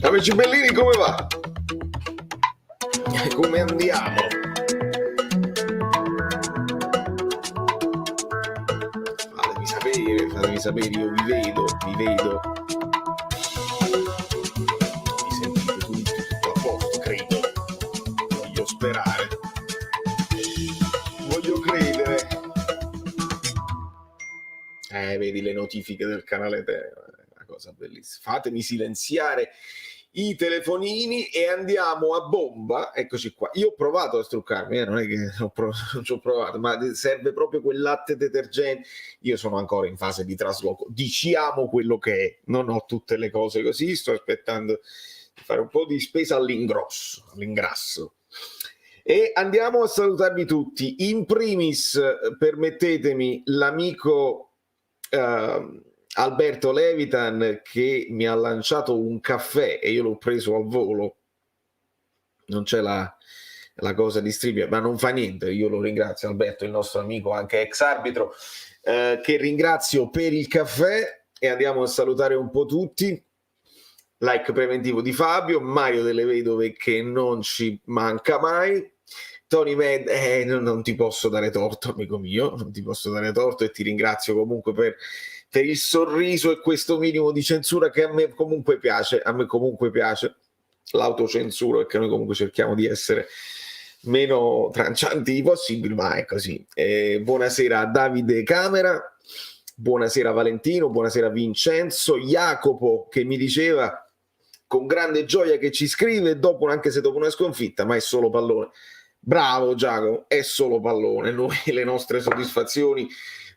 Amici bellini, come va? Come andiamo? Fatemi sapere, io vi vedo. Mi sentite tutti, tutto a posto, credo. Voglio sperare. Voglio credere. Vedi le notifiche del canale Te, una cosa bellissima. Fatemi silenziare i telefonini e andiamo a bomba. Eccoci qua. Io ho provato a struccarmi, non è che non ci ho provato, ma serve proprio quel latte detergente. Io sono ancora in fase di trasloco, diciamo quello che è, non ho tutte le cose così, sto aspettando di fare un po' di spesa all'ingrasso. E andiamo a salutarvi tutti. In primis, permettetemi, l'amico Alberto Levitan, che mi ha lanciato un caffè e io l'ho preso al volo. Non c'è la cosa di streaming, ma non fa niente, io lo ringrazio Alberto, il nostro amico anche ex arbitro, che ringrazio per il caffè. E andiamo a salutare un po' tutti. Like preventivo di Fabio, Mario delle Vedove che non ci manca mai, Tony Med, non ti posso dare torto, amico mio, non ti posso dare torto, e ti ringrazio comunque per il sorriso e questo minimo di censura che a me comunque piace, l'autocensura, perché noi comunque cerchiamo di essere meno trancianti possibili, ma è così. Buonasera a Davide Camera, buonasera Valentino, buonasera Vincenzo, Jacopo che mi diceva con grande gioia che ci scrive anche se dopo una sconfitta, ma è solo pallone. Bravo Giacomo, è solo pallone. Noi le nostre soddisfazioni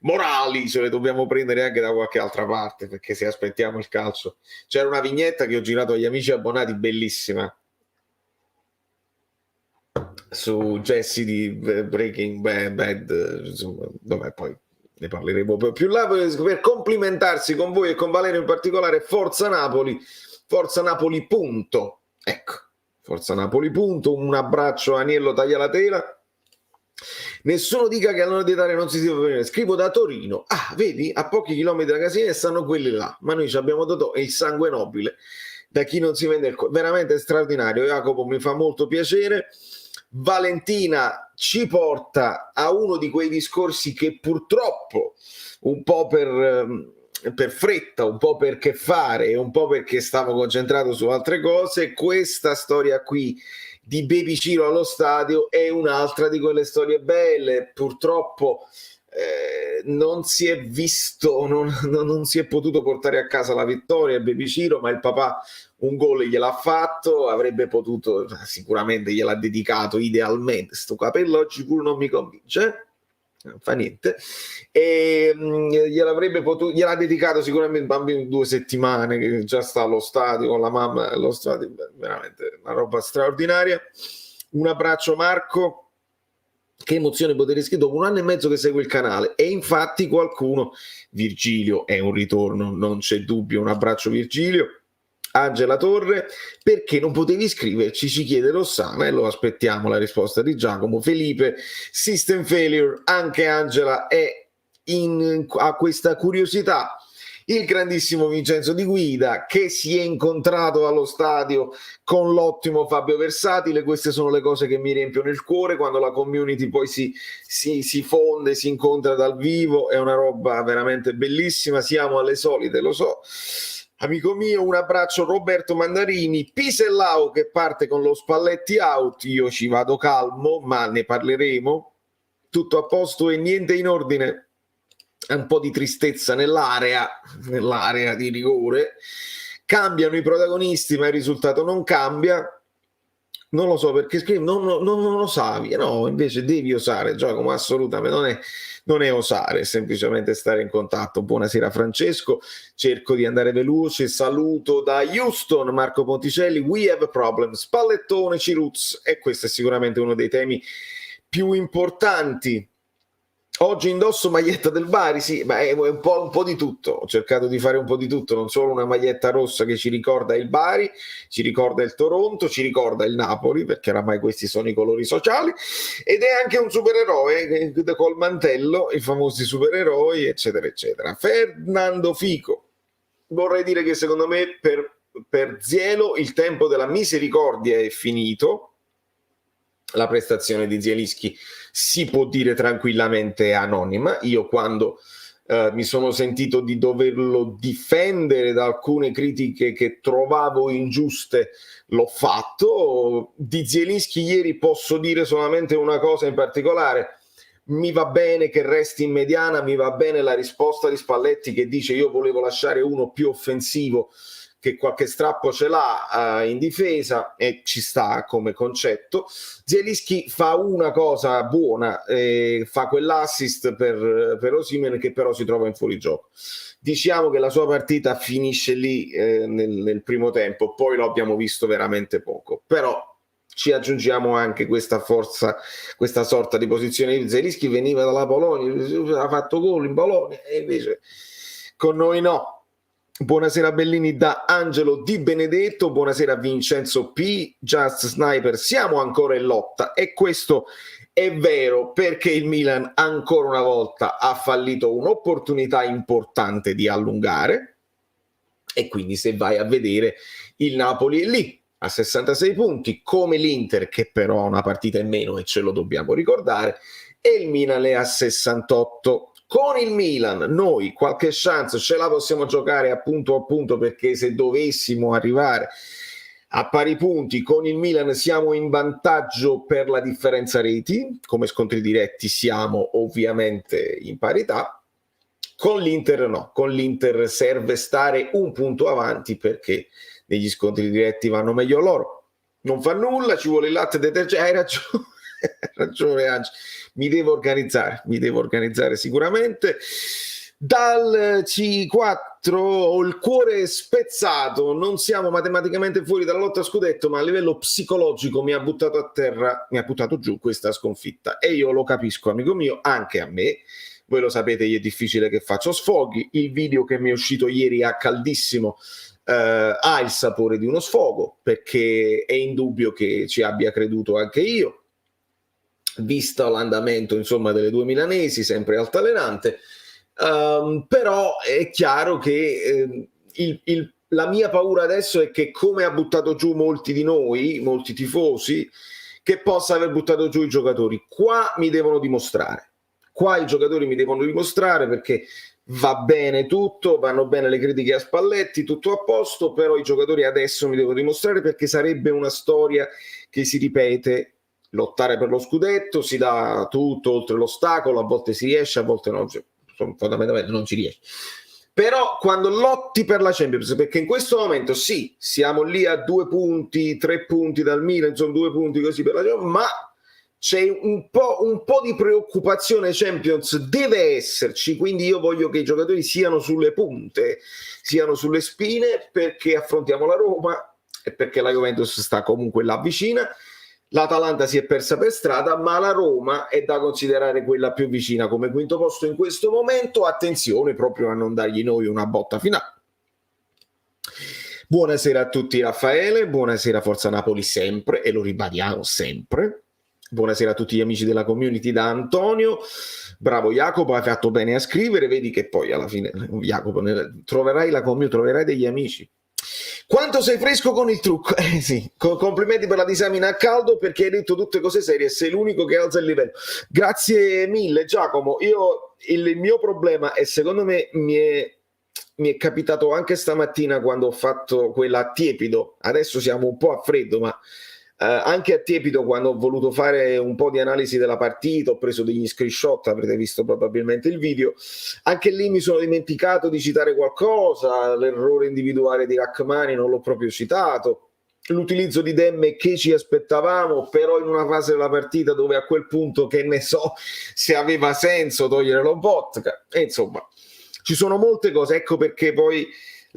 morali ce le dobbiamo prendere anche da qualche altra parte, perché se aspettiamo il calcio. C'era una vignetta che ho girato agli amici abbonati, bellissima, su Jesse di Breaking Bad, insomma, dov'è, poi ne parleremo più là, per complimentarsi con voi e con Valerio in particolare. Forza Napoli punto, ecco, Forza Napoli punto. Un abbraccio a Aniello Taglialatela. Nessuno dica che all'ora di dare non si deve venire. Scrivo da Torino. Vedi, a pochi chilometri da Casilina stanno quelli là, ma noi ci abbiamo dato il sangue nobile da chi non si vende il veramente straordinario. Jacopo, mi fa molto piacere. Valentina ci porta a uno di quei discorsi che purtroppo un po' per fretta, un po' perché fare e un po' perché stavo concentrato su altre cose, questa storia qui di Baby Ciro allo stadio è un'altra di quelle storie belle. Purtroppo non si è visto, non si è potuto portare a casa la vittoria Baby Ciro, ma il papà un gol gliel'ha fatto, avrebbe potuto, sicuramente gliel'ha dedicato idealmente. Sto capello oggi pure non mi convince, non fa niente, e gliel'ha dedicato sicuramente il bambino di 2 settimane che già sta allo stadio con la mamma allo stadio, veramente una roba straordinaria. Un abbraccio Marco, che emozione poter iscrivere dopo 1 anno e mezzo che segue il canale, e infatti qualcuno, Virgilio è un ritorno, non c'è dubbio, un abbraccio Virgilio. Angela Torre, perché non potevi iscriverci, ci chiede Rossana, e lo aspettiamo la risposta di Giacomo. Felipe, System Failure, anche Angela ha questa curiosità. Il grandissimo Vincenzo Di Guida, che si è incontrato allo stadio con l'ottimo Fabio Versatile. Queste sono le cose che mi riempiono il cuore, quando la community poi si fonde, si incontra dal vivo, è una roba veramente bellissima. Siamo alle solite, lo so. Amico mio, un abbraccio Roberto Mandarini, Pisellau che parte con lo Spalletti out, io ci vado calmo, ma ne parleremo. Tutto a posto e niente in ordine. Un po' di tristezza nell'area di rigore. Cambiano i protagonisti, ma il risultato non cambia. Non lo so perché scrive, non osavi, no, invece devi osare, Giacomo, assolutamente, non è osare, è semplicemente stare in contatto. Buonasera Francesco, cerco di andare veloce, saluto da Houston Marco Ponticelli, we have a problem, Spallettone, Ciruz, e questo è sicuramente uno dei temi più importanti Oggi indosso maglietta del Bari, sì, ma è un po' di tutto. Ho cercato di fare un po' di tutto, non solo una maglietta rossa che ci ricorda il Bari, ci ricorda il Toronto, ci ricorda il Napoli, perché oramai questi sono i colori sociali, ed è anche un supereroe col mantello, i famosi supereroi, eccetera, eccetera. Fernando Fico. Vorrei dire che secondo me per Zielo il tempo della misericordia è finito. La prestazione di Zielinski si può dire tranquillamente anonima. Io quando mi sono sentito di doverlo difendere da alcune critiche che trovavo ingiuste, l'ho fatto. Di Zielinski ieri posso dire solamente una cosa in particolare: mi va bene che resti in mediana, mi va bene la risposta di Spalletti che dice io volevo lasciare uno più offensivo, che qualche strappo ce l'ha in difesa, e ci sta come concetto. Zielinski fa una cosa buona, fa quell'assist per Osimhen che però si trova in fuorigioco. Diciamo che la sua partita finisce lì nel primo tempo, poi lo abbiamo visto veramente poco, però ci aggiungiamo anche questa forza, questa sorta di posizione di Zielinski. Veniva dalla Polonia, ha fatto gol in Polonia e invece con noi no. Buonasera Bellini da Angelo Di Benedetto, buonasera Vincenzo P, Just Sniper, siamo ancora in lotta e questo è vero perché il Milan ancora una volta ha fallito un'opportunità importante di allungare, e quindi se vai a vedere il Napoli è lì a 66 punti come l'Inter, che però ha una partita in meno e ce lo dobbiamo ricordare, e il Milan è a 68. Con il Milan noi qualche chance ce la possiamo giocare a punto, perché se dovessimo arrivare a pari punti con il Milan siamo in vantaggio per la differenza reti, come scontri diretti siamo ovviamente in parità. Con l'Inter no, con l'Inter serve stare un punto avanti perché negli scontri diretti vanno meglio loro. Non fa nulla, ci vuole il latte detergente, hai ragione Ange. Mi devo organizzare sicuramente. Dal C4 ho il cuore spezzato, non siamo matematicamente fuori dalla lotta a scudetto, ma a livello psicologico mi ha buttato a terra, mi ha buttato giù questa sconfitta, e io lo capisco, amico mio, anche a me. Voi lo sapete, è difficile che faccio sfoghi. Il video che mi è uscito ieri a caldissimo ha il sapore di uno sfogo, perché è indubbio che ci abbia creduto anche io, visto l'andamento insomma delle due milanesi, sempre altalenante. Però è chiaro che la mia paura adesso è che, come ha buttato giù molti di noi, molti tifosi, che possa aver buttato giù i giocatori. Qua mi devono dimostrare. Qua i giocatori mi devono dimostrare, perché va bene tutto, vanno bene le critiche a Spalletti, tutto a posto, però i giocatori adesso mi devono dimostrare, perché sarebbe una storia che si ripete. Lottare per lo scudetto, si dà tutto oltre l'ostacolo, a volte si riesce, a volte no, fondamentalmente non ci riesce. Però quando lotti per la Champions, perché in questo momento sì, siamo lì a 2 punti, 3 punti dal Milan, insomma 2 punti così per la Champions, ma c'è un po' di preoccupazione Champions, deve esserci, quindi io voglio che i giocatori siano sulle punte, siano sulle spine, perché affrontiamo la Roma e perché la Juventus sta comunque là vicina. L'Atalanta si è persa per strada, ma la Roma è da considerare quella più vicina come quinto posto in questo momento. Attenzione proprio a non dargli noi una botta finale. Buonasera a tutti Raffaele, buonasera Forza Napoli sempre, e lo ribadiamo sempre. Buonasera a tutti gli amici della community da Antonio. Bravo Jacopo, hai fatto bene a scrivere, vedi che poi alla fine Jacopo troverai la community, troverai degli amici. Quanto sei fresco con il trucco? Sì, complimenti per la disamina a caldo, perché hai detto tutte cose serie, sei l'unico che alza il livello. Grazie mille Giacomo. Il mio problema è, secondo me, mi è capitato anche stamattina quando ho fatto quella a tiepido, adesso siamo un po' a freddo, ma anche a tiepido, quando ho voluto fare un po' di analisi della partita, ho preso degli screenshot, avrete visto probabilmente il video, anche lì mi sono dimenticato di citare qualcosa, l'errore individuale di Rachmani non l'ho proprio citato, l'utilizzo di Demme che ci aspettavamo, però in una fase della partita dove a quel punto, che ne so se aveva senso togliere Lobotka, e insomma ci sono molte cose, ecco perché poi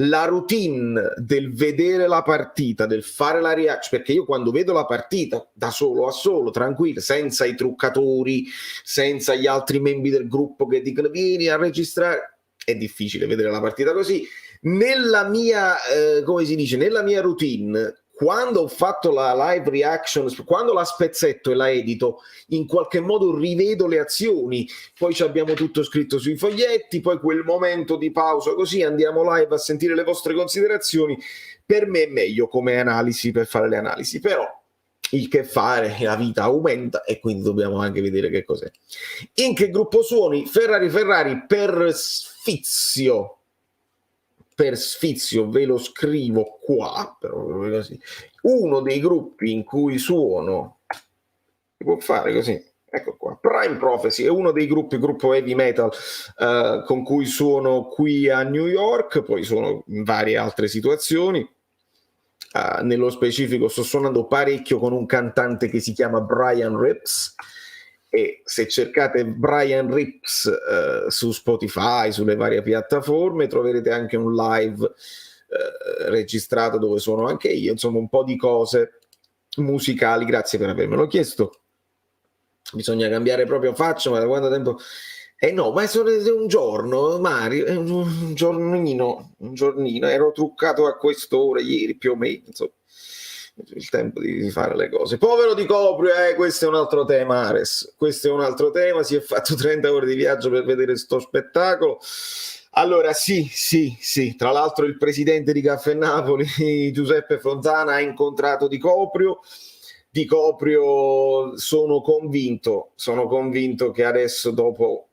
la routine del vedere la partita, del fare la reaction, perché io quando vedo la partita da solo a solo, tranquillo, senza i truccatori, senza gli altri membri del gruppo che dicono vieni a registrare, è difficile vedere la partita così. Nella mia, come si dice, nella mia routine, quando ho fatto la live reaction, quando la spezzetto e la edito, in qualche modo rivedo le azioni, poi ci abbiamo tutto scritto sui foglietti, poi quel momento di pausa, così andiamo live a sentire le vostre considerazioni. Per me è meglio come analisi, per fare le analisi, però il che fare, la vita aumenta e quindi dobbiamo anche vedere che cos'è. In che gruppo suoni? Ferrari per sfizio. Per sfizio ve lo scrivo qua, però così. Uno dei gruppi in cui suono, si può fare così, ecco qua, Prime Prophecy è uno dei gruppo heavy metal con cui suono qui a New York, poi sono in varie altre situazioni. Nello specifico sto suonando parecchio con un cantante che si chiama Brian Rips, e se cercate Brian Rips su Spotify, sulle varie piattaforme, troverete anche un live registrato dove sono anche io, insomma un po' di cose musicali. Grazie per avermelo chiesto. Bisogna cambiare proprio faccia, ma da quanto tempo... no, ma è solo un giorno, Mario, è un giornino, ero truccato a quest'ora ieri più o meno, insomma, il tempo di fare le cose. Povero Di Coprio, questo è un altro tema, Ares, questo è un altro tema, si è fatto 30 ore di viaggio per vedere sto spettacolo. Allora sì, tra l'altro il presidente di Caffè Napoli, Giuseppe Fontana, ha incontrato Di Coprio, sono convinto che adesso dopo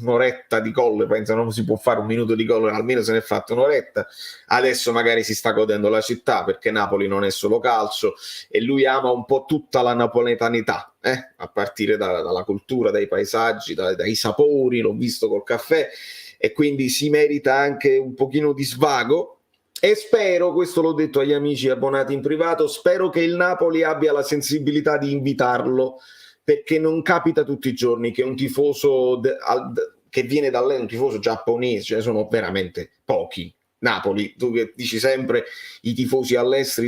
un'oretta di gol, penso non si può fare un minuto di gol, almeno se ne è fatto un'oretta, adesso magari si sta godendo la città, perché Napoli non è solo calcio e lui ama un po' tutta la napoletanità, a partire dalla cultura, dai paesaggi, dai sapori, l'ho visto col caffè, e quindi si merita anche un pochino di svago. E spero, questo l'ho detto agli amici abbonati in privato, spero che il Napoli abbia la sensibilità di invitarlo, perché non capita tutti i giorni che un tifoso che viene da lei, un tifoso giapponese, ce ne sono veramente pochi. Napoli, tu che dici sempre i tifosi all'estero,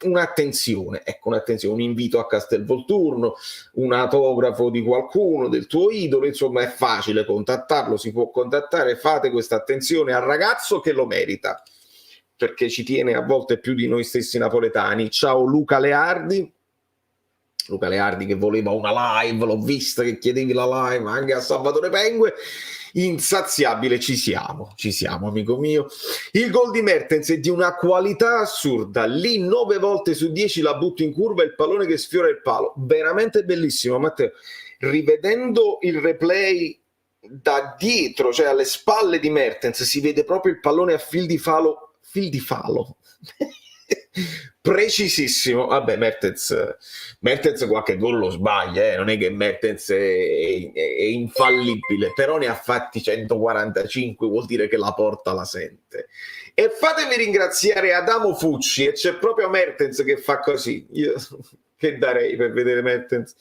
un'attenzione, un invito a Castelvolturno, un autografo di qualcuno, del tuo idolo, insomma è facile contattarlo, si può contattare, fate questa attenzione al ragazzo che lo merita, perché ci tiene a volte più di noi stessi napoletani. Ciao Luca Leardi che voleva una live, l'ho vista che chiedevi la live anche a Salvatore Pengue, insaziabile, ci siamo amico mio. Il gol di Mertens è di una qualità assurda, lì 9 volte su 10 la butto in curva, il pallone che sfiora il palo, veramente bellissimo Matteo. Rivedendo il replay da dietro, cioè alle spalle di Mertens, si vede proprio il pallone a fil di falo precisissimo. Vabbè, Mertens qualche gol lo sbaglia, non è che Mertens è infallibile, però ne ha fatti 145, vuol dire che la porta la sente. E fatemi ringraziare Adamo Fucci, e c'è proprio Mertens che fa così. Io che darei per vedere Mertens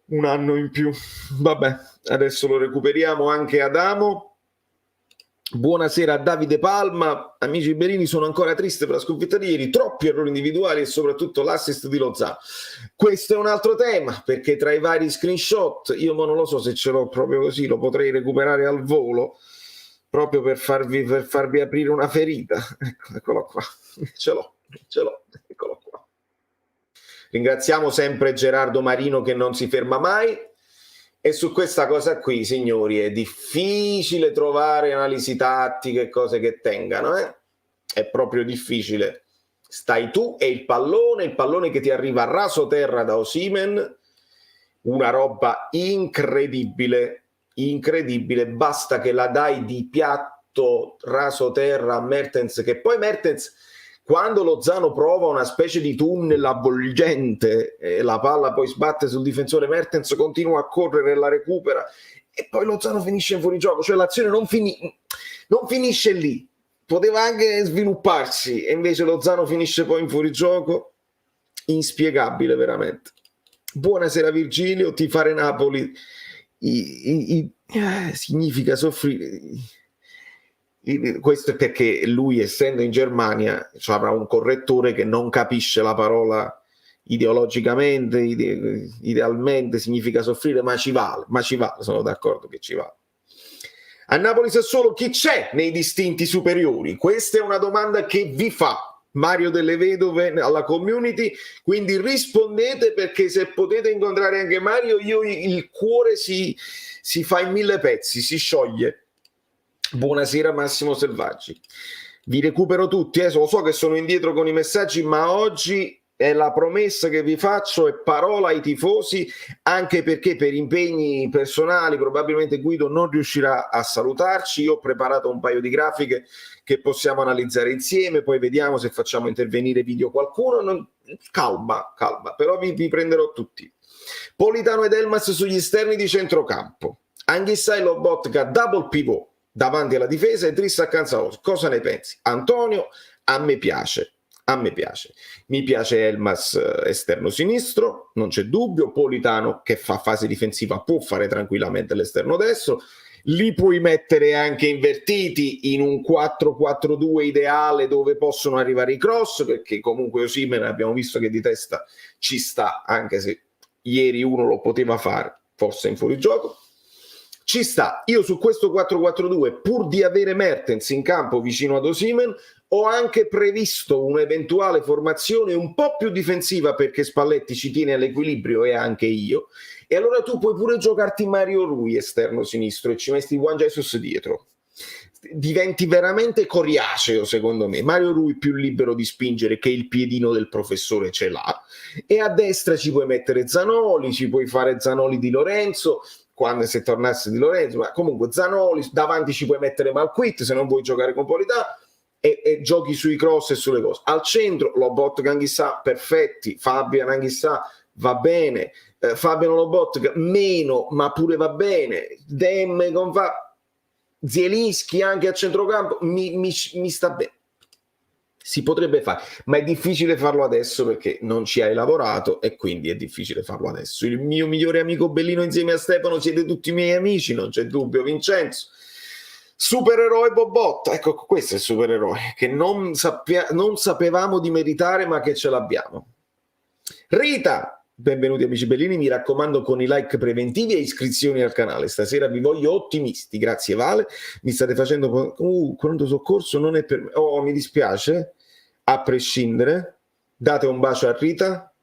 un anno in più. Vabbè, adesso lo recuperiamo anche Adamo. Buonasera a Davide Palma. Amici Berini, sono ancora triste per la sconfitta di ieri, troppi errori individuali e soprattutto l'assist di Lozano. Questo è un altro tema, perché tra i vari screenshot, io non lo so se ce l'ho proprio così, lo potrei recuperare al volo proprio per farvi aprire una ferita. Eccolo qua, ce l'ho, eccolo qua. Ringraziamo sempre Gerardo Marino che non si ferma mai. E su questa cosa qui, signori, è difficile trovare analisi tattiche, cose che tengano, È proprio difficile. Stai tu e il pallone che ti arriva a raso terra da Osimhen, una roba incredibile, basta che la dai di piatto raso terra a Mertens, che poi Mertens, quando Lozano prova una specie di tunnel avvolgente e la palla poi sbatte sul difensore, Mertens continua a correre e la recupera e poi Lozano finisce in fuorigioco, cioè l'azione non finisce lì, poteva anche svilupparsi e invece Lozano finisce poi in fuorigioco. Inspiegabile veramente. Buonasera Virgilio, tifare Napoli significa soffrire. Questo è perché lui, essendo in Germania, avrà un correttore che non capisce la parola ideologicamente, idealmente significa soffrire, ma ci vale, sono d'accordo che ci vale. A Napoli Sassuolo chi c'è nei distinti superiori? Questa è una domanda che vi fa Mario Delle Vedove alla community, quindi rispondete, perché se potete incontrare anche Mario, il cuore si fa in 1000 pezzi, si scioglie. Buonasera Massimo Selvaggi, vi recupero tutti, lo so che sono indietro con i messaggi, ma oggi è la promessa che vi faccio, è parola ai tifosi, anche perché per impegni personali probabilmente Guido non riuscirà a salutarci. Io ho preparato un paio di grafiche che possiamo analizzare insieme, poi vediamo se facciamo intervenire video qualcuno. Calma, però vi prenderò tutti. Politano ed Elmas sugli esterni di centrocampo, Anghissà e Lobotka double pivot davanti alla difesa e Driss accanto a Osi. Cosa ne pensi? Antonio, a me piace. Mi piace Elmas esterno sinistro, non c'è dubbio. Politano, che fa fase difensiva, può fare tranquillamente l'esterno destro. Li puoi mettere anche invertiti in un 4-4-2 ideale, dove possono arrivare i cross, perché comunque Osimhen abbiamo visto che di testa ci sta, anche se ieri uno lo poteva fare, forse in fuorigioco. Ci sta. Io su questo 4-4-2, pur di avere Mertens in campo vicino ad Osimhen, ho anche previsto un'eventuale formazione un po' più difensiva, perché Spalletti ci tiene all'equilibrio e anche io. E allora tu puoi pure giocarti Mario Rui esterno sinistro e ci metti Juan Jesus dietro. Diventi veramente coriaceo, secondo me. Mario Rui più libero di spingere, che il piedino del professore ce l'ha, e a destra ci puoi mettere Zanoli, ci puoi fare Zanoli di Lorenzo, quando se tornasse di Lorenzo, ma comunque Zanoli, davanti ci puoi mettere Malquit se non vuoi giocare con Polità, e giochi sui cross e sulle cose. Al centro Lobotka, Anghissà perfetti, Fabian Anghissà va bene, Fabian Lobotka meno, ma pure va bene, Dem con Zielinski anche a centrocampo mi sta bene. Si potrebbe fare, ma è difficile farlo adesso perché non ci hai lavorato, e quindi è difficile farlo adesso. Il mio migliore amico Bellino insieme a Stefano, siete tutti i miei amici, non c'è dubbio. Vincenzo, supereroe Bobotta, ecco, questo è il supereroe che non sapevamo di meritare, ma che ce l'abbiamo. Rita, benvenuti amici Bellini, mi raccomando, con i like preventivi e iscrizioni al canale. Stasera vi voglio ottimisti. Grazie Vale, mi state facendo pronto soccorso, non è per me. Oh, mi dispiace, a prescindere. Date un bacio a Rita,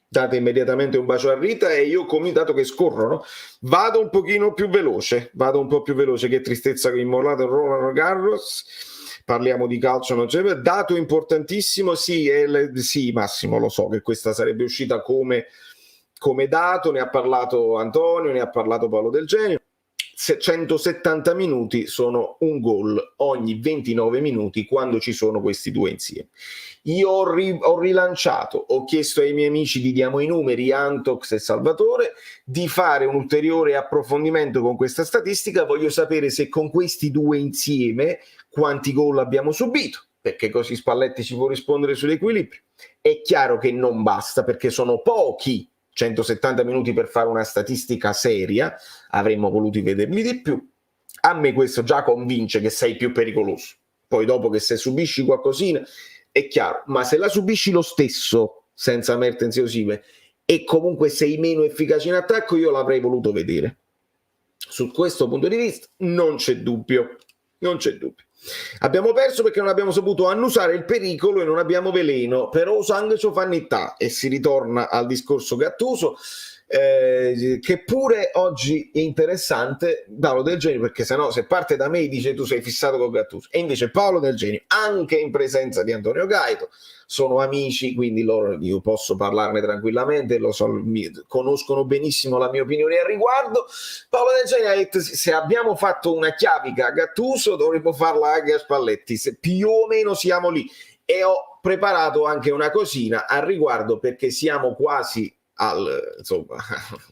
date immediatamente un bacio a Rita, e io, come dato che scorrono, vado un po' più veloce. Che tristezza che immolato Roland Garros. Parliamo di calcio, non c'è. Dato importantissimo, sì Massimo, lo so che questa sarebbe uscita come dato, ne ha parlato Antonio, ne ha parlato Paolo Del Genio. 170 minuti sono un gol ogni 29 minuti quando ci sono questi due insieme. Io ho rilanciato, ho chiesto ai miei amici di Diamo i Numeri, Antox e Salvatore, di fare un ulteriore approfondimento con questa statistica. Voglio sapere se con questi due insieme quanti gol abbiamo subito, perché così Spalletti ci può rispondere sull'equilibrio. È chiaro che non basta, perché sono pochi 170 minuti per fare una statistica seria, avremmo voluto vederli di più. A me questo già convince che sei più pericoloso. Poi dopo, che se subisci qualcosina è chiaro, ma se la subisci lo stesso senza Mertens e Osimhen e comunque sei meno efficace in attacco, io l'avrei voluto vedere. Su questo punto di vista non c'è dubbio. Abbiamo perso perché non abbiamo saputo annusare il pericolo e non abbiamo veleno, però sangue ciò fanità, e si ritorna al discorso Gattuso, che pure oggi è interessante. Paolo Del Genio, perché sennò se parte da me dice tu sei fissato con Gattuso, e invece Paolo Del Genio, anche in presenza di Antonio Gaito, sono amici, quindi io posso parlarne tranquillamente, lo so, conoscono benissimo la mia opinione al riguardo. Paolo Del Genio ha detto: se abbiamo fatto una chiavica a Gattuso dovremmo farla anche a Spalletti, se più o meno siamo lì. E ho preparato anche una cosina al riguardo, perché siamo quasi insomma,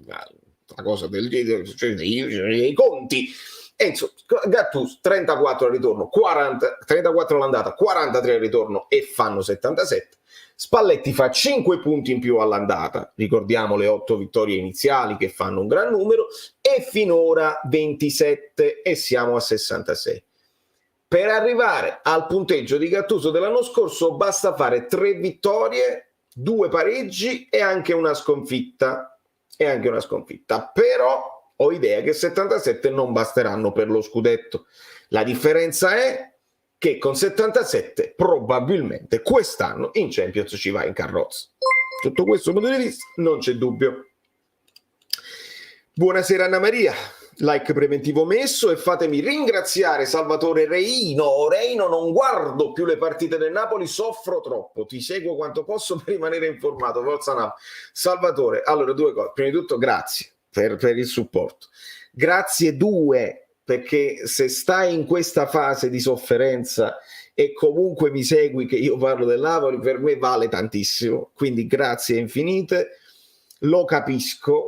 la cosa dei conti. E insomma, Gattuso 34 al ritorno, 34 all'andata, 43 al ritorno, e fanno 77. Spalletti fa 5 punti in più all'andata, ricordiamo le 8 vittorie iniziali che fanno un gran numero, e finora 27 e siamo a 66. Per arrivare al punteggio di Gattuso dell'anno scorso basta fare 3 vittorie, 2 pareggi e anche una sconfitta. Però ho idea che 77 non basteranno per lo scudetto. La differenza è che con 77 probabilmente quest'anno in Champions ci va in carrozza. Sotto questo punto di vista non c'è dubbio. Buonasera Anna Maria, like preventivo messo, e fatemi ringraziare Salvatore Reino. Reino, non guardo più le partite del Napoli, soffro troppo, ti seguo quanto posso per rimanere informato. Forza Napoli. Salvatore, allora 2 cose. Prima di tutto grazie per il supporto. Grazie 2, perché se stai in questa fase di sofferenza e comunque mi segui che io parlo del Napoli, per me vale tantissimo, quindi grazie infinite. Lo capisco,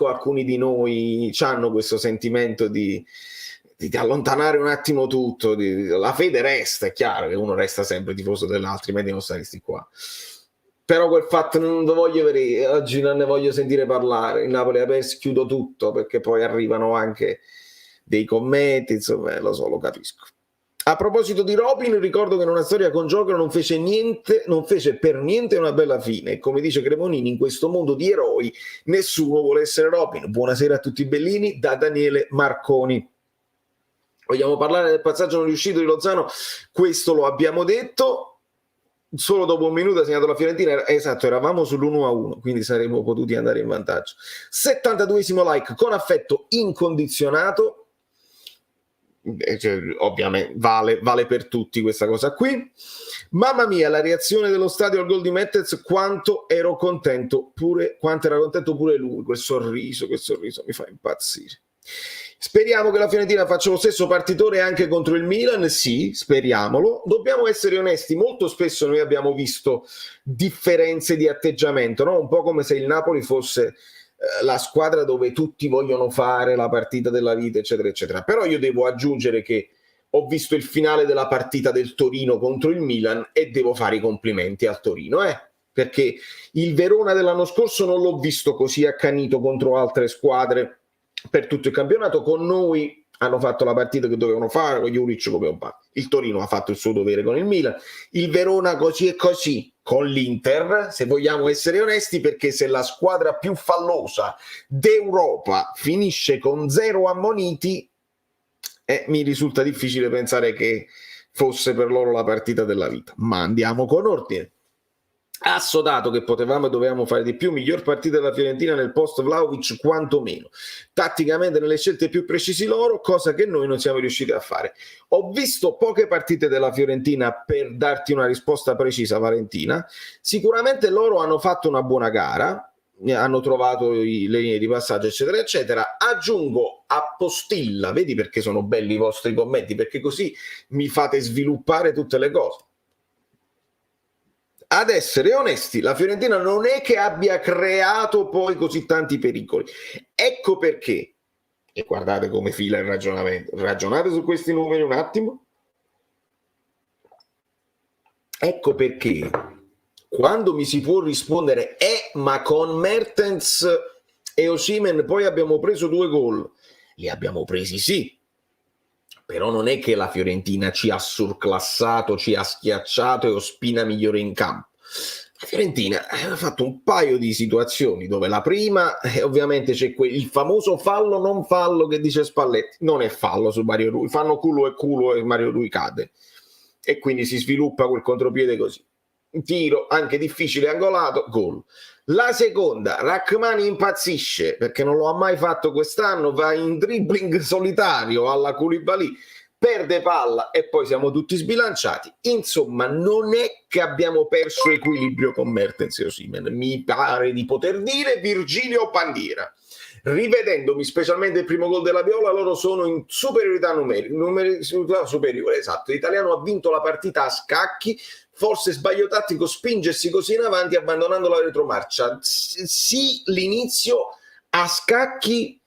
alcuni di noi hanno questo sentimento di allontanare un attimo tutto, la fede resta, è chiaro che uno resta sempre tifoso dell'altro, ma non staresti qua. Però quel fatto non lo voglio vedere, oggi non ne voglio sentire parlare, il Napoli ha perso, chiudo tutto, perché poi arrivano anche dei commenti, insomma, lo so, lo capisco. A proposito di Robin, ricordo che in una storia con Joker non fece per niente una bella fine. E come dice Cremonini, in questo mondo di eroi nessuno vuole essere Robin. Buonasera a tutti bellini, da Daniele Marconi. Vogliamo parlare del passaggio non riuscito di Lozano? Questo lo abbiamo detto. Solo dopo un minuto ha segnato la Fiorentina. Esatto, eravamo sull'1-1, quindi saremmo potuti andare in vantaggio. 72esimo like con affetto incondizionato. Cioè, ovviamente vale per tutti questa cosa qui. Mamma mia, la reazione dello stadio al gol di Mettez, quanto era contento pure lui, quel sorriso mi fa impazzire. Speriamo che la Fiorentina faccia lo stesso partitore anche contro il Milan. Sì, speriamolo. Dobbiamo essere onesti, molto spesso noi abbiamo visto differenze di atteggiamento, no? Un po' come se il Napoli fosse la squadra dove tutti vogliono fare la partita della vita, eccetera eccetera. Però io devo aggiungere che ho visto il finale della partita del Torino contro il Milan e devo fare i complimenti al Torino, perché il Verona dell'anno scorso non l'ho visto così accanito contro altre squadre per tutto il campionato. Con noi hanno fatto la partita che dovevano fare, con Juric come un pa'. Il Torino ha fatto il suo dovere con il Milan, il Verona così e così con l'Inter, se vogliamo essere onesti, perché se la squadra più fallosa d'Europa finisce con 0 ammoniti, mi risulta difficile pensare che fosse per loro la partita della vita. Ma andiamo con ordine. Assodato che potevamo e dovevamo fare di più, miglior partita della Fiorentina nel post Vlahovic quantomeno, tatticamente nelle scelte più precisi loro, cosa che noi non siamo riusciti a fare. Ho visto poche partite della Fiorentina per darti una risposta precisa, Valentina. Sicuramente loro hanno fatto una buona gara, hanno trovato le linee di passaggio eccetera eccetera. Aggiungo a postilla, vedi perché sono belli i vostri commenti, perché così mi fate sviluppare tutte le cose. Ad essere onesti, la Fiorentina non è che abbia creato poi così tanti pericoli. Ecco perché, e guardate come fila il ragionamento, ragionate su questi numeri un attimo. Ecco perché quando mi si può rispondere ma con Mertens e Osimhen poi abbiamo preso 2 gol, li abbiamo presi sì, però non è che la Fiorentina ci ha surclassato, ci ha schiacciato e Ospina migliore in campo. La Fiorentina ha fatto un paio di situazioni dove la prima, ovviamente c'è il famoso fallo non fallo che dice Spalletti, non è fallo su Mario Rui, fanno culo e Mario Rui cade e quindi si sviluppa quel contropiede così. Un tiro anche difficile, angolato, gol. La seconda, Rachmani impazzisce perché non lo ha mai fatto quest'anno, va in dribbling solitario alla Koulibaly, perde palla e poi siamo tutti sbilanciati. Insomma, non è che abbiamo perso equilibrio con Mertens e Osimhen, mi pare di poter dire Virgilio Bandiera. Rivedendomi specialmente il primo gol della Viola, loro sono in superiorità numerica superiore, esatto. L'italiano ha vinto la partita a scacchi, forse sbaglio tattico spingersi così in avanti abbandonando la retromarcia. Sì, l'inizio a scacchi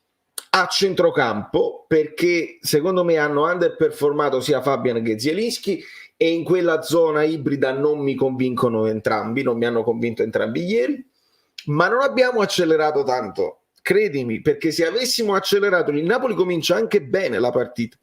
a centrocampo, perché secondo me hanno underperformato sia Fabian che Zielinski e in quella zona ibrida non mi convincono entrambi, non mi hanno convinto entrambi ieri, ma non abbiamo accelerato tanto, credimi, perché se avessimo accelerato il Napoli comincia anche bene la partita.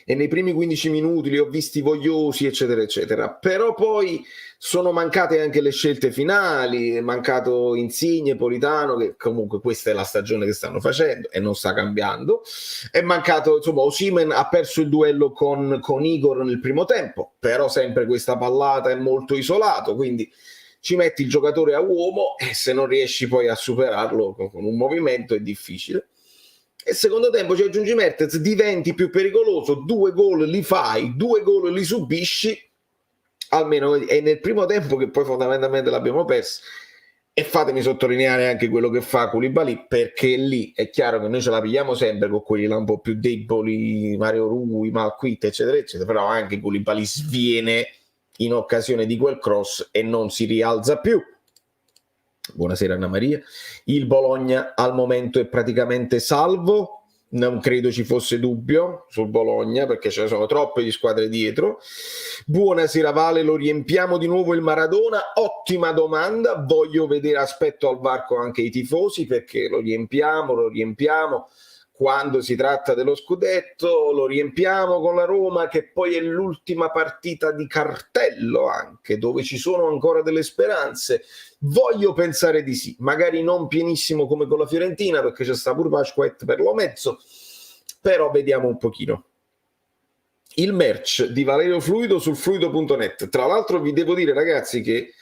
e nei primi 15 minuti li ho visti vogliosi, eccetera, eccetera. Però poi sono mancate anche le scelte finali, è mancato Insigne, Politano, che comunque questa è la stagione che stanno facendo e non sta cambiando. È mancato, insomma, Osimhen ha perso il duello con Igor nel primo tempo, però sempre questa pallata è molto isolato, quindi ci metti il giocatore a uomo e se non riesci poi a superarlo con un movimento è difficile. E secondo tempo ci aggiungi Mertens, diventi più pericoloso, 2 gol li fai, 2 gol li subisci, almeno è nel primo tempo che poi fondamentalmente l'abbiamo perso. E fatemi sottolineare anche quello che fa Koulibaly, perché lì è chiaro che noi ce la pigliamo sempre con quelli là un po' più deboli, Mario Rui, Malquit, eccetera, eccetera, però anche Koulibaly sviene in occasione di quel cross e non si rialza più. Buonasera Anna Maria. Il Bologna al momento è praticamente salvo, non credo ci fosse dubbio sul Bologna perché ce ne sono troppe di squadre dietro. Buonasera Vale, lo riempiamo di nuovo il Maradona? Ottima domanda, voglio vedere, aspetto al varco anche i tifosi perché lo riempiamo. Quando si tratta dello scudetto lo riempiamo con la Roma, che poi è l'ultima partita di cartello anche, dove ci sono ancora delle speranze. Voglio pensare di sì, magari non pienissimo come con la Fiorentina, perché c'è sta pure Pasquet per lo mezzo, però vediamo un pochino. Il merch di Valerio Fluido sul fluido.net. Tra l'altro vi devo dire ragazzi che,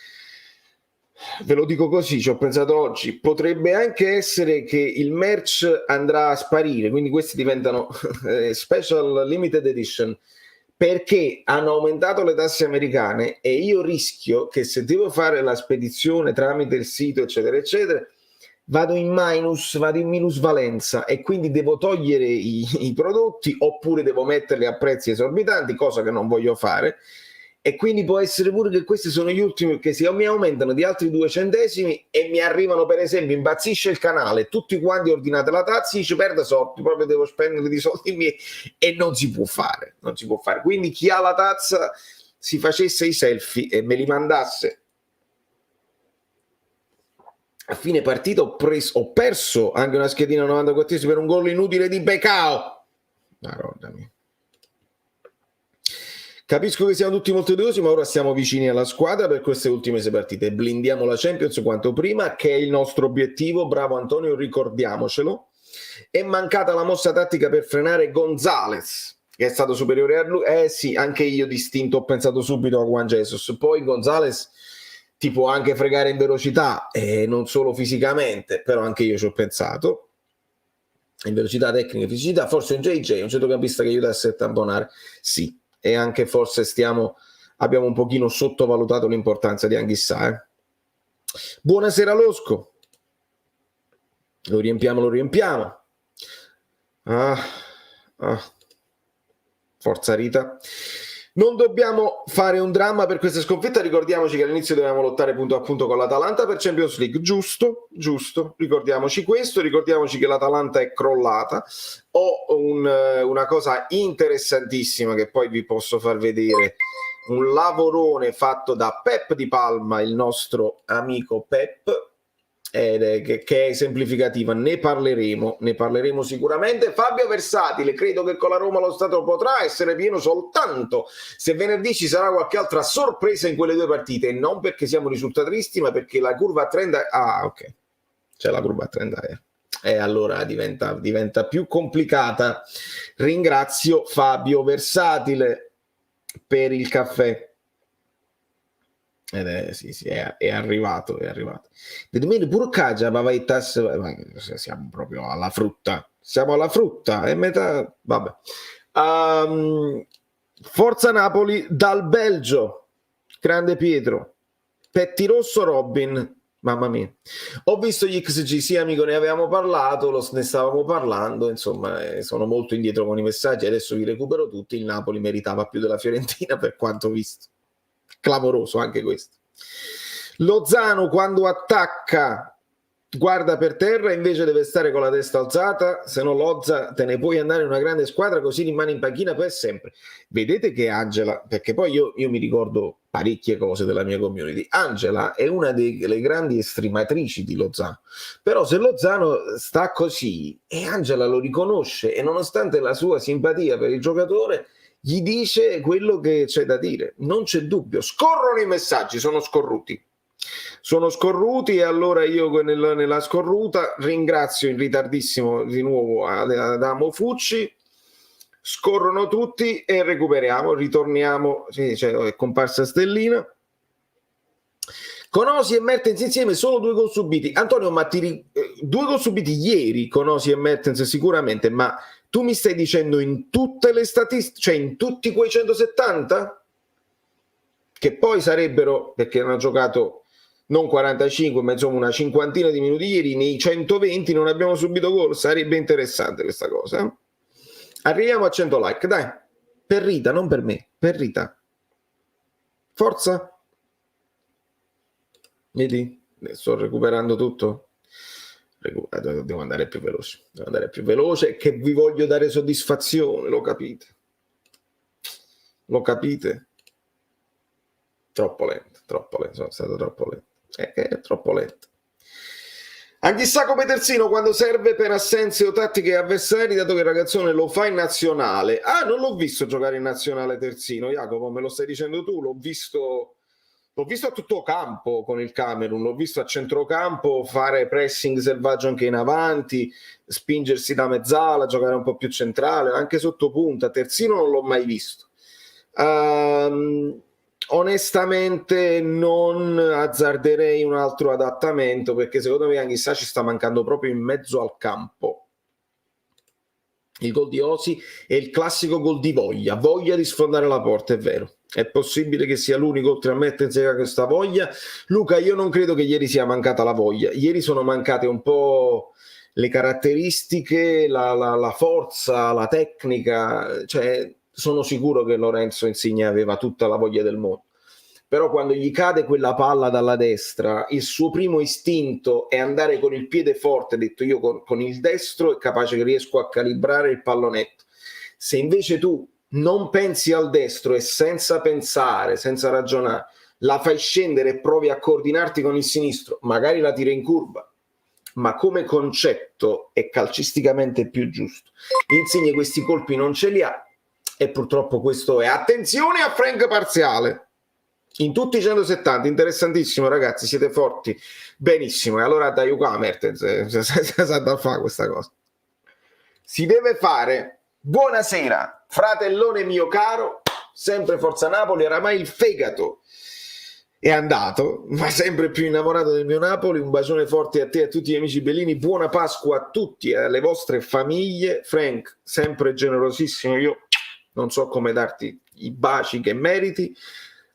ve lo dico così, ci ho pensato oggi, potrebbe anche essere che il merch andrà a sparire, quindi questi diventano special limited edition, perché hanno aumentato le tasse americane e io rischio che se devo fare la spedizione tramite il sito eccetera eccetera vado in minusvalenza e quindi devo togliere i prodotti oppure devo metterli a prezzi esorbitanti, cosa che non voglio fare. E quindi può essere pure che questi sono gli ultimi che mi aumentano di altri 2 centesimi e mi arrivano, per esempio, impazzisce il canale, tutti quanti ordinate la tazza, ci perdo soldi, proprio devo spendere di soldi miei e non si può fare. Quindi chi ha la tazza si facesse i selfie e me li mandasse. A fine partita ho perso anche una schedina 94 per un gol inutile di Becao. Madonna mia. Capisco che siamo tutti molto delusi, ma ora siamo vicini alla squadra per queste ultime 6 partite. Blindiamo la Champions quanto prima, che è il nostro obiettivo. Bravo Antonio, ricordiamocelo. È mancata la mossa tattica per frenare Gonzalez, che è stato superiore a lui. Sì, anche io distinto ho pensato subito a Juan Jesus. Poi Gonzalez ti può anche fregare in velocità, e non solo fisicamente, però anche io ci ho pensato. In velocità, tecnica, fisicità, forse un JJ, un centrocampista che aiutasse a tamponare. Sì. E anche forse abbiamo un pochino sottovalutato l'importanza di Anghissà. Buonasera Losco. Lo riempiamo. Forza Rita. Non dobbiamo fare un dramma per questa sconfitta, ricordiamoci che all'inizio dovevamo lottare punto a punto con l'Atalanta per Champions League, giusto, ricordiamoci questo, ricordiamoci che l'Atalanta è crollata. Ho una cosa interessantissima che poi vi posso far vedere, un lavorone fatto da Pep Di Palma, il nostro amico Pep, che è esemplificativa, ne parleremo sicuramente. Fabio Versatile, credo che con la Roma lo stato potrà essere pieno soltanto se venerdì ci sarà qualche altra sorpresa in quelle 2 partite, non perché siamo risultatisti ma perché la curva a 30 ok, c'è la curva a 30 e allora diventa più complicata. Ringrazio Fabio Versatile per il caffè. È arrivato. Pure Cagia, ma siamo proprio alla frutta. È metà. Vabbè. Forza Napoli dal Belgio. Grande Pietro. Pettirosso Robin. Mamma mia. Ho visto gli XG, sì amico, ne avevamo parlato, ne stavamo parlando, insomma, sono molto indietro con i messaggi, adesso vi recupero tutti. Il Napoli meritava più della Fiorentina per quanto visto. Clamoroso anche questo. Lozano quando attacca guarda per terra, invece deve stare con la testa alzata, se no Lozza te ne puoi andare in una grande squadra così rimane in panchina per sempre. Vedete che Angela, perché poi io mi ricordo parecchie cose della mia community. Angela è una delle grandi estimatrici di Lozano, però se Lozano sta così e Angela lo riconosce e nonostante la sua simpatia per il giocatore gli dice quello che c'è da dire, non c'è dubbio. Scorrono i messaggi, sono scorruti e allora io nella scorruta ringrazio in ritardissimo di nuovo Adamo Fucci. Scorrono tutti e recuperiamo, ritorniamo, è comparsa stellina. Con Osi e Mertens insieme solo 2 gol subiti. Antonio, ma 2 gol subiti ieri con Osi e Mertens sicuramente, ma tu mi stai dicendo in tutte le statistiche, cioè in tutti quei 170? Che poi sarebbero, perché hanno giocato non 45, ma insomma una cinquantina di minuti ieri, nei 120 non abbiamo subito gol, sarebbe interessante questa cosa, eh? Arriviamo a 100 like, dai, per Rita, non per me, per Rita. Forza. Vedi? Sto recuperando tutto. Devo andare più veloce, che vi voglio dare soddisfazione, lo capite? Lo capite? Troppo lento, sono stato troppo lento. È troppo lento. Chissà come terzino quando serve per assenze o tattiche avversari, dato che il ragazzone lo fa in nazionale. Non l'ho visto giocare in nazionale terzino, Jacopo, me lo stai dicendo tu, l'ho visto a tutto campo con il Camerun, l'ho visto a centrocampo fare pressing selvaggio anche in avanti, spingersi da mezzala, giocare un po' più centrale, anche sotto punta. Terzino non l'ho mai visto. Onestamente non azzarderei un altro adattamento, perché secondo me Anghissà ci sta mancando proprio in mezzo al campo. Il gol di Osi è il classico gol di voglia di sfondare la porta, è vero. È possibile che sia l'unico oltre a Mertens che ha questa voglia. Luca, io non credo che ieri sia mancata la voglia. Ieri sono mancate un po' le caratteristiche, la forza, la tecnica. Cioè, sono sicuro che Lorenzo Insigne aveva tutta la voglia del mondo. Però quando gli cade quella palla dalla destra, il suo primo istinto è andare con il piede forte, ha detto io con il destro è capace che riesco a calibrare il pallonetto. Se invece tu non pensi al destro e senza pensare, senza ragionare, la fai scendere e provi a coordinarti con il sinistro, magari la tira in curva, ma come concetto è calcisticamente più giusto. Insigne questi colpi non ce li ha e purtroppo questo è. Attenzione a Frank parziale in tutti i 170, interessantissimo ragazzi, siete forti, benissimo. E allora dai qua Mertens sa da fare questa cosa, si deve fare. Buonasera fratellone mio caro, sempre Forza Napoli. Oramai il fegato è andato, ma sempre più innamorato del mio Napoli. Un bacione forte a te e a tutti gli amici bellini, buona Pasqua a tutti e alle vostre famiglie. Frank, sempre generosissimo, io non so come darti i baci che meriti.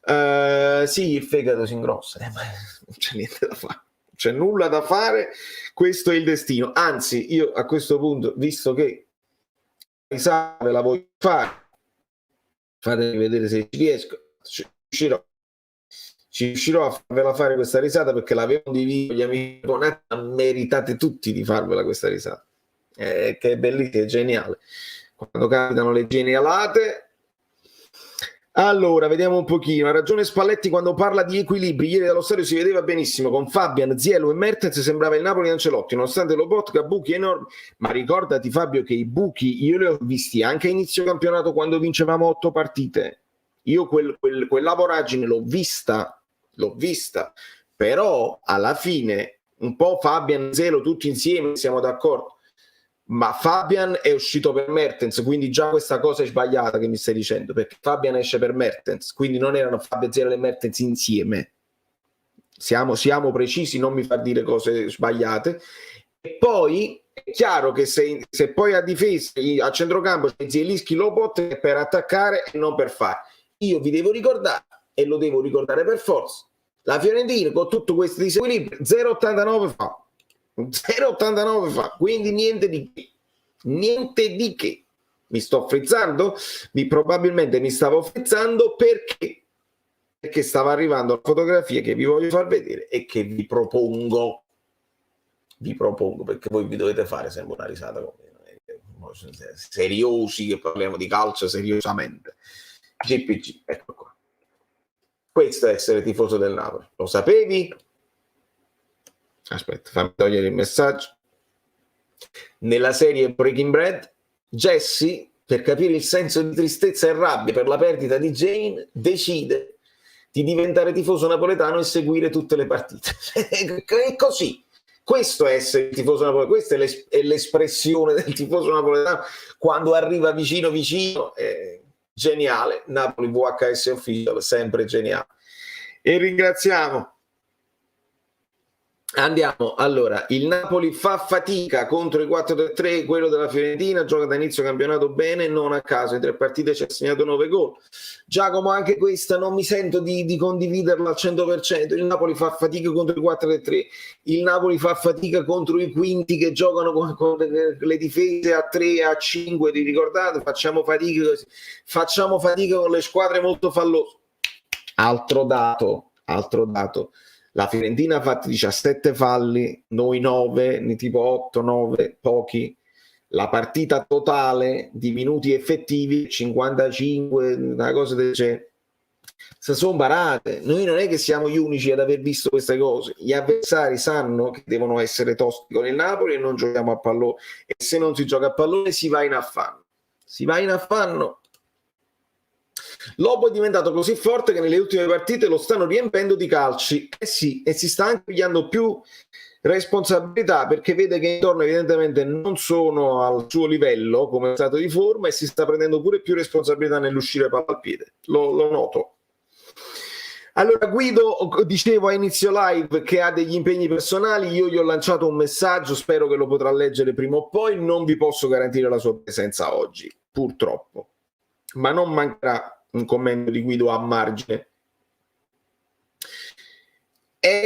Sì, il fegato si ingrossa, ma non c'è niente da fare, non c'è nulla da fare, questo è il destino. Anzi, io a questo punto, visto che risata ve la voglio fare, fatemi vedere se ci riesco, ci riuscirò a farvela fare questa risata, perché l'avevo condiviso gli amici, meritate tutti di farvela questa risata, che è bellissima, è geniale quando capitano le genialate. Allora, vediamo un pochino. Ha ragione Spalletti quando parla di equilibri. Ieri dallo stadio si vedeva benissimo con Fabian, Zielo e Mertens, sembrava il Napoli di Ancelotti, nonostante Lobotka, buchi enormi. Ma ricordati Fabio che i buchi io li ho visti anche a inizio campionato quando vincevamo 8 partite. Io quella voragine l'ho vista, però alla fine un po' Fabian, Zielo, tutti insieme siamo d'accordo. Ma Fabian è uscito per Mertens, quindi già questa cosa è sbagliata che mi stai dicendo, perché Fabian esce per Mertens, quindi non erano Fabian, Zielo e Mertens insieme. Siamo precisi, non mi far dire cose sbagliate. E poi è chiaro che se poi a difesa, a centrocampo c'è Zielinski, Lobot è per attaccare e non per fare. Io vi devo ricordare, e lo devo ricordare per forza, la Fiorentina con tutto questo disequilibrio 0,89 fa. 0,89 fa, quindi niente di che. Mi sto frizzando? Probabilmente mi stavo frizzando perché stava arrivando la fotografia che vi voglio far vedere e che vi propongo, perché voi vi dovete fare sempre una risata con me, seriosi, che parliamo di calcio seriosamente. GPG, ecco qua. Questo è essere tifoso del Napoli. Lo sapevi? Aspetta, fammi togliere il messaggio. Nella serie Breaking Bad, Jesse, per capire il senso di tristezza e rabbia per la perdita di Jane, decide di diventare tifoso napoletano e seguire tutte le partite. È così. Questo è essere tifoso napoletano, questa è l'espressione del tifoso napoletano quando arriva vicino vicino. Geniale. Napoli VHS Official, sempre geniale. E ringraziamo. Andiamo, allora, il Napoli fa fatica contro i 4-3, quello della Fiorentina, gioca da inizio campionato bene, non a caso, in 3 partite ci ha segnato 9 gol. Giacomo, anche questa non mi sento di condividerla al 100%, il Napoli fa fatica contro i 4-3, il Napoli fa fatica contro i quinti che giocano con le difese a 3, a 5, vi ricordate? Facciamo fatica con le squadre molto fallose. Altro dato. La Fiorentina ha fatto 17 falli, noi 9, tipo 8, 9, pochi. La partita totale di minuti effettivi 55, una cosa del genere. Se sono barate, noi non è che siamo gli unici ad aver visto queste cose. Gli avversari sanno che devono essere tosti con il Napoli e non giochiamo a pallone. E se non si gioca a pallone si va in affanno. Lobo è diventato così forte che nelle ultime partite lo stanno riempendo di calci. Sì, e si sta anche pigliando più responsabilità perché vede che intorno evidentemente non sono al suo livello come stato di forma e si sta prendendo pure più responsabilità nell'uscire palla al piede. Lo noto. Allora Guido, dicevo a inizio live che ha degli impegni personali, io gli ho lanciato un messaggio, spero che lo potrà leggere prima o poi, non vi posso garantire la sua presenza oggi, purtroppo, ma non mancherà un commento di Guido a margine.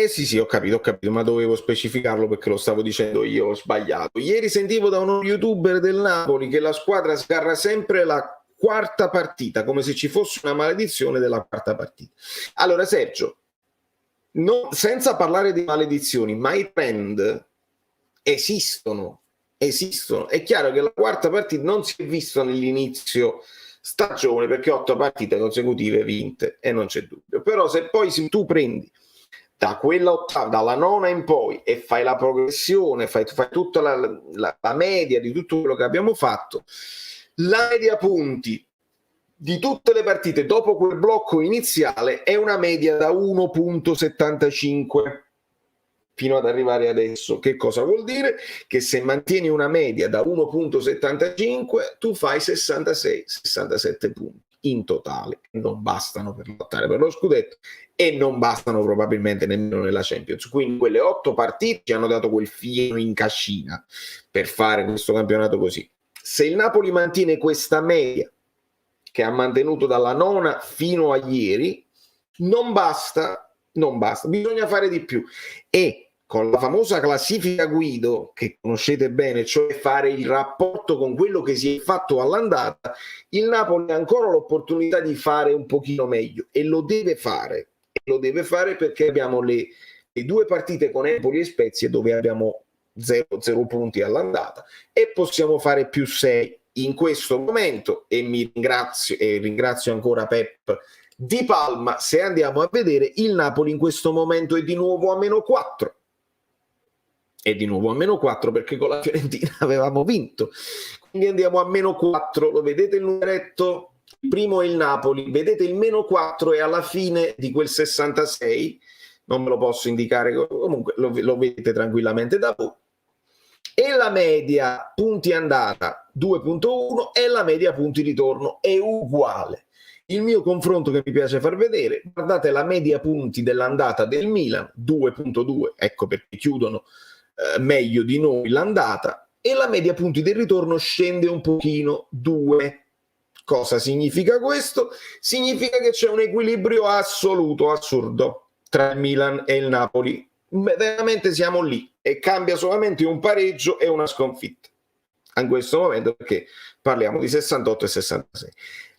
Sì, ho capito, ma dovevo specificarlo perché lo stavo dicendo io, ho sbagliato. Ieri sentivo da uno youtuber del Napoli che la squadra sgarra sempre la quarta partita, come se ci fosse una maledizione della quarta partita. Allora Sergio, senza parlare di maledizioni, ma i trend esistono. È chiaro che la quarta partita non si è vista nell'inizio stagione perché 8 partite consecutive vinte e non c'è dubbio, però se poi tu prendi da quella ottava, dalla nona in poi e fai la progressione, fai tutta la media di tutto quello che abbiamo fatto, la media punti di tutte le partite dopo quel blocco iniziale è una media da 1.75 fino ad arrivare adesso. Che cosa vuol dire? Che se mantieni una media da 1.75 tu fai 66-67 punti in totale, non bastano per lottare per lo scudetto e non bastano probabilmente nemmeno nella Champions. Quindi quelle 8 partite ci hanno dato quel fieno in cascina per fare questo campionato così. Se il Napoli mantiene questa media che ha mantenuto dalla nona fino a ieri, non basta, bisogna fare di più. E con la famosa classifica Guido, che conoscete bene, cioè fare il rapporto con quello che si è fatto all'andata, il Napoli ha ancora l'opportunità di fare un pochino meglio e lo deve fare perché abbiamo le 2 partite con Empoli e Spezia dove abbiamo 0 punti all'andata e possiamo fare più 6 in questo momento e ringrazio ancora Pep Di Palma. Se andiamo a vedere, il Napoli in questo momento è di nuovo a -4. E di nuovo a -4 perché con la Fiorentina avevamo vinto, quindi andiamo a -4. Lo vedete il numeretto? Il primo è il Napoli, vedete il -4 è alla fine di quel 66, non me lo posso indicare, comunque lo vedete tranquillamente da voi. E la media punti andata 2.1 e la media punti ritorno è uguale. Il mio confronto che mi piace far vedere, guardate la media punti dell'andata del Milan 2.2, ecco perché chiudono meglio di noi l'andata, e la media punti del ritorno scende un pochino, 2. Cosa significa questo? Significa che c'è un equilibrio assoluto, assurdo, tra il Milan e il Napoli. Veramente siamo lì e cambia solamente un pareggio e una sconfitta in questo momento, perché parliamo di 68 e 66.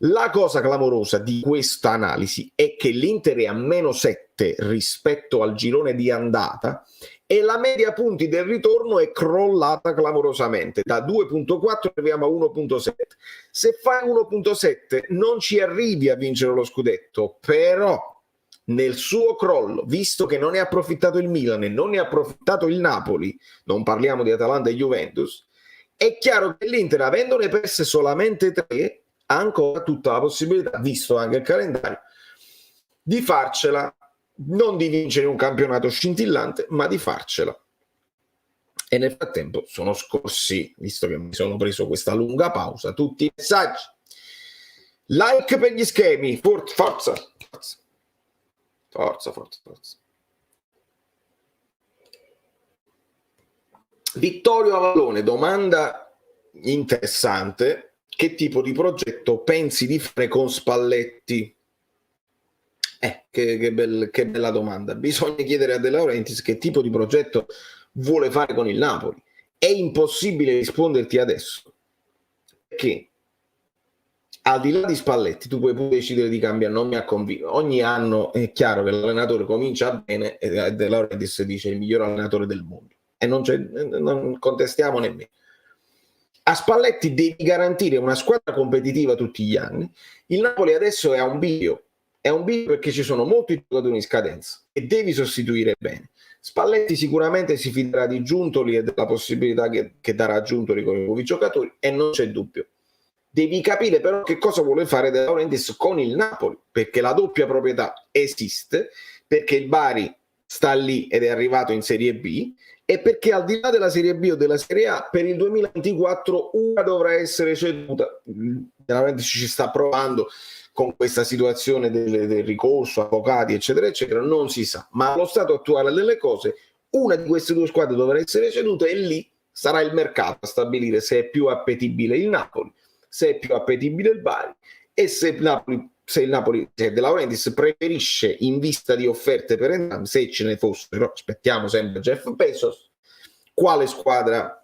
La cosa clamorosa di questa analisi è che l'Inter è a -7 rispetto al girone di andata e la media punti del ritorno è crollata clamorosamente, da 2.4 arriviamo a 1.7. Se fai 1.7 non ci arrivi a vincere lo scudetto, però nel suo crollo, visto che non ne ha approfittato il Milan e non ne ha approfittato il Napoli, non parliamo di Atalanta e Juventus, è chiaro che l'Inter, avendone perse solamente 3, ha ancora tutta la possibilità, visto anche il calendario, di farcela, non di vincere un campionato scintillante, ma di farcela. E nel frattempo sono scorsi, visto che mi sono preso questa lunga pausa, tutti i messaggi. Like per gli schemi, forza. Vittorio Avallone, domanda interessante: che tipo di progetto pensi di fare con Spalletti? Che bella domanda. Bisogna chiedere a De Laurentiis che tipo di progetto vuole fare con il Napoli. È impossibile risponderti adesso, perché al di là di Spalletti tu puoi pure decidere di cambiare nome a convinto. Ogni anno è chiaro che l'allenatore comincia bene e De Laurentiis dice il miglior allenatore del mondo, e non contestiamo nemmeno. A Spalletti devi garantire una squadra competitiva tutti gli anni. Il Napoli adesso è a un bivio perché ci sono molti giocatori in scadenza e devi sostituire bene. Spalletti sicuramente si fiderà di Giuntoli e della possibilità che darà Giuntoli con i nuovi giocatori, e non c'è dubbio. Devi capire però che cosa vuole fare De Laurentiis con il Napoli, perché la doppia proprietà esiste, perché il Bari sta lì ed è arrivato in Serie B, e perché al di là della Serie B o della Serie A, per il 2024 una dovrà essere ceduta. De Laurentiis ci sta provando con questa situazione del ricorso, avvocati, eccetera, eccetera, non si sa. Ma allo stato attuale delle cose, una di queste due squadre dovrà essere ceduta, e lì sarà il mercato a stabilire se è più appetibile il Napoli, se è più appetibile il Bari, e se De Laurentiis preferisce, in vista di offerte per entrambi, se ce ne fossero, aspettiamo sempre Jeff Bezos, quale squadra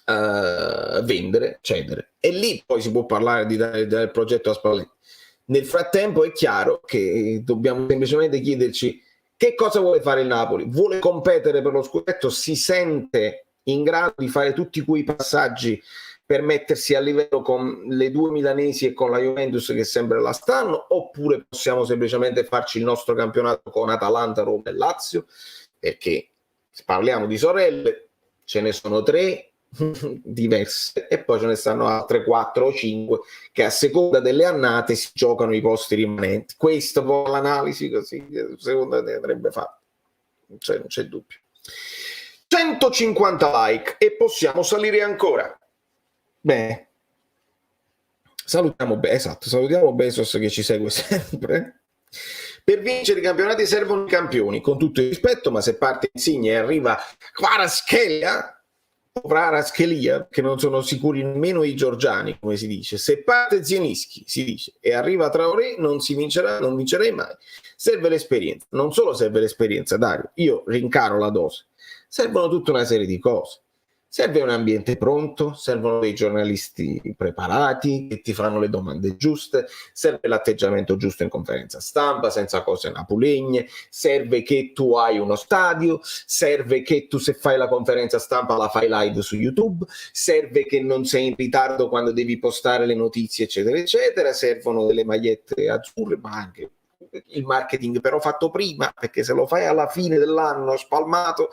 vendere, cedere. E lì poi si può parlare del progetto a Spalletti. Nel frattempo è chiaro che dobbiamo semplicemente chiederci che cosa vuole fare il Napoli. Vuole competere per lo scudetto? Si sente in grado di fare tutti quei passaggi per mettersi a livello con le due milanesi e con la Juventus che sempre la stanno, oppure possiamo semplicemente farci il nostro campionato con Atalanta, Roma e Lazio? Perché parliamo di sorelle, ce ne sono 3 diverse e poi ce ne stanno altre 4 o 5 che a seconda delle annate si giocano i posti rimanenti. Questa è l'analisi così secondo me andrebbe fatta, non c'è dubbio. 150 like e possiamo salire ancora. Beh, salutiamo Bezos che ci segue sempre. Per vincere i campionati servono i campioni, con tutto il rispetto, ma se parte Insigne e arriva Kvaratskhelia, che non sono sicuri nemmeno i georgiani, come si dice, se parte Zielinski, si dice, e arriva Traoré, non vincerei mai. Serve l'esperienza, non solo serve l'esperienza, Dario, io rincaro la dose, servono tutta una serie di cose. Serve un ambiente pronto, servono dei giornalisti preparati che ti fanno le domande giuste, serve l'atteggiamento giusto in conferenza stampa, senza cose napolegne, serve che tu hai uno stadio, serve che tu, se fai la conferenza stampa, la fai live su YouTube, serve che non sei in ritardo quando devi postare le notizie, eccetera, eccetera, servono delle magliette azzurre, ma anche il marketing però fatto prima, perché se lo fai alla fine dell'anno spalmato...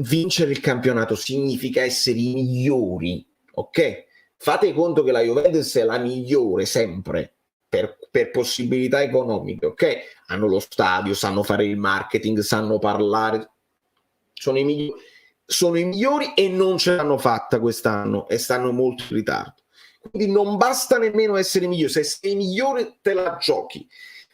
Vincere il campionato significa essere i migliori, ok? Fate conto che la Juventus è la migliore sempre per possibilità economiche, ok? Hanno lo stadio, sanno fare il marketing, sanno parlare, sono i migliori e non ce l'hanno fatta quest'anno e stanno molto in ritardo. Quindi non basta nemmeno essere migliore, se sei migliore te la giochi.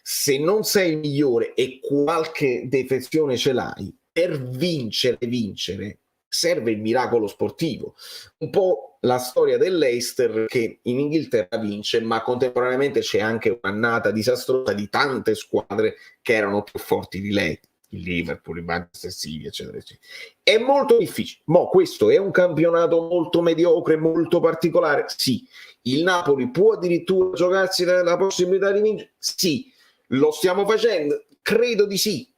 Se non sei il migliore e qualche defezione ce l'hai, per vincere serve il miracolo sportivo. Un po' la storia dell'Leicester, che in Inghilterra vince, ma contemporaneamente c'è anche un'annata disastrosa di tante squadre che erano più forti di lei, il Liverpool, il Manchester City, eccetera, eccetera. È molto difficile. Questo è un campionato molto mediocre, molto particolare? Sì. Il Napoli può addirittura giocarsi la possibilità di vincere? Sì. Lo stiamo facendo? Credo di sì.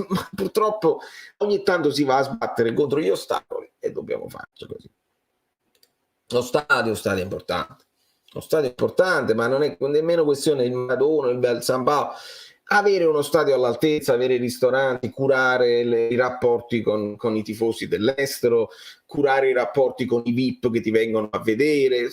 Ma purtroppo ogni tanto si va a sbattere contro gli ostacoli e dobbiamo farci così. Lo stadio è importante, uno stadio importante, ma non è nemmeno questione del Maradona, il San Paolo. Avere uno stadio all'altezza, avere i ristoranti, curare i rapporti con i tifosi dell'estero, curare i rapporti con i VIP che ti vengono a vedere.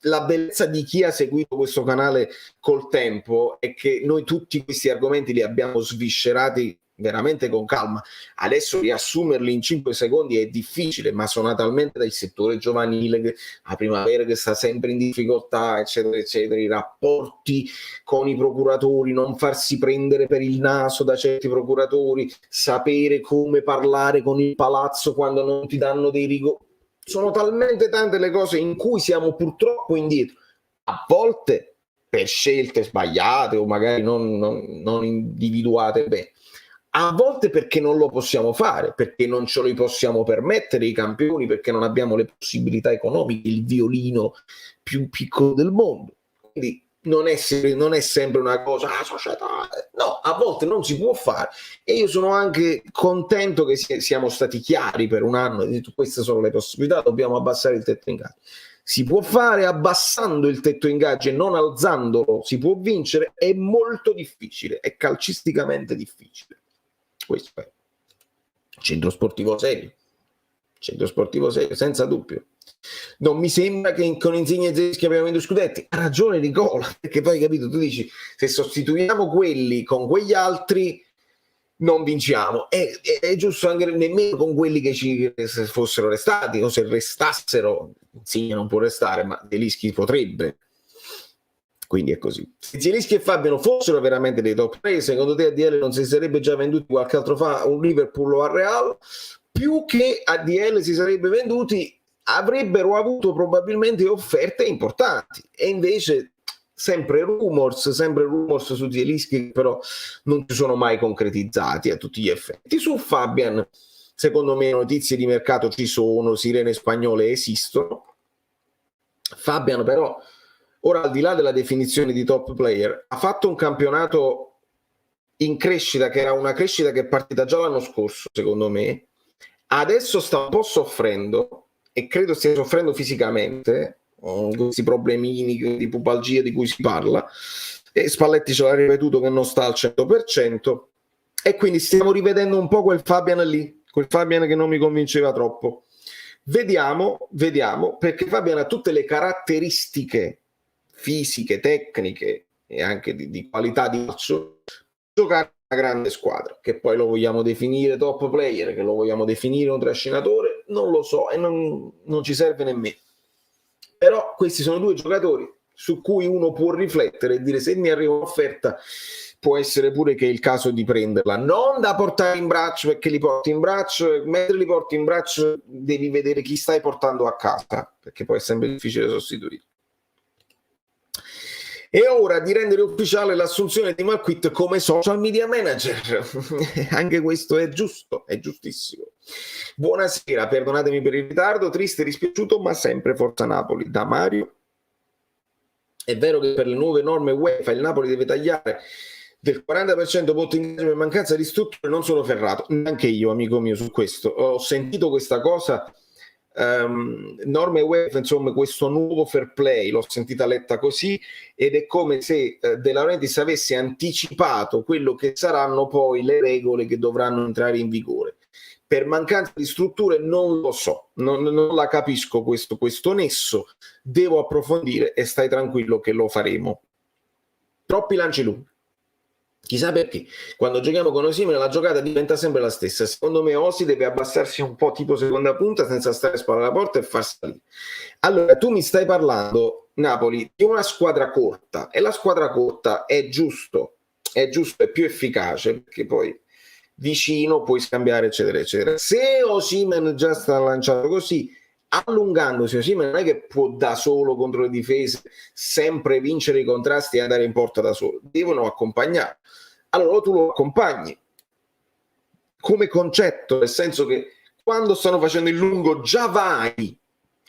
La bellezza di chi ha seguito questo canale col tempo è che noi tutti questi argomenti li abbiamo sviscerati veramente con calma. Adesso riassumerli in 5 secondi è difficile, ma sono talmente dal settore giovanile, la primavera che sta sempre in difficoltà, eccetera, eccetera, i rapporti con i procuratori, non farsi prendere per il naso da certi procuratori, sapere come parlare con il palazzo quando non ti danno dei rigori. Sono talmente tante le cose in cui siamo purtroppo indietro, a volte per scelte sbagliate o magari non individuate bene, a volte perché non lo possiamo fare, perché non ce lo possiamo permettere i campioni, perché non abbiamo le possibilità economiche, il violino più piccolo del mondo. Quindi non è sempre una cosa, società, no, a volte non si può fare. E io sono anche contento che siamo stati chiari per un anno e detto queste sono le possibilità, dobbiamo abbassare il tetto ingaggio. Si può fare abbassando il tetto ingaggio e non alzandolo, si può vincere, è molto difficile, è calcisticamente difficile. Questo è centro sportivo serio, senza dubbio. Non mi sembra che con Insigne e Zeschi abbiamo vinto scudetti. Ha ragione Nicola, perché poi capito, tu dici se sostituiamo quelli con quegli altri non vinciamo. È giusto anche nemmeno con quelli che ci fossero restati, o se restassero, Insigne non può restare, ma Zielinski potrebbe. Quindi è così. Se Zielinski e Fabiano fossero veramente dei top player, secondo te ADL non si sarebbe già venduti qualche altro fa un Liverpool o al Real? Più che ADL si sarebbe venduti, avrebbero avuto probabilmente offerte importanti. E invece sempre rumors su Zielinski, però non si sono mai concretizzati a tutti gli effetti. Su Fabian, secondo me notizie di mercato ci sono, sirene spagnole esistono. Fabian però ora, al di là della definizione di top player, ha fatto un campionato in crescita, che era una crescita che è partita già l'anno scorso, secondo me. Adesso sta un po' soffrendo, e credo stia soffrendo fisicamente, questi problemini di pubalgia di cui si parla, e Spalletti ce l'ha ripetuto che non sta al 100%, e quindi stiamo rivedendo un po' quel Fabian lì, quel Fabian che non mi convinceva troppo. Vediamo, perché Fabian ha tutte le caratteristiche fisiche, tecniche e anche di qualità di calcio, giocare una grande squadra. Che poi lo vogliamo definire top player, che lo vogliamo definire un trascinatore, non lo so e non ci serve nemmeno. Però questi sono due giocatori su cui uno può riflettere e dire se mi arriva un'offerta può essere pure che è il caso di prenderla, non da portare in braccio, perché li porti in braccio, mentre li porti in braccio devi vedere chi stai portando a casa, perché poi è sempre difficile sostituire. È ora di rendere ufficiale l'assunzione di Malquit come social media manager. Anche questo è giusto, è giustissimo. Buonasera, perdonatemi per il ritardo, triste e dispiaciuto, ma sempre Forza Napoli. Da Mario. È vero che per le nuove norme UEFA il Napoli deve tagliare del 40% voto in per mancanza di strutture, non sono ferrato. Neanche io, amico mio, su questo. Ho sentito questa cosa... norme UEFA, insomma, questo nuovo fair play l'ho sentita letta così, ed è come se De Laurentiis avesse anticipato quello che saranno poi le regole che dovranno entrare in vigore. Per mancanza di strutture non lo so, non la capisco questo nesso, devo approfondire e stai tranquillo che lo faremo. Troppi lanci lunghi. Chissà perché, quando giochiamo con Osimhen la giocata diventa sempre la stessa. Secondo me Osi deve abbassarsi un po' tipo seconda punta senza stare a spalla alla porta e far salire. Allora, tu mi stai parlando, Napoli, di una squadra corta, e la squadra corta è giusto, è più efficace, perché poi vicino puoi scambiare, eccetera, eccetera. Se Osimhen già sta lanciato così, allungandosi, Osimhen non è che può da solo contro le difese sempre vincere i contrasti e andare in porta da solo, devono accompagnare. Allora tu lo accompagni come concetto, nel senso che quando stanno facendo il lungo già vai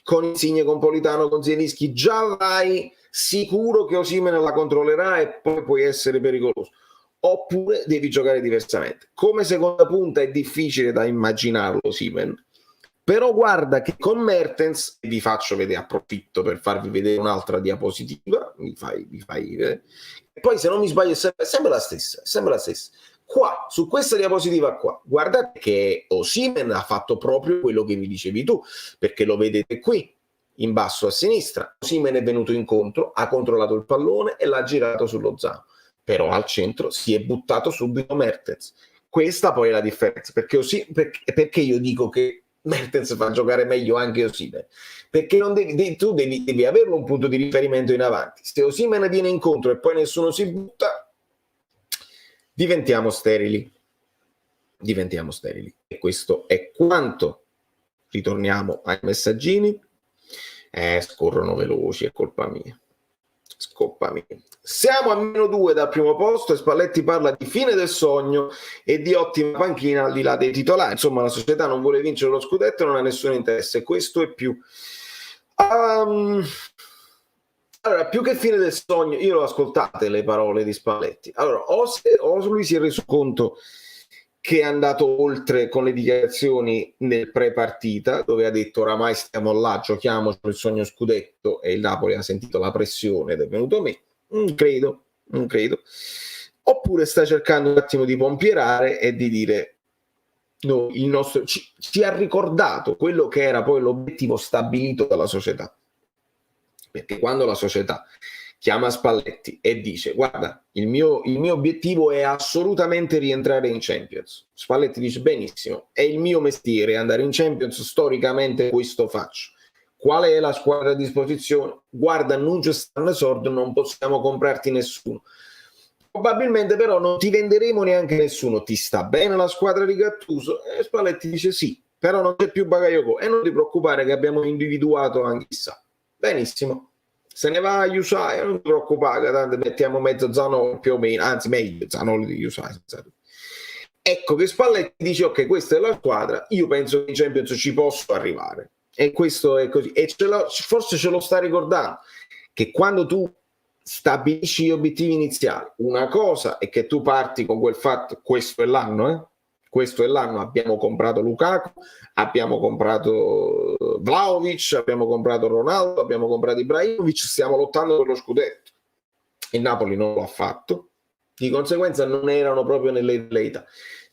con Insigne, con Politano, con Zielinski, già vai sicuro che Osimhen la controllerà e poi puoi essere pericoloso. Oppure devi giocare diversamente. Come seconda punta è difficile da immaginarlo Osimhen, Però guarda che con Mertens, vi faccio vedere, approfitto per farvi vedere un'altra diapositiva, vi fai vedere. E poi se non mi sbaglio è sempre la stessa, Qua, su questa diapositiva qua, guardate che Osimhen ha fatto proprio quello che mi dicevi tu, perché lo vedete qui, in basso a sinistra. Osimhen è venuto incontro, ha controllato il pallone e l'ha girato sullo zaino. Però al centro si è buttato subito Mertens. Questa poi è la differenza, perché io dico che Mertens fa giocare meglio anche Osimhen, perché tu devi avere un punto di riferimento in avanti. Se Osimhen viene incontro e poi nessuno si butta, diventiamo sterili. E questo è quanto. Ritorniamo ai messaggini. Scorrono veloci, è colpa mia. Siamo a -2 dal primo posto e Spalletti parla di fine del sogno e di ottima panchina al di là dei titolari. Insomma, la società non vuole vincere lo scudetto e non ha nessun interesse. Questo e più. Allora, più che fine del sogno, io l'ho ascoltate le parole di Spalletti. Allora, o lui si è reso conto che è andato oltre con le dichiarazioni nel pre-partita, dove ha detto oramai stiamo là, giochiamoci il sogno scudetto, e il Napoli ha sentito la pressione ed è venuto a me. Non credo. Oppure sta cercando un attimo di pompierare e di dire no, ci ha ricordato quello che era poi l'obiettivo stabilito dalla società. Perché quando la società chiama Spalletti e dice guarda, il mio obiettivo è assolutamente rientrare in Champions, Spalletti dice benissimo, è il mio mestiere andare in Champions, storicamente questo faccio. Qual è la squadra a disposizione? Guarda, non c'è stanno sordo, non possiamo comprarti nessuno. Probabilmente però non ti venderemo neanche nessuno. Ti sta bene la squadra di Gattuso? E Spalletti dice sì, però non c'è più Bakayoko. E non ti preoccupare che abbiamo individuato anche chissà. Benissimo. Se ne va a Usai, non ti preoccupare, tanto mettiamo mezzo Zanoli più o meno, anzi meglio Zanoli di Usai. Ecco che Spalletti dice ok, questa è la squadra, io penso che in Champions ci posso arrivare. E questo è così. E forse ce lo sta ricordando, che quando tu stabilisci gli obiettivi iniziali, una cosa è che tu parti con quel fatto, questo è l'anno, abbiamo comprato Lukaku, abbiamo comprato Vlahovic, abbiamo comprato Ronaldo, abbiamo comprato Ibrahimovic, stiamo lottando per lo scudetto. Il Napoli non lo ha fatto, di conseguenza non erano proprio nelle velleità.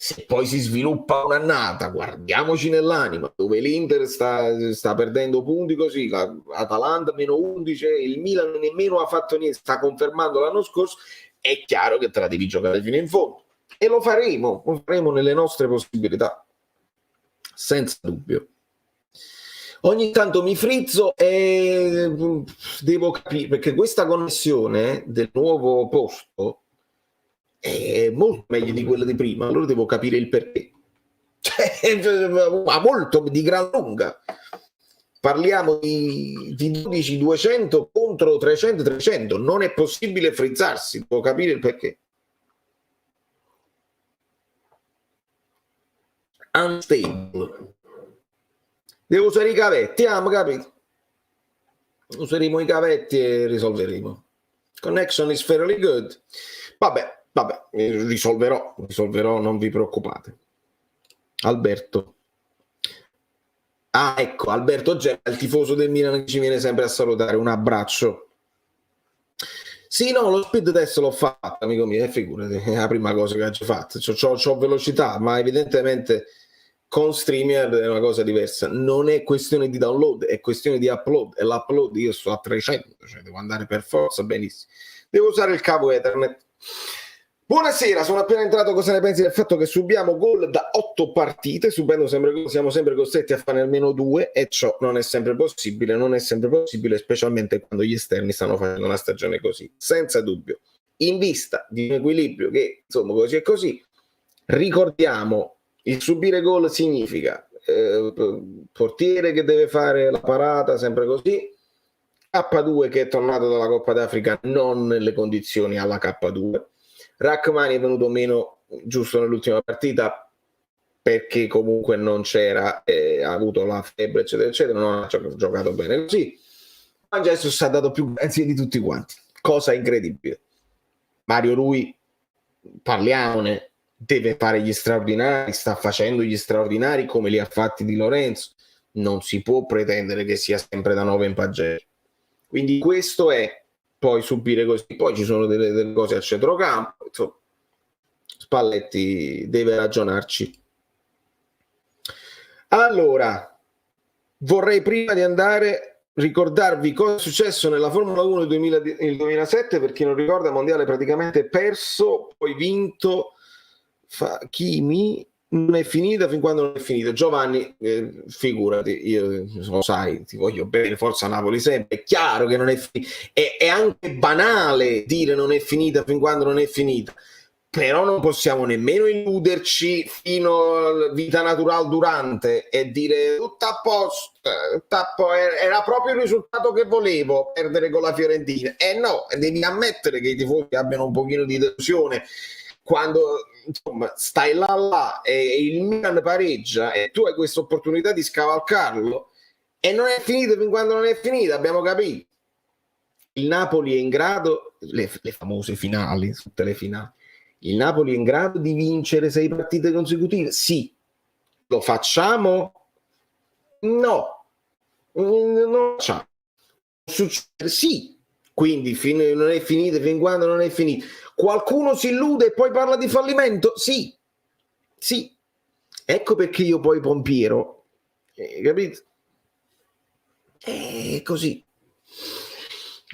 Se poi si sviluppa un'annata, guardiamoci nell'anima, dove l'Inter sta perdendo punti così, Atalanta -11, il Milan nemmeno ha fatto niente, sta confermando l'anno scorso, è chiaro che te la devi giocare fino in fondo. E lo faremo nelle nostre possibilità, senza dubbio. Ogni tanto mi frizzo e devo capire, perché questa connessione del nuovo posto è molto meglio di quella di prima, allora devo capire il perché. Ma molto di gran lunga. Parliamo di 12-200 contro 300-300, non è possibile frizzarsi, devo capire il perché. Unstable. Devo usare i cavetti, capito? Useremo i cavetti e risolveremo. Connection is fairly good. Vabbè, risolverò, non vi preoccupate. Alberto. Ecco, Alberto Gemma, il tifoso del Milan che ci viene sempre a salutare. Un abbraccio. Sì, no, lo speed test l'ho fatto, amico mio, figurati, è la prima cosa che ho fatto. C'ho velocità, ma evidentemente con StreamYard è una cosa diversa. Non è questione di download, è questione di upload. E l'upload io sto a 300, cioè devo andare per forza benissimo. Devo usare il cavo Ethernet. Buonasera, sono appena entrato. Cosa ne pensi del fatto che subiamo gol da 8 partite? Subendo siamo sempre costretti a fare almeno 2 e ciò non è sempre possibile, specialmente quando gli esterni stanno facendo una stagione così. Senza dubbio, in vista di un equilibrio che, insomma, così è così, ricordiamo, il subire gol significa portiere che deve fare la parata, sempre così, K2 che è tornato dalla Coppa d'Africa non nelle condizioni alla K2, Rachmani è venuto meno giusto nell'ultima partita perché comunque non c'era, ha avuto la febbre eccetera eccetera, non ha giocato bene così. Ma Jesus ha dato più garanzie di tutti quanti, cosa incredibile. Mario Rui, parliamone, deve fare gli straordinari, sta facendo gli straordinari come li ha fatti Di Lorenzo, non si può pretendere che sia sempre da 9 in pagella. Quindi questo è poi subire così. Poi ci sono delle cose a centrocampo, insomma, Spalletti deve ragionarci. Allora, vorrei prima di andare ricordarvi cosa è successo nella Formula 1 nel 2007, per chi non ricorda, mondiale praticamente perso, poi vinto Kimi. Non è finita fin quando non è finita. Giovanni, figurati, io lo sai, ti voglio bene, forza Napoli sempre. È chiaro che non è finita, è anche banale dire non è finita fin quando non è finita, però non possiamo nemmeno illuderci fino alla vita naturale durante e dire tutto a posto, era proprio il risultato che volevo, perdere con la Fiorentina. No, devi ammettere che i tifosi abbiano un pochino di delusione quando, insomma, stai là e il Milan pareggia e tu hai questa opportunità di scavalcarlo e non è finita fin quando non è finita, abbiamo capito. Il Napoli è in grado, le famose finali, tutte le finali, il Napoli è in grado di vincere 6 partite consecutive? Sì. Lo facciamo? No. Non lo facciamo. Succede? Sì. Quindi non è finita fin quando non è finita. Qualcuno si illude e poi parla di fallimento? Sì. Sì. Ecco perché io poi Pompiero, capito? È così.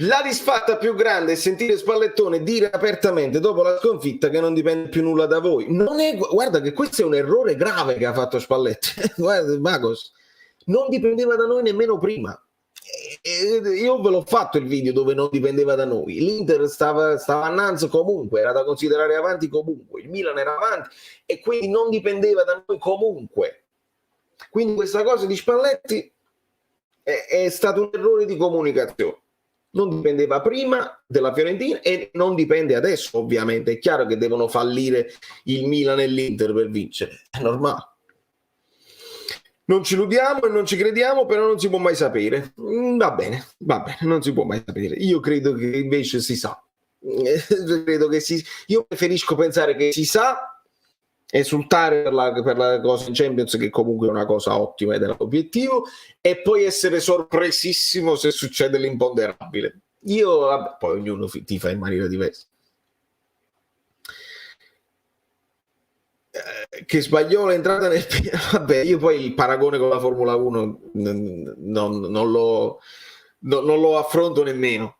La disfatta più grande è sentire Spallettone dire apertamente dopo la sconfitta che non dipende più nulla da voi. Guarda che questo è un errore grave che ha fatto Spalletti. Guarda, Magos, non dipendeva da noi nemmeno prima. Io ve l'ho fatto il video dove non dipendeva da noi. L'Inter stava annanzi comunque, era da considerare avanti comunque. Il Milan era avanti e quindi non dipendeva da noi comunque. Quindi questa cosa di Spalletti è stato un errore di comunicazione. Non dipendeva prima della Fiorentina e non dipende adesso, ovviamente. È chiaro che devono fallire il Milan e l'Inter per vincere, è normale. Non ci illudiamo e non ci crediamo, però non si può mai sapere. Va bene, non si può mai sapere. Io credo che invece si sa. Io preferisco pensare che si sa, esultare per la cosa in Champions, che comunque è una cosa ottima ed è l'obiettivo, e poi essere sorpresissimo se succede l'imponderabile. Poi ognuno tifa in maniera diversa. Che sbagliò l'entrata nel vabbè, io poi il paragone con la Formula 1 non lo affronto nemmeno.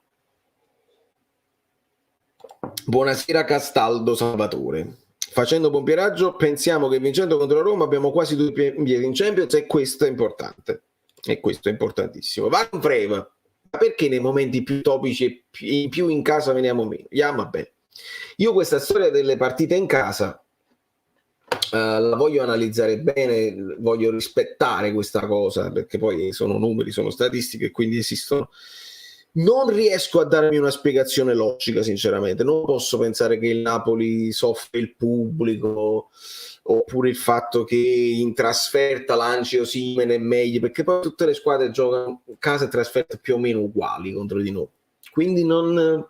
Buonasera Castaldo Salvatore. Facendo pompieraggio pensiamo che vincendo contro la Roma abbiamo quasi 2 piedi in Champions e questo è importante. E questo è importantissimo. Van Freva, ma perché nei momenti più topici e più in casa veniamo meno? Vabbè. Io questa storia delle partite in casa la voglio analizzare bene, voglio rispettare questa cosa, perché poi sono numeri, sono statistiche e quindi esistono. Non riesco a darmi una spiegazione logica, sinceramente. Non posso pensare che il Napoli soffre il pubblico, oppure il fatto che in trasferta lanci Osimhen è meglio, perché poi tutte le squadre giocano casa e trasferta più o meno uguali contro di noi. Quindi non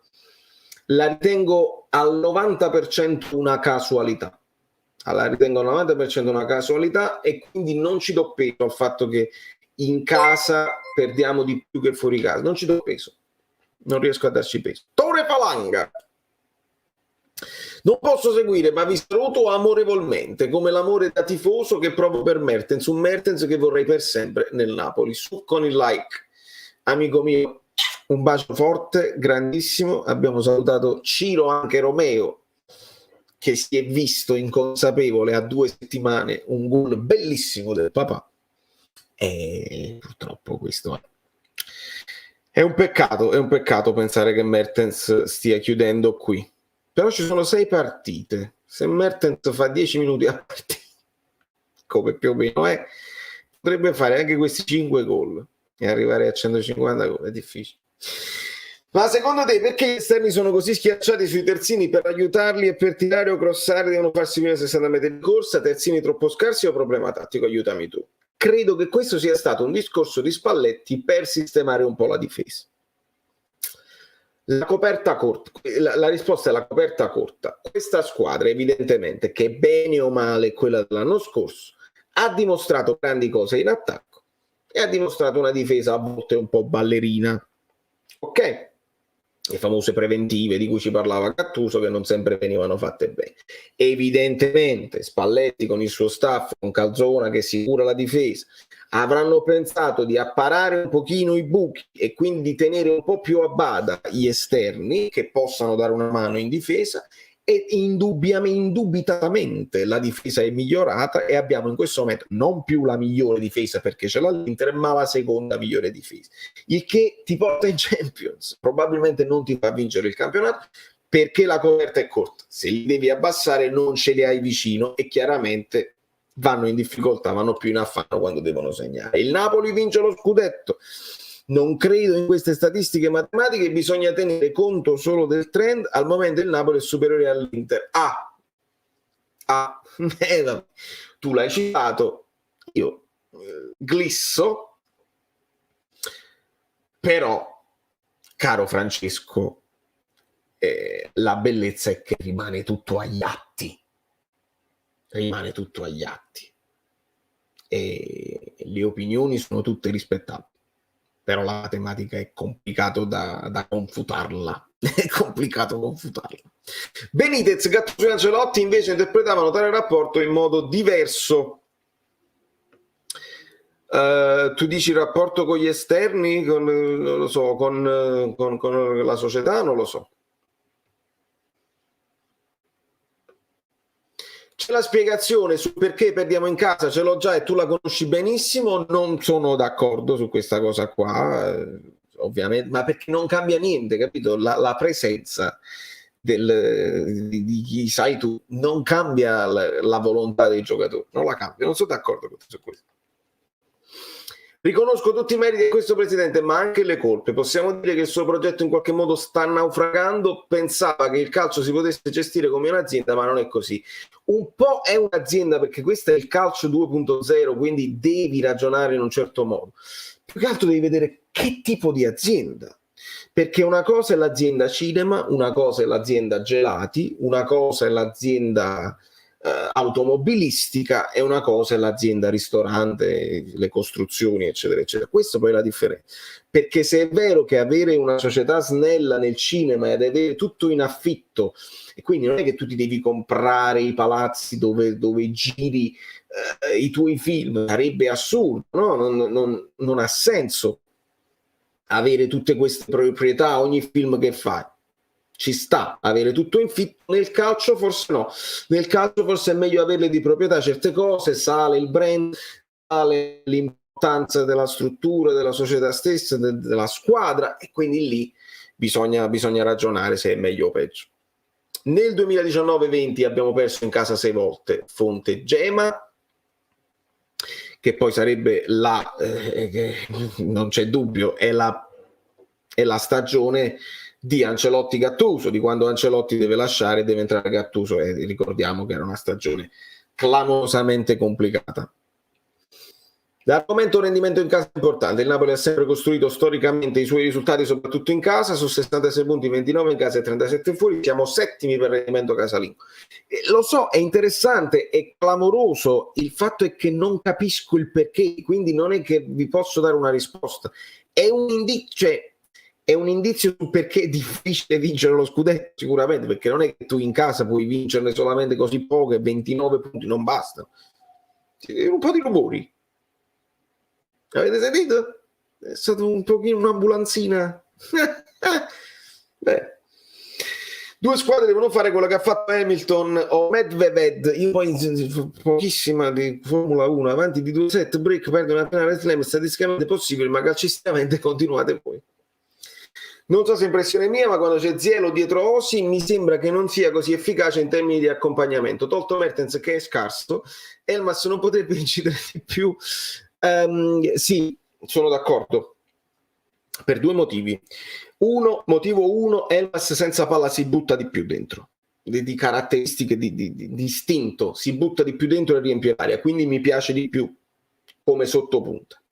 la ritengo al 90% una casualità. La ritengo al 90% una casualità e quindi non ci do peso al fatto che in casa perdiamo di più che fuori casa. Non ci do peso. Non riesco a darci peso. Tore Palanga. Non posso seguire, ma vi saluto amorevolmente, come l'amore da tifoso che provo per Mertens, un Mertens che vorrei per sempre nel Napoli. Su con il like. Amico mio, un bacio forte, grandissimo. Abbiamo salutato Ciro, anche Romeo, che si è visto inconsapevole a 2 settimane un gol bellissimo del papà. E purtroppo questo è un peccato pensare che Mertens stia chiudendo qui. Però ci sono 6 partite. Se Mertens fa 10 minuti a partita, come più o meno è, potrebbe fare anche questi 5 gol e arrivare a 150 gol. È difficile. Ma secondo te perché gli esterni sono così schiacciati sui terzini? Per aiutarli e per tirare o crossare devono farsi prima 60 metri di corsa? Terzini troppo scarsi o problema tattico? Aiutami tu. Credo che questo sia stato un discorso di Spalletti per sistemare un po' la difesa. La coperta corta, la risposta è la coperta corta. Questa squadra, evidentemente, che bene o male quella dell'anno scorso, ha dimostrato grandi cose in attacco e ha dimostrato una difesa a volte un po' ballerina. Ok? Le famose preventive di cui ci parlava Gattuso, che non sempre venivano fatte bene. Evidentemente Spalletti con il suo staff, con Calzona che si cura la difesa, avranno pensato di apparare un pochino i buchi e quindi tenere un po' più a bada gli esterni che possano dare una mano in difesa, e indubitatamente la difesa è migliorata e abbiamo in questo momento non più la migliore difesa perché ce l'ha l'Inter, ma la seconda migliore difesa, il che ti porta in Champions. Probabilmente non ti fa vincere il campionato perché la coperta è corta, se li devi abbassare non ce li hai vicino e chiaramente vanno in difficoltà, vanno più in affanno quando devono segnare. Il Napoli vince lo scudetto. Non credo in queste statistiche matematiche, bisogna tenere conto solo del trend. Al momento il Napoli è superiore all'Inter. Tu l'hai citato, io glisso, però, caro Francesco, la bellezza è che rimane tutto agli atti. Rimane tutto agli atti. E le opinioni sono tutte rispettabili. Però la matematica è complicato da confutarla. È complicato confutarla. Benitez, Gattuso e Ancelotti invece interpretavano tale rapporto in modo diverso. Tu dici il rapporto con gli esterni, non lo so, con la società, non lo so. C'è la spiegazione su perché perdiamo in casa, ce l'ho già e tu la conosci benissimo. Non sono d'accordo su questa cosa qua, ovviamente, ma perché non cambia niente, capito? La presenza di chi sai tu non cambia la volontà dei giocatori, non la cambia. Non sono d'accordo con te su questo. Riconosco tutti i meriti di questo presidente, ma anche le colpe. Possiamo dire che il suo progetto in qualche modo sta naufragando. Pensava che il calcio si potesse gestire come un'azienda, ma non è così. Un po' è un'azienda perché questo è il calcio 2.0, quindi devi ragionare in un certo modo. Più che altro devi vedere che tipo di azienda. Perché una cosa è l'azienda cinema, una cosa è l'azienda gelati, una cosa è l'azienda automobilistica e una cosa è l'azienda ristorante, le costruzioni, eccetera, eccetera. Questo poi è la differenza. Perché se è vero che avere una società snella nel cinema ed avere tutto in affitto, e quindi non è che tu ti devi comprare i palazzi dove giri i tuoi film, sarebbe assurdo, no? Non ha senso avere tutte queste proprietà, ogni film che fai. Ci sta avere tutto in fitto. Nel calcio forse no, nel calcio forse è meglio averle di proprietà certe cose, sale il brand, sale l'importanza della struttura, della società stessa, della squadra, e quindi lì bisogna ragionare se è meglio o peggio. Nel 2019-20 abbiamo perso in casa 6 volte, fonte Gema, che poi sarebbe non c'è dubbio, è la stagione di Ancelotti Gattuso, di quando Ancelotti deve lasciare e deve entrare Gattuso, e ricordiamo che era una stagione clamorosamente complicata. L'argomento rendimento in casa è importante. Il Napoli ha sempre costruito storicamente i suoi risultati soprattutto in casa, su 66 punti 29 in casa e 37 fuori, siamo settimi per rendimento casalingo. Lo so, è interessante, è clamoroso, il fatto è che non capisco il perché, quindi non è che vi posso dare una risposta, è un indizio su perché è difficile vincere lo scudetto, sicuramente, perché non è che tu in casa puoi vincerne solamente così poco e 29 punti non bastano. Un po' di rumori. Avete sentito? È stato un pochino un'ambulanzina. Beh. 2 squadre devono fare quello che ha fatto Hamilton o Medvedev. Io poi pochissima di Formula 1, avanti di 2 set break, perde una finale slam, statisticamente possibile, ma calcisticamente continuate voi. Non so se è impressione mia, ma quando c'è Zielo dietro Osi mi sembra che non sia così efficace in termini di accompagnamento. Tolto Mertens che è scarso, Elmas non potrebbe incidere di più. Sì, sono d'accordo per 2 motivi. Motivo 1, Elmas senza palla si butta di più dentro, di caratteristiche di istinto, si butta di più dentro e riempie l'area, quindi mi piace di più come sottopunta.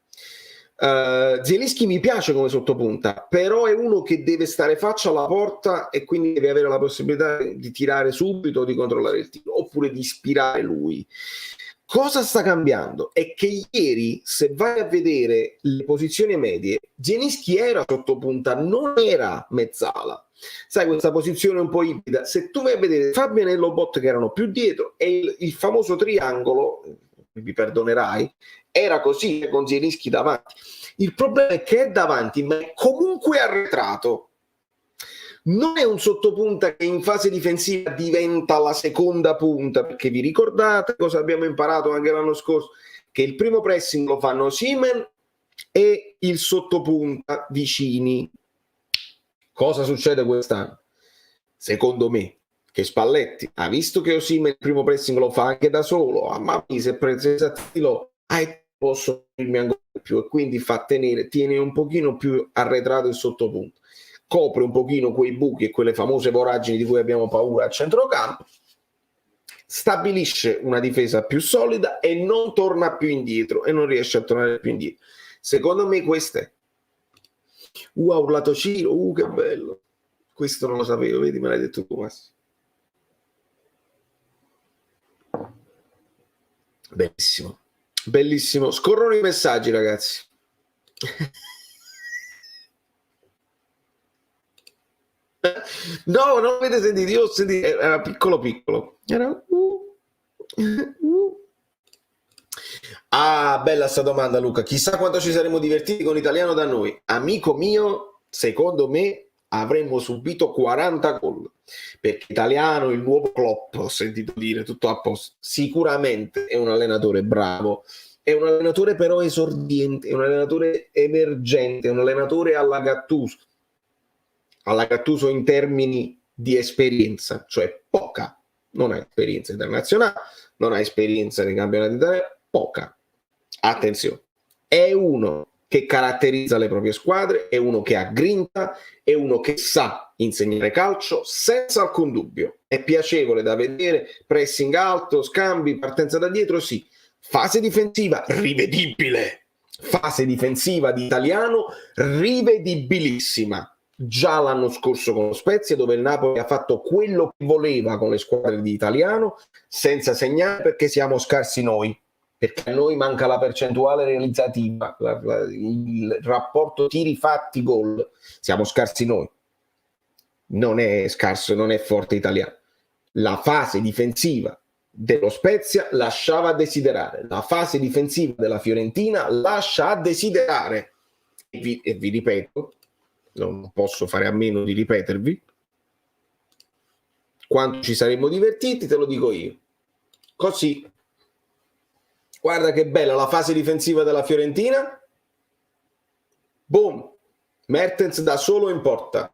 Zielinski mi piace come sottopunta, però è uno che deve stare faccia alla porta e quindi deve avere la possibilità di tirare subito, di controllare il tiro, oppure di ispirare lui. Cosa sta cambiando? È che ieri, se vai a vedere le posizioni medie, Zielinski era sottopunta, non era mezzala. Sai, questa posizione un po' ibrida. Se tu vai a vedere Fabian e Lobot che erano più dietro e il famoso triangolo, mi perdonerai, era così con Zielinski davanti. Il problema è che è davanti, ma è comunque arretrato. Non è un sottopunta che in fase difensiva diventa la seconda punta, perché vi ricordate cosa abbiamo imparato anche l'anno scorso? Che il primo pressing lo fanno Osimhen e il sottopunta vicini. Cosa succede quest'anno? Secondo me, che Spalletti ha visto che Osimhen il primo pressing lo fa anche da solo, ma mi si è preso esatto, posso dirmi ancora più, e quindi tiene un pochino più arretrato il sottopunto, copre un pochino quei buchi e quelle famose voragini di cui abbiamo paura a centrocampo, stabilisce una difesa più solida e non torna più indietro e non riesce a tornare più indietro. Secondo me questo è. Ha urlato Ciro, che bello. Questo non lo sapevo, vedi, me l'hai detto tu, Massimo. Bellissimo, bellissimo. Scorrono i messaggi, ragazzi. No, non avete sentito, io ho sentito, era piccolo piccolo. Era... Ah, bella sta domanda, Luca. Chissà quanto ci saremmo divertiti con l'italiano da noi. Amico mio, secondo me avremmo subito 40 gol. Perché Italiano, il nuovo Klopp, ho sentito dire, tutto a posto. Sicuramente è un allenatore bravo, è un allenatore però esordiente, è un allenatore emergente, è un allenatore alla Gattuso in termini di esperienza, cioè poca. Non ha esperienza internazionale, non ha esperienza nei campionati italiani, poca. Attenzione, è uno che caratterizza le proprie squadre, è uno che ha grinta, è uno che sa insegnare calcio senza alcun dubbio. È piacevole da vedere, pressing alto, scambi, partenza da dietro, sì. Fase difensiva rivedibile. Fase difensiva di Italiano rivedibilissima. Già l'anno scorso con lo Spezia, dove il Napoli ha fatto quello che voleva con le squadre di Italiano senza segnare, perché siamo scarsi noi, perché a noi manca la percentuale realizzativa, il rapporto tiri fatti gol, siamo scarsi noi, non è scarso, non è forte Italiano. La fase difensiva dello Spezia lasciava a desiderare, la fase difensiva della Fiorentina lascia a desiderare, e vi ripeto, non posso fare a meno di ripetervi, quanto ci saremmo divertiti, te lo dico io. Così, guarda che bella la fase difensiva della Fiorentina. Boom, Mertens da solo in porta.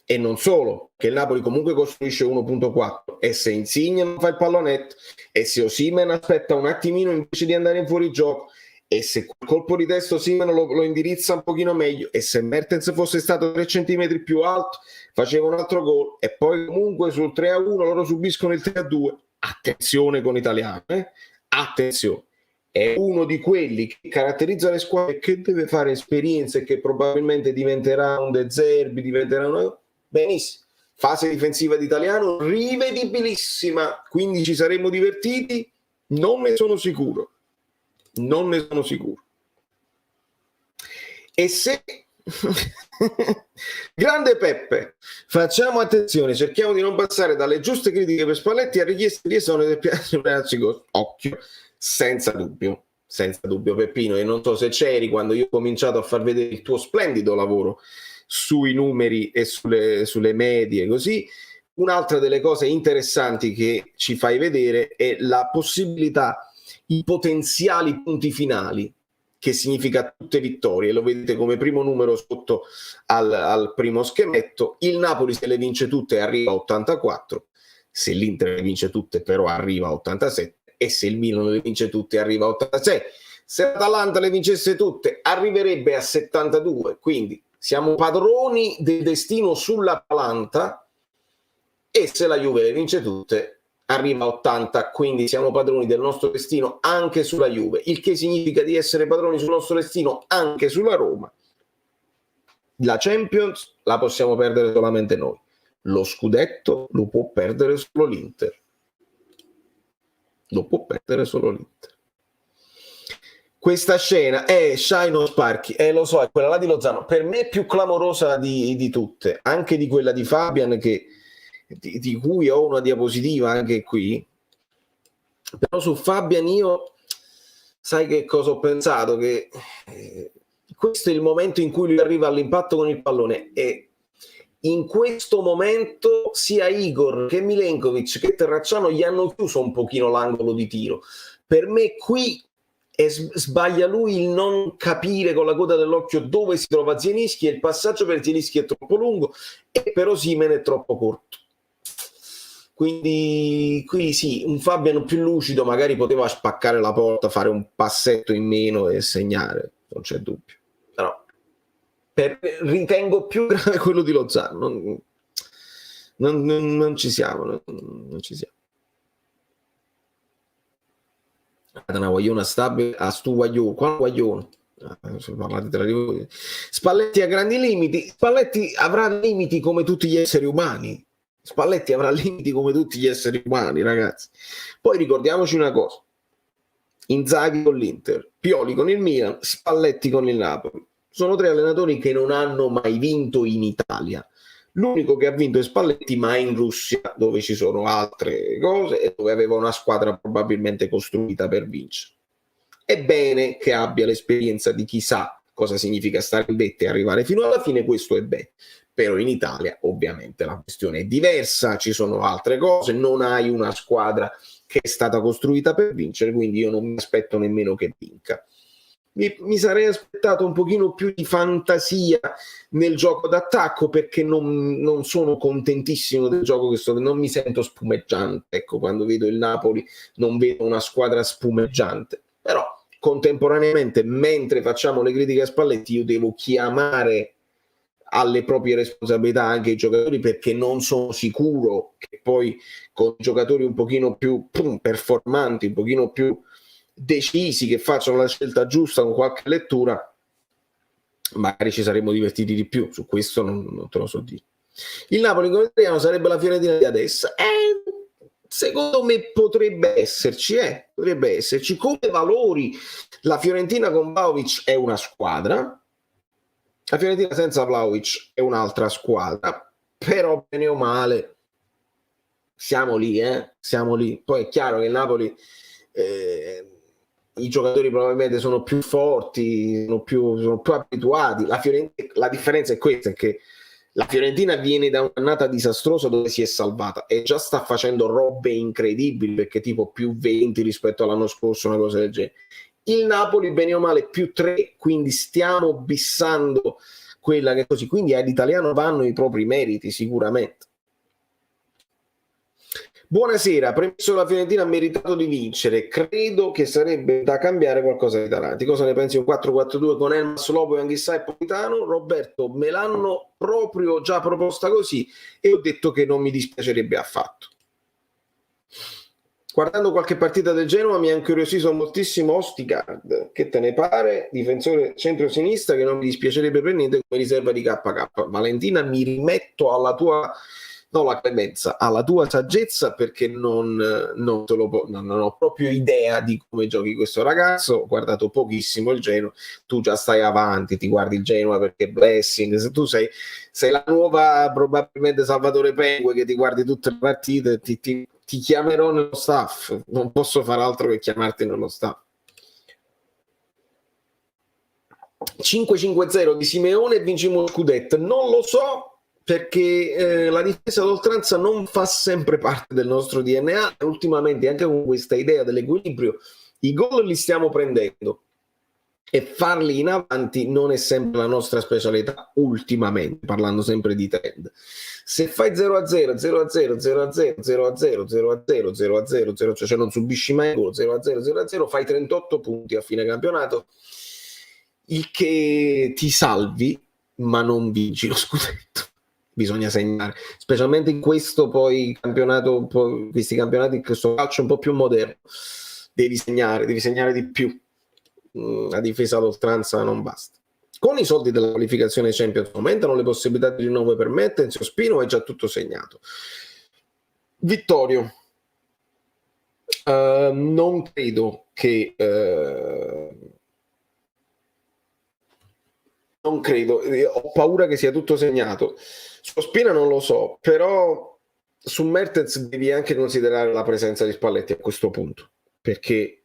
E non solo, che il Napoli comunque costruisce 1.4, e se Insigne non fa il pallonetto, e se Osimhen aspetta un attimino invece di andare in fuorigioco, e se quel colpo di testa Osimhen lo indirizza un pochino meglio, e se Mertens fosse stato 3 centimetri più alto faceva un altro gol, e poi comunque sul 3-1 loro subiscono il 3-2. Attenzione con Italiano, attenzione, è uno di quelli che caratterizza le squadre, che deve fare esperienza e che probabilmente diventerà un De Zerbi, diventerà un... Benissimo, fase difensiva di Italiano rivedibilissima, quindi ci saremmo divertiti? Non ne sono sicuro. Non ne sono sicuro. E se grande Peppe, facciamo attenzione, cerchiamo di non passare dalle giuste critiche per Spalletti a richieste di esonero del piano. Occhio, senza dubbio Peppino, e non so se c'eri quando io ho cominciato a far vedere il tuo splendido lavoro sui numeri e sulle medie, così. Un'altra delle cose interessanti che ci fai vedere è la possibilità, i potenziali punti finali, che significa tutte vittorie, lo vedete come primo numero sotto al primo scheletto. Il Napoli, se le vince tutte, arriva a 84, se l'Inter le vince tutte però arriva a 87, e se il Milan le vince tutte arriva a 86. Se l'Atalanta le vincesse tutte arriverebbe a 72, quindi siamo padroni del destino sull'Atalanta, e se la Juve le vince tutte arriva a 80, quindi siamo padroni del nostro destino anche sulla Juve, il che significa di essere padroni sul nostro destino anche sulla Roma. La Champions la possiamo perdere solamente noi, lo scudetto lo può perdere solo l'Inter. lo può perdere solo l'Inter. Questa scena è Shine Sparky, lo so, è quella là di Lozano, per me è più clamorosa di tutte, anche di quella di Fabian, di cui ho una diapositiva anche qui. Però su Fabian io, sai che cosa ho pensato? Che questo è il momento in cui lui arriva all'impatto con il pallone, e in questo momento sia Igor che Milenkovic che Terracciano gli hanno chiuso un pochino l'angolo di tiro. Per me qui sbaglia lui il non capire con la coda dell'occhio dove si trova Zielinski, e il passaggio per Zielinski è troppo lungo e per Osimhen è troppo corto. Quindi qui sì, un Fabian più lucido magari poteva spaccare la porta, fare un passetto in meno e segnare, non c'è dubbio. Però ritengo più grave quello di Lozano. Non ci siamo, non ci siamo. Una guagliona stabile a stu guaglione, quale guaglione? Parlate tra di voi. Spalletti ha grandi limiti. Spalletti avrà limiti come tutti gli esseri umani. Spalletti avrà limiti come tutti gli esseri umani, ragazzi. Poi ricordiamoci una cosa: Inzaghi con l'Inter, Pioli con il Milan, Spalletti con il Napoli. Sono 3 allenatori che non hanno mai vinto in Italia. L'unico che ha vinto è Spalletti, ma in Russia, dove ci sono altre cose e dove aveva una squadra probabilmente costruita per vincere. È bene che abbia l'esperienza di chi sa cosa significa stare in vetta e arrivare fino alla fine, questo è bene. Però in Italia ovviamente la questione è diversa, ci sono altre cose, non hai una squadra che è stata costruita per vincere, quindi io non mi aspetto nemmeno che vinca. Mi sarei aspettato un pochino più di fantasia nel gioco d'attacco, perché non sono contentissimo del gioco che non mi sento spumeggiante. Ecco, quando vedo il Napoli non vedo una squadra spumeggiante. Però contemporaneamente, mentre facciamo le critiche a Spalletti, io devo chiamare alle proprie responsabilità anche i giocatori, perché non sono sicuro che poi con giocatori un pochino più performanti, un pochino più decisi, che facciano la scelta giusta con qualche lettura, magari ci saremmo divertiti di più. Su questo non te lo so dire. Il Napoli come italiano sarebbe la Fiorentina di adesso, secondo me potrebbe esserci come valori. La Fiorentina con Vlahovic è una squadra, la Fiorentina senza Vlahovic è un'altra squadra, però bene o male siamo lì. Poi è chiaro che il Napoli i giocatori probabilmente sono più forti, sono più abituati. La differenza è questa, è che la Fiorentina viene da un'annata disastrosa dove si è salvata e già sta facendo robe incredibili, perché tipo più 20 rispetto all'anno scorso, una cosa del genere. Il Napoli bene o male più 3, quindi stiamo bissando quella che è così, quindi all'italiano vanno i propri meriti sicuramente. Buonasera, premesso la Fiorentina ha meritato di vincere, credo che sarebbe da cambiare qualcosa di Taranti. Cosa ne pensi? Un 4-4-2 con Elmas, Lopo, Anghissà e Politano? Roberto, me l'hanno proprio già proposta così e ho detto che non mi dispiacerebbe affatto. Guardando qualche partita del Genoa mi ha incuriosito moltissimo Ostigard. Che te ne pare? Difensore centro-sinistra che non mi dispiacerebbe per niente come riserva di KK. Valentina, mi rimetto alla tua... la clemenza, alla tua saggezza, perché non ho proprio idea di come giochi questo ragazzo. Ho guardato pochissimo il Genoa, tu già stai avanti, ti guardi il Genoa perché Blessing, se tu sei la nuova probabilmente Salvatore Pengue che ti guardi tutte le partite, ti chiamerò nello staff, non posso fare altro che chiamarti nello staff. 5-5-0 di Simeone e vincimo lo scudetto, non lo so, perché la difesa d'oltranza non fa sempre parte del nostro DNA. Ultimamente anche con questa idea dell'equilibrio i gol li stiamo prendendo e farli in avanti non è sempre la nostra specialità ultimamente, parlando sempre di trend. Se fai 0-0, 0-0, 0-0, 0-0, 0-0, 0-0, cioè non subisci mai gol, 0-0, 0-0, fai 38 punti a fine campionato, il che ti salvi, ma non vinci lo scudetto. Bisogna segnare, specialmente in questo poi campionato, questi campionati, questo calcio un po' più moderno, devi segnare di più. La difesa d'oltranza non basta. Con i soldi della qualificazione Champions aumentano le possibilità di rinnovo per Mertens, Spino è già tutto segnato. Vittorio, Non credo che non credo, ho paura che sia tutto segnato. Su Ospina non lo so, però su Mertens devi anche considerare la presenza di Spalletti a questo punto, perché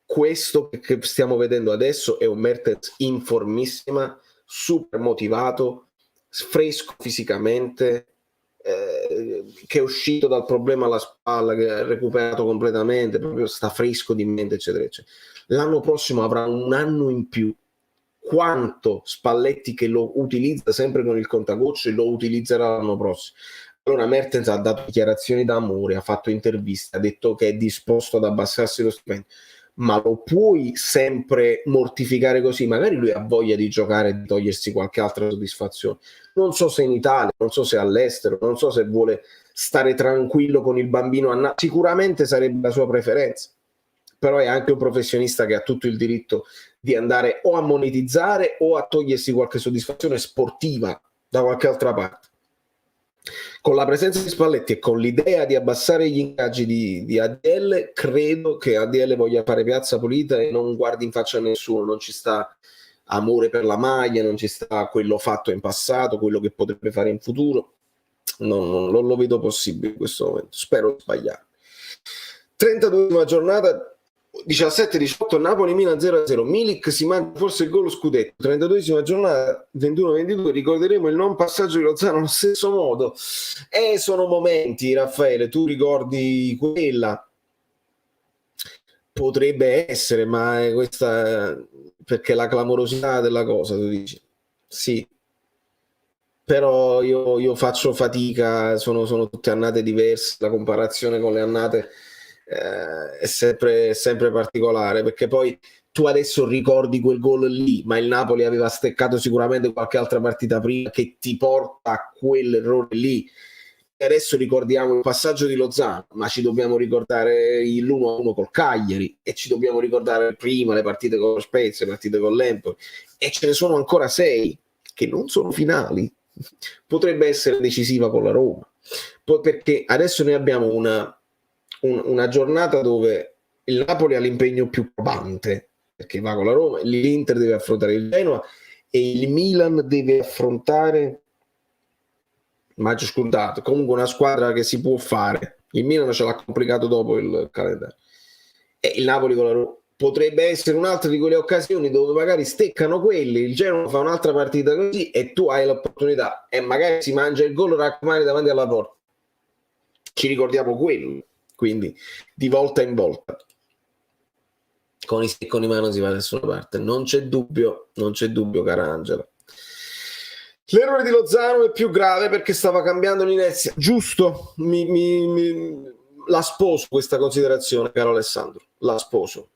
questo che stiamo vedendo adesso è un Mertens in formissima, super motivato, fresco fisicamente, che è uscito dal problema alla spalla, che ha recuperato completamente, proprio sta fresco di mente, eccetera, eccetera. L'anno prossimo avrà un anno in più. Quanto Spalletti, che lo utilizza sempre con il contagocce, lo utilizzerà l'anno prossimo? Allora Mertens ha dato dichiarazioni d'amore, ha fatto interviste, ha detto che è disposto ad abbassarsi lo stipendio, ma lo puoi sempre mortificare così? Magari lui ha voglia di giocare e di togliersi qualche altra soddisfazione. Non so se in Italia, non so se all'estero, non so se vuole stare tranquillo con il bambino a naso. Sicuramente sarebbe la sua preferenza, però è anche un professionista che ha tutto il diritto di andare o a monetizzare o a togliersi qualche soddisfazione sportiva da qualche altra parte. Con la presenza di Spalletti e con l'idea di abbassare gli ingaggi di ADL, credo che ADL voglia fare piazza pulita e non guardi in faccia a nessuno, non ci sta amore per la maglia, non ci sta quello fatto in passato, quello che potrebbe fare in futuro. Non lo vedo possibile in questo momento, spero di sbagliare. 32esima giornata, 17-18, Napoli-Milan 0-0, Milik si mangia forse il gol scudetto. 32esima giornata, 21-22, ricorderemo il non passaggio di Lozano allo stesso modo. Sono momenti, Raffaele, tu ricordi quella? Potrebbe essere, ma questa perché la clamorosità della cosa, tu dici? Sì, però io faccio fatica, sono tutte annate diverse, la comparazione con le annate è sempre particolare, perché poi tu adesso ricordi quel gol lì, ma il Napoli aveva steccato sicuramente qualche altra partita prima che ti porta a quell'errore lì. E adesso ricordiamo il passaggio di Lozano, ma ci dobbiamo ricordare l'1-1 col Cagliari e ci dobbiamo ricordare prima le partite con lo Spezia, le partite con l'Empoli, e ce ne sono ancora 6 che non sono finali. Potrebbe essere decisiva con la Roma, perché adesso noi abbiamo una giornata dove il Napoli ha l'impegno più probante, perché va con la Roma, l'Inter deve affrontare il Genoa e il Milan deve affrontare maggio scontato, comunque una squadra che si può fare. Il Milan ce l'ha complicato dopo il calendario, e il Napoli con la Roma potrebbe essere un'altra di quelle occasioni dove magari steccano quelli, il Genoa fa un'altra partita così e tu hai l'opportunità e magari si mangia il gol Rachmani davanti alla porta. Ci ricordiamo quello, quindi di volta in volta con i stecconi in mano si va da nessuna parte, non c'è dubbio, cara Angela. L'errore di Lozano è più grave perché stava cambiando l'inizio, giusto, la sposo questa considerazione, caro Alessandro, la sposo.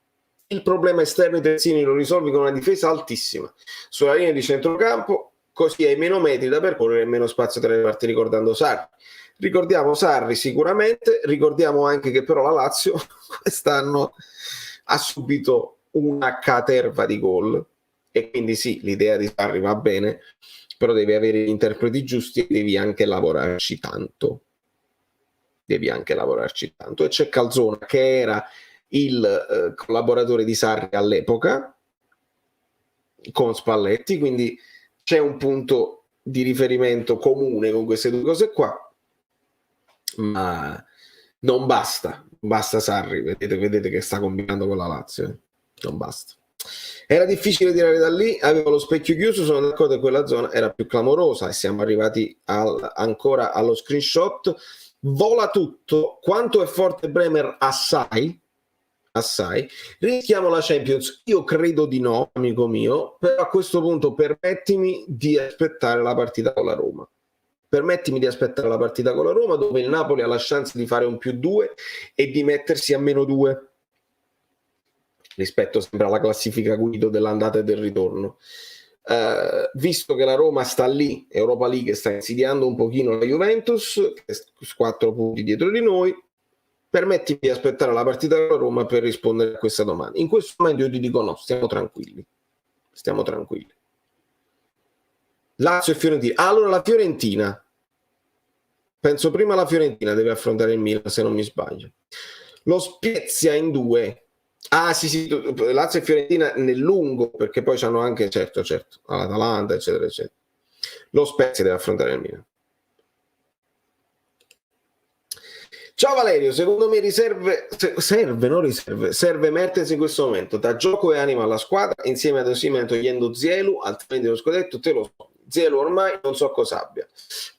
Il problema esterno i terzini lo risolvi con una difesa altissima sulla linea di centrocampo, così hai meno metri da percorrere e meno spazio tra le parti, ricordando Sarri. Ricordiamo Sarri sicuramente, ricordiamo anche che però la Lazio quest'anno ha subito una caterva di gol e quindi sì, l'idea di Sarri va bene, però devi avere gli interpreti giusti e devi anche lavorarci tanto. E c'è Calzona che era il collaboratore di Sarri all'epoca con Spalletti, quindi c'è un punto di riferimento comune con queste due cose qua, ma non basta Sarri, vedete che sta combinando con la Lazio, non basta. Era difficile tirare da lì, aveva lo specchio chiuso, sono d'accordo che quella zona era più clamorosa e siamo arrivati ancora allo screenshot. Vola tutto, quanto è forte Bremer assai, rischiamo la Champions? Io credo di no, amico mio, però a questo punto permettimi di aspettare la partita con la Roma. Dove il Napoli ha la chance di fare un +2 e di mettersi a -2 rispetto sempre alla classifica Guido dell'andata e del ritorno. Visto che la Roma sta lì, Europa League sta insidiando un pochino la Juventus, che è 4 punti dietro di noi, permettimi di aspettare la partita della Roma per rispondere a questa domanda. In questo momento io ti dico no, stiamo tranquilli. Lazio e Fiorentina. Allora la Fiorentina, penso prima la Fiorentina deve affrontare il Milan, se non mi sbaglio. Lo Spezia in 2. Ah sì, Lazio e Fiorentina nel lungo, perché poi c'hanno anche, certo, l'Atalanta, eccetera, eccetera. Lo Spezia deve affrontare il Milan. Ciao Valerio, secondo me serve Mertens in questo momento, da gioco e anima alla squadra, insieme ad Osimhen togliendo Zielu, altrimenti lo scudetto te lo so. Zielu ormai non so cosa abbia.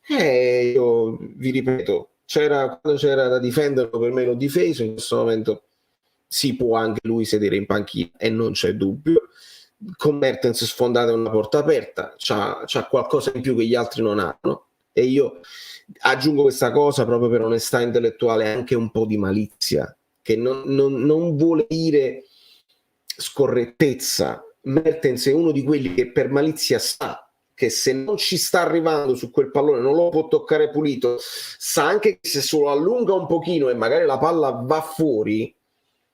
Io vi ripeto, quando c'era da difenderlo, per me l'ho difeso, in questo momento si può anche lui sedere in panchina e non c'è dubbio. Con Mertens sfondate una porta aperta, c'ha qualcosa in più che gli altri non hanno, e io aggiungo questa cosa proprio per onestà intellettuale, anche un po' di malizia, che non vuole dire scorrettezza. Mertens è uno di quelli che per malizia sa che se non ci sta arrivando su quel pallone, non lo può toccare pulito, sa anche che se solo allunga un pochino e magari la palla va fuori,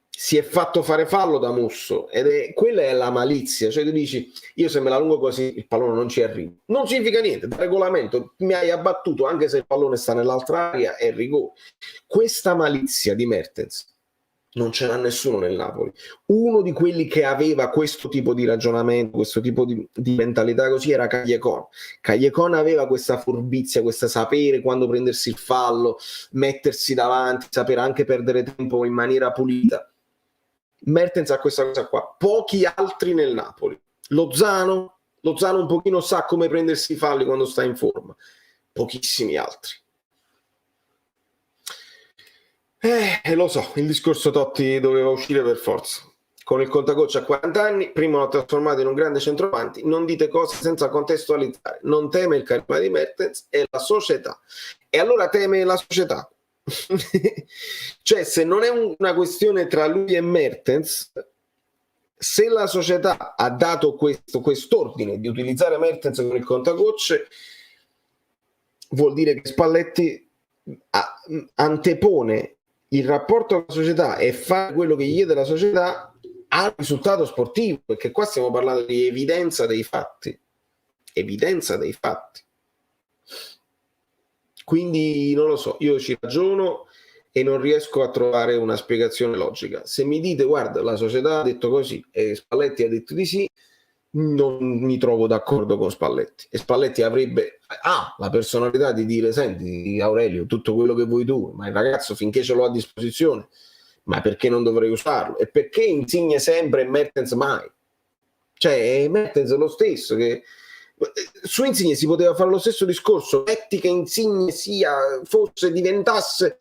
si è fatto fare fallo da Musso, quella è la malizia. Cioè tu dici, io se me la allungo così il pallone non ci arriva, non significa niente, da regolamento mi hai abbattuto anche se il pallone sta nell'altra area, è rigore. Questa malizia di Mertens non ce n'ha nessuno nel Napoli. Uno di quelli che aveva questo tipo di ragionamento, questo tipo di mentalità così era Callecon aveva questa furbizia, questa sapere quando prendersi il fallo, mettersi davanti, sapere anche perdere tempo in maniera pulita. Mertens ha questa cosa qua, pochi altri nel Napoli. Lozano un pochino sa come prendersi i falli quando sta in forma, pochissimi altri. Lo so, il discorso Totti doveva uscire per forza. Con il contagocce a 40 anni, prima l'ho trasformato in un grande centravanti, non dite cose senza contestualizzare, non teme il carisma di Mertens e la società. E allora teme la società. Cioè, se non è una questione tra lui e Mertens, se la società ha dato quest'ordine di utilizzare Mertens con il contagocce, vuol dire che Spalletti antepone il rapporto con la società e fa quello che gli chiede la società al risultato sportivo, perché qua stiamo parlando di evidenza dei fatti. Quindi non lo so, io ci ragiono e non riesco a trovare una spiegazione logica. Se mi dite guarda, la società ha detto così e Spalletti ha detto di sì, non mi trovo d'accordo con Spalletti, e Spalletti avrebbe la personalità di dire senti Aurelio, tutto quello che vuoi tu, ma il ragazzo finché ce l'ho a disposizione, ma perché non dovrei usarlo? E perché Insigne sempre e Mertens mai? Cioè Mertens è lo stesso, che su Insigne si poteva fare lo stesso discorso, metti che Insigne diventasse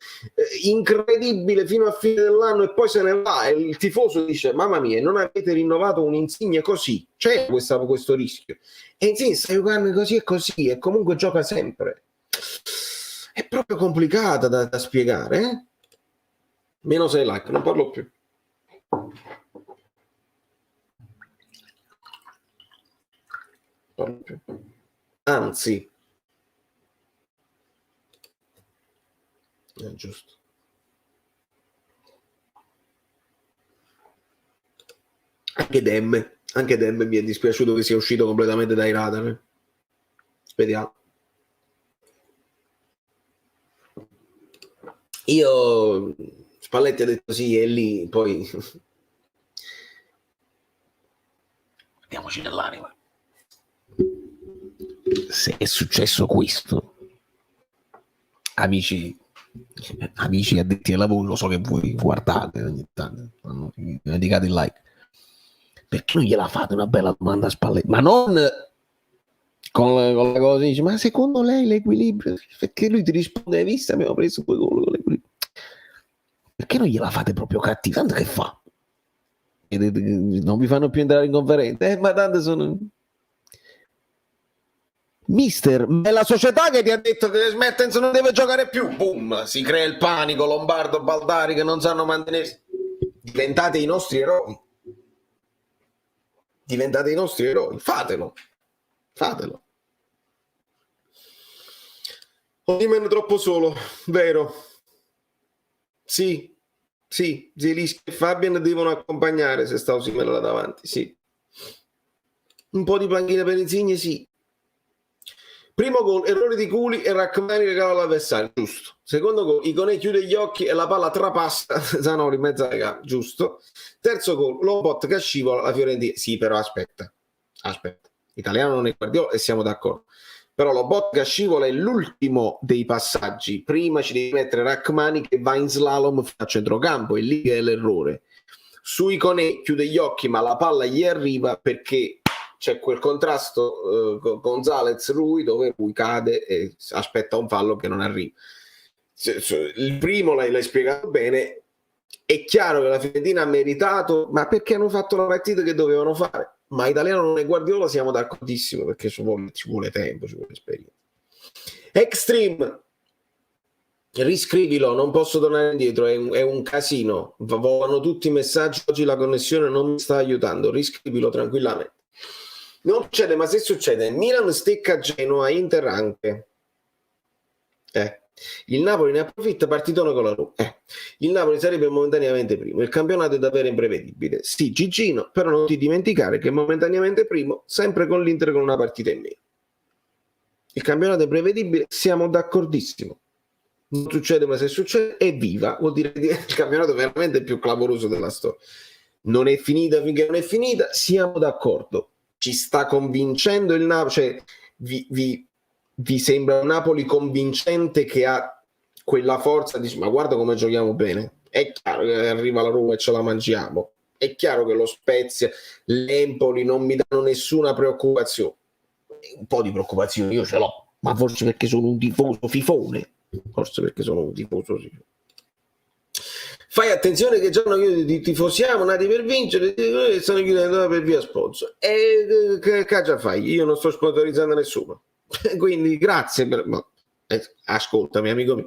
incredibile fino a fine dell'anno e poi se ne va e il tifoso dice mamma mia, non avete rinnovato un Insigne così, c'è questo rischio, e Insigne sta giocando così e comunque gioca sempre. È proprio complicata da spiegare, Meno 6 like, non parlo più. Anzi, è giusto. Anche Dem mi è dispiaciuto che sia uscito completamente dai radar. Vediamo. Spalletti ha detto sì e lì poi andiamoci nell'anima. Se è successo questo, amici addetti ai lavori, lo so che voi guardate ogni tanto, dedicate il like, perché non gliela fate una bella domanda a Spalletti? Ma non con la cosa, dice ma secondo lei l'equilibrio, perché lui ti risponde hai visto, abbiamo preso 2 gol con l'equilibrio, perché non gliela fate proprio cattiva? Tanto che fa? Non vi fanno più entrare in conferenza, ma tanto sono mister, è la società che ti ha detto che Mertens non deve giocare più. Boom, si crea il panico, Lombardo, Baldari che non sanno mantenersi. Diventate i nostri eroi. Fatelo. Osimhen troppo solo, vero? Sì, Zielinski e Fabian devono accompagnare se sta Osimhen là davanti, sì. Un po' di panchina per Insigne, sì. Primo gol, errore di Culi e Rachmani regala all'avversario, giusto. Secondo gol, Iconè chiude gli occhi e la palla trapassa Zanoli in mezzo alla gara, giusto. Terzo gol, Lobot che scivola la Fiorentina. Sì, però aspetta. Italiano non è Guardiola e siamo d'accordo. Però Lobot che scivola è l'ultimo dei passaggi. Prima ci devi mettere Rachmani che va in slalom fino a centrocampo, e lì è l'errore. Su Iconè chiude gli occhi ma la palla gli arriva perché c'è quel contrasto Gonzalez-Rui dove lui cade e aspetta un fallo che non arriva. Il primo l'hai spiegato bene. È chiaro che la Fiorentina ha meritato, ma perché hanno fatto la partita che dovevano fare. Ma Italiano non è Guardiola, siamo d'accordissimo, perché ci vuole tempo, ci vuole esperienza. Extreme, riscrivilo, non posso tornare indietro, è un casino, volano tutti i messaggi, oggi la connessione non mi sta aiutando, riscrivilo tranquillamente. Non succede, ma se succede, Milan stecca Genoa, Inter anche. Il Napoli ne approfitta, partitone con la Roma. Il Napoli sarebbe momentaneamente primo. Il campionato è davvero imprevedibile. Sì, Gigino, però non ti dimenticare che momentaneamente primo, sempre con l'Inter con una partita in meno. Il campionato è imprevedibile, siamo d'accordissimo. Non succede, ma se succede, evviva, vuol dire che il campionato è veramente più clamoroso della storia. Non è finita finché non è finita, siamo d'accordo. Ci sta convincendo il Napoli, cioè vi sembra un Napoli convincente che ha quella forza, dici ma guarda come giochiamo bene, è chiaro che arriva la Roma e ce la mangiamo, è chiaro che lo Spezia, l'Empoli non mi danno nessuna preoccupazione, un po' di preoccupazione io ce l'ho, ma forse perché sono un tifoso fifone, Fai attenzione che già noi tifosiamo nati per vincere e stanno chiudendo per via sponsor. E che caccia fai? Io non sto sponsorizzando nessuno. Quindi grazie ascoltami amico mio,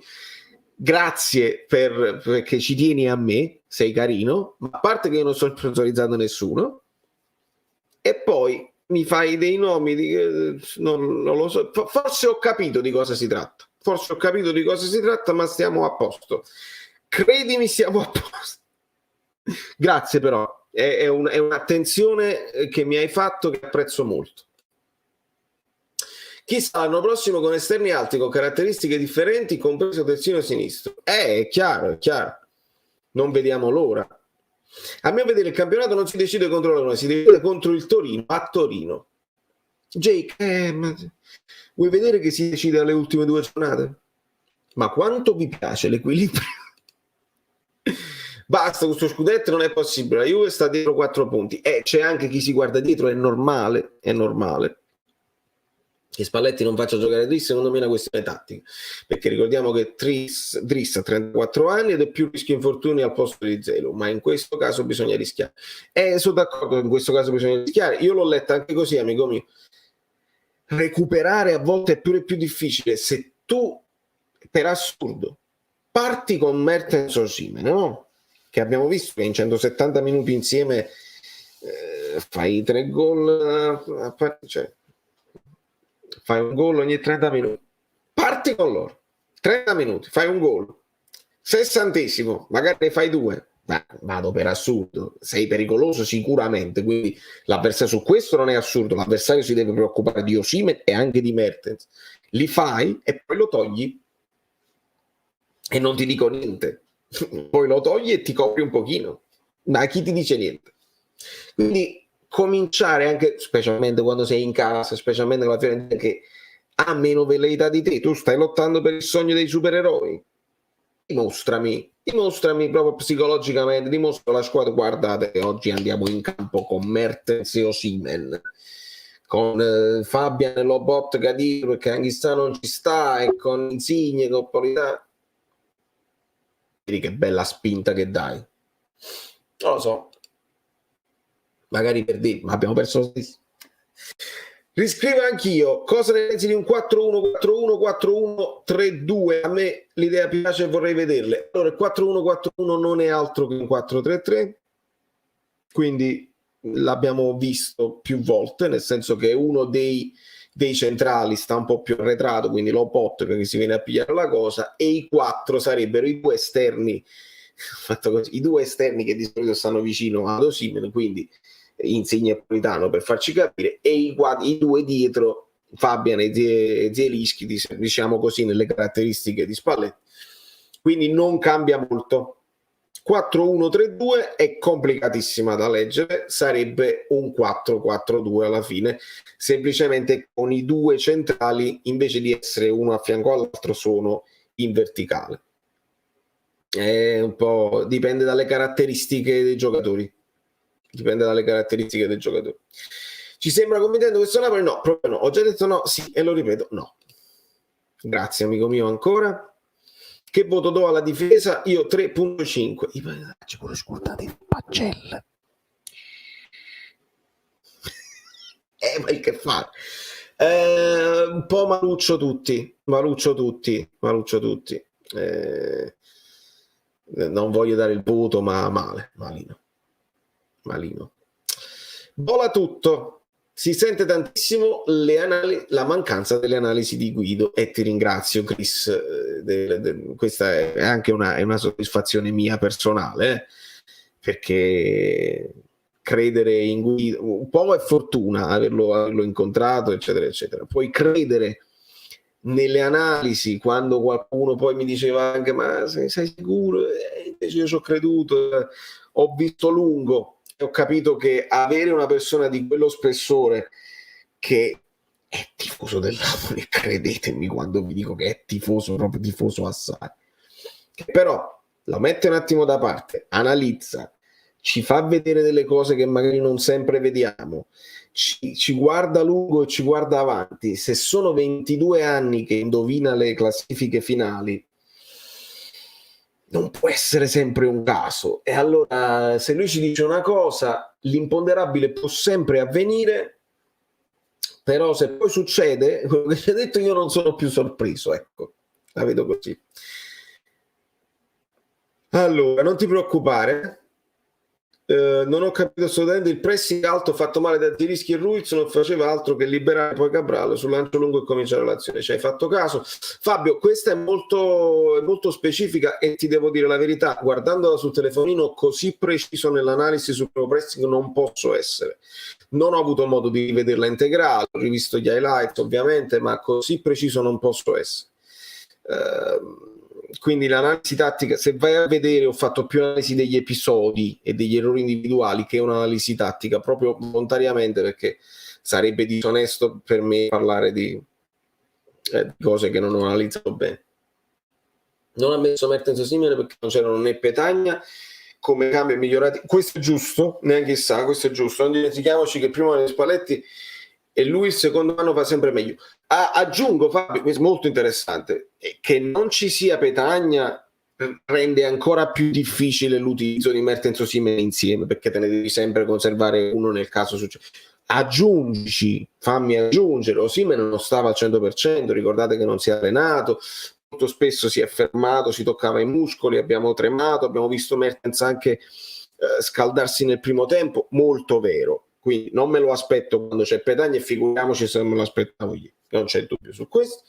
grazie perché ci tieni a me, sei carino, ma a parte che io non sto sponsorizzando nessuno e poi mi fai dei nomi non lo so, forse ho capito di cosa si tratta, ma stiamo a posto, credimi, siamo a posto. Grazie, però è un'attenzione che mi hai fatto che apprezzo molto. Chissà l'anno prossimo con esterni alti, con caratteristiche differenti, compreso terzino sinistro. È chiaro. Non vediamo l'ora. A mio vedere il campionato non si decide contro la Roma, si decide contro il Torino, a Torino. Jake, vuoi vedere che si decide alle ultime 2 giornate? Ma quanto vi piace l'equilibrio? Basta, questo scudetto non è possibile. La Juve sta dietro 4 punti. C'è anche chi si guarda dietro, è normale. Che Spalletti non faccia giocare Driss, secondo me è una questione tattica, perché ricordiamo che Driss ha 34 anni ed è più rischio infortuni al posto di Zelo, ma in questo caso bisogna rischiare. Sono d'accordo che in questo caso bisogna rischiare, io l'ho letta anche così, amico mio. Recuperare a volte è più difficile. Se tu, per assurdo, parti con Mertens o Osimhen, no? Che abbiamo visto che in 170 minuti insieme fai 3 gol, cioè fai un gol ogni 30 minuti, parti con loro 30 minuti, fai un gol, 60esimo magari ne fai 2, ma vado per assurdo, sei pericoloso sicuramente, quindi l'avversario, su questo non è assurdo, l'avversario si deve preoccupare di Osimhen e anche di Mertens, li fai e poi lo togli e non ti dico niente, poi lo togli e ti copri un pochino, ma chi ti dice niente? Quindi cominciare anche, specialmente quando sei in casa, specialmente con la Fiorentina che ha meno velleità di te, tu stai lottando per il sogno dei supereroi, dimostrami proprio psicologicamente, dimostra la squadra, guardate che oggi andiamo in campo con Mertens e Osimhen, con Fabian e Lobot Gadir perché Anghissà non ci sta, e con Insigne, con Politano. Vedi che bella spinta che dai, non lo so, magari per dire, ma abbiamo perso lo stesso. Riscrivo anch'io, cosa ne pensi di un 4-1, 4-1, 4-1, 3-2? A me l'idea piace e vorrei vederle. Allora il 4-1, 4-1 non è altro che un 4-3-3, quindi l'abbiamo visto più volte, nel senso che uno dei centrali sta un po' più arretrato, quindi Lopot che si viene a pigliare la cosa, e i 4 sarebbero i 2 esterni, fatto così, i 2 esterni che di solito stanno vicino ad Osimhen, quindi Insigne e Politano per farci capire, e i 2 dietro Fabian e Zielinski, diciamo così, nelle caratteristiche di Spalletti. Quindi non cambia molto. 4-1-3-2 è complicatissima da leggere, sarebbe un 4-4-2 alla fine, semplicemente con i due centrali, invece di essere uno a fianco all'altro, sono in verticale. È un po', dipende dalle caratteristiche dei giocatori. Dipende dalle caratteristiche dei giocatori. Ci sembra convincente questo Napoli? No, proprio no. Ho già detto no, sì, e lo ripeto, no. Grazie amico mio ancora. Che voto do alla difesa? Io 3.5. I pedaggi pure scordate il pagelle. Ma che fare? Un po' maluccio tutti. Non voglio dare il voto, ma malino. Vola tutto. Si sente tantissimo la mancanza delle analisi di Guido, e ti ringrazio Chris, questa è anche una soddisfazione mia personale, perché credere in Guido un po' è fortuna averlo incontrato, eccetera eccetera. Poi credere nelle analisi, quando qualcuno poi mi diceva anche ma sei sicuro? Invece io ci ho creduto, ho visto lungo e ho capito che avere una persona di quello spessore, che è tifoso del Napoli, credetemi quando vi dico che è tifoso, proprio tifoso assai, che però lo mette un attimo da parte, analizza, ci fa vedere delle cose che magari non sempre vediamo, ci guarda lungo e ci guarda avanti. Se sono 22 anni che indovina le classifiche finali, non può essere sempre un caso. E allora, se lui ci dice una cosa, l'imponderabile può sempre avvenire, però se poi succede quello che ci ha detto, io non sono più sorpreso, ecco, la vedo così. Allora, non ti preoccupare, non ho capito assolutamente. Il pressing alto fatto male da Zielinski e Ruiz non faceva altro che liberare poi Cabral sul lancio lungo e cominciare l'azione. Ci hai fatto caso? Fabio, questa è molto specifica e ti devo dire la verità, guardandola sul telefonino così preciso nell'analisi sul pressing non posso essere. Non ho avuto modo di vederla integrale, ho rivisto gli highlights ovviamente, ma così preciso non posso essere. Quindi l'analisi tattica, se vai a vedere, ho fatto più analisi degli episodi e degli errori individuali che un'analisi tattica, proprio volontariamente, perché sarebbe disonesto per me parlare di cose che non ho analizzato bene. Non ha messo Mertens Osimhen perché non c'erano né Petagna, come cambio migliorati. Questo è giusto, neanche sa, questo è giusto. Non dimentichiamoci che prima degli Spalletti e lui il secondo anno fa sempre meglio. Aggiungo, Fabio, questo è molto interessante, che non ci sia Petagna rende ancora più difficile l'utilizzo di Mertens Osimhen insieme, perché te ne devi sempre conservare uno nel caso succeda. Aggiungici, fammi aggiungere, Osimhen non stava al 100%, ricordate che non si è allenato, molto spesso si è fermato, si toccava i muscoli, abbiamo tremato, abbiamo visto Mertens anche scaldarsi nel primo tempo, molto vero. Quindi non me lo aspetto quando c'è Petagna, e figuriamoci se me lo aspettavo io, non c'è dubbio su questo.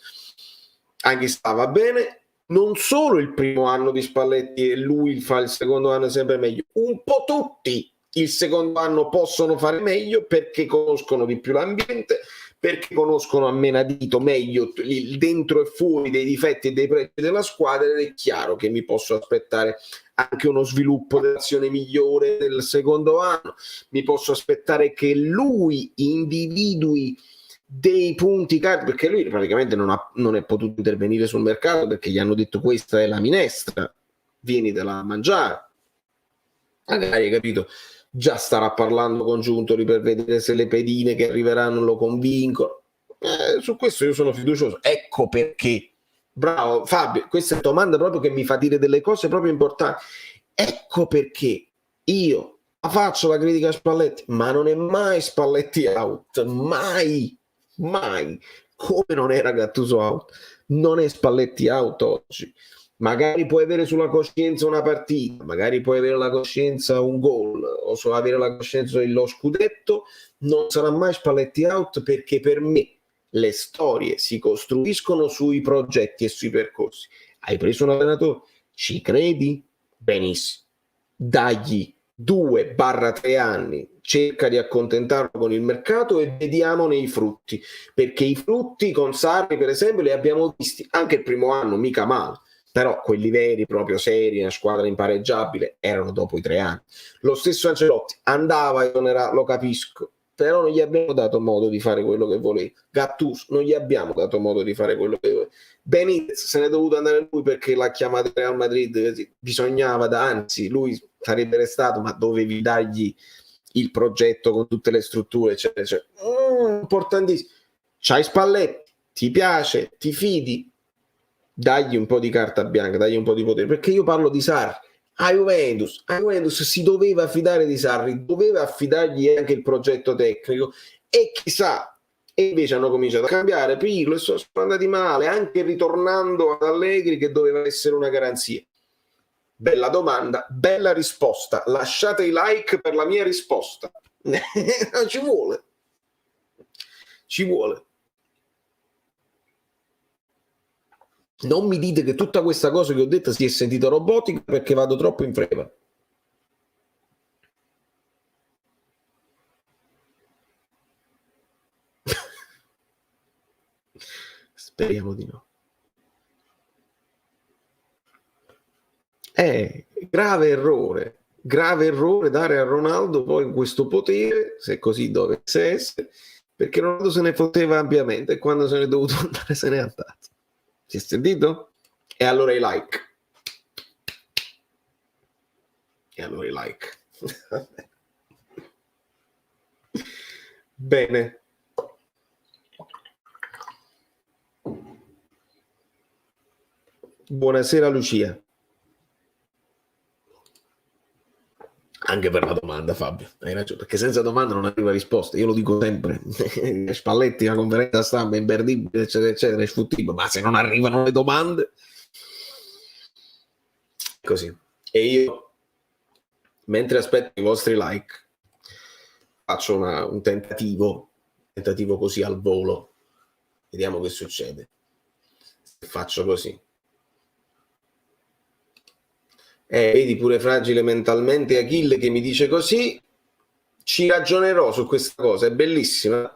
Anche stava bene, non solo il primo anno di Spalletti e lui fa il secondo anno sempre meglio, un po' tutti il secondo anno possono fare meglio perché conoscono di più l'ambiente, perché conoscono a menadito meglio il dentro e fuori dei difetti e dei pregi della squadra, ed è chiaro che mi posso aspettare anche uno sviluppo dell'azione migliore del secondo anno, mi posso aspettare che lui individui dei punti cardine, perché lui praticamente non è potuto intervenire sul mercato perché gli hanno detto questa è la minestra, vienitela a mangiare, magari, hai capito, già starà parlando con Giuntoli per vedere se le pedine che arriveranno lo convincono. Su questo io sono fiducioso, ecco perché. Bravo Fabio, questa è una domanda proprio che mi fa dire delle cose proprio importanti. Ecco perché io faccio la critica a Spalletti, ma non è mai Spalletti out, mai, come non era Gattuso out, non è Spalletti out oggi. Magari puoi avere sulla coscienza una partita, magari puoi avere la coscienza un gol, o solo avere la coscienza dello scudetto, non sarà mai Spalletti out, perché per me le storie si costruiscono sui progetti e sui percorsi. Hai preso un allenatore? Ci credi? Benissimo. Dagli 2-3 anni, cerca di accontentarlo con il mercato e vediamone i frutti, perché i frutti con Sarri per esempio li abbiamo visti anche il primo anno, mica male, però quelli veri, proprio seri, una squadra impareggiabile, erano dopo i 3 anni. Lo stesso Ancelotti andava e non era, lo capisco, però non gli abbiamo dato modo di fare quello che voleva. Gattuso, non gli abbiamo dato modo di fare quello che voleva. Benitez se ne è dovuto andare lui perché l'ha chiamato Real Madrid, bisognava, anzi lui sarebbe restato, ma dovevi dargli il progetto con tutte le strutture, eccetera, eccetera. Importantissimo. C'hai Spalletti, ti piace, ti fidi, dagli un po' di carta bianca, dagli un po' di potere, perché io parlo di Sarri. A Juventus si doveva affidare di Sarri, doveva affidargli anche il progetto tecnico, e chissà, e invece hanno cominciato a cambiare Pirlo e sono andati male, anche ritornando ad Allegri che doveva essere una garanzia. Bella domanda, bella risposta, lasciate i like per la mia risposta. ci vuole non mi dite che tutta questa cosa che ho detto si è sentita robotica perché vado troppo in fretta. Speriamo di no. Grave errore dare a Ronaldo poi questo potere, se così dovesse essere, perché Ronaldo se ne poteva ampiamente e quando se ne è dovuto andare se ne è andato. Si è sentito? E allora i like. Bene. Buonasera Lucia. Anche per la domanda, Fabio, hai ragione, perché senza domanda non arriva risposta. Io lo dico sempre: Spalletti, la conferenza stampa è imperdibile, eccetera, eccetera, è sfuttibile, ma se non arrivano le domande, così. E io, mentre aspetto i vostri like, faccio un tentativo così al volo, vediamo che succede. Faccio così. Vedi pure fragile mentalmente Achille che mi dice così, ci ragionerò su questa cosa, è bellissima.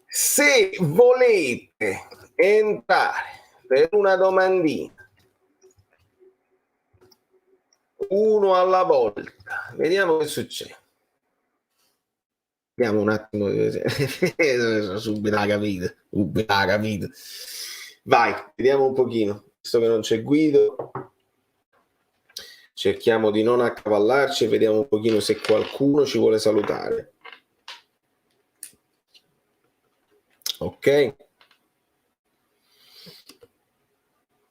Se volete entrare per una domandina, uno alla volta, vediamo che succede. Vediamo un attimo, subito la capito. Vai, vediamo un pochino, visto che non c'è Guido. Cerchiamo di non accavallarci e vediamo un pochino se qualcuno ci vuole salutare. Ok.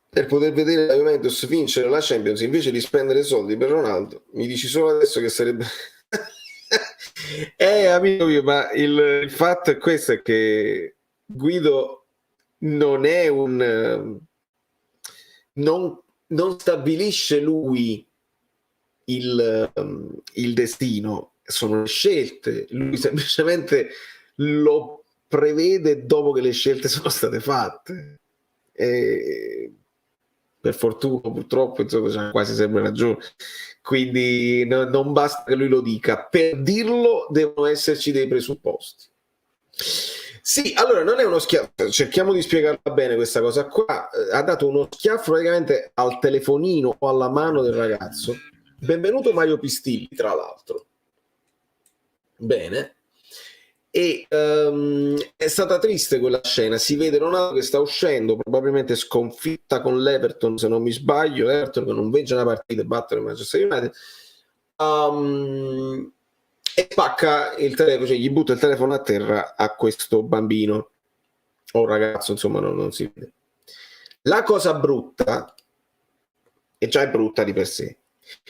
Per poter vedere la Juventus vincere la Champions invece di spendere soldi per Ronaldo, mi dici solo adesso che sarebbe... amico mio, ma il fatto è questo, è che Guido non è non stabilisce lui il destino, sono le scelte, lui semplicemente lo prevede dopo che le scelte sono state fatte. E per fortuna, purtroppo, insomma, c'ha quasi sempre ragione. Quindi non basta che lui lo dica, per dirlo devono esserci dei presupposti. Sì, allora non è uno schiaffo, cerchiamo di spiegarla bene questa cosa qua. Ha dato uno schiaffo praticamente al telefonino o alla mano del ragazzo. Benvenuto Mario Pistilli, tra l'altro. Bene. E è stata triste quella scena. Si vede Ronaldo che sta uscendo, probabilmente sconfitta con l'Everton, se non mi sbaglio. L'Everton che non vince una partita e batte il Manchester United. E spacca il telefono, cioè gli butta il telefono a terra a questo bambino o ragazzo, insomma, non si vede. La cosa brutta, e già è brutta di per sé,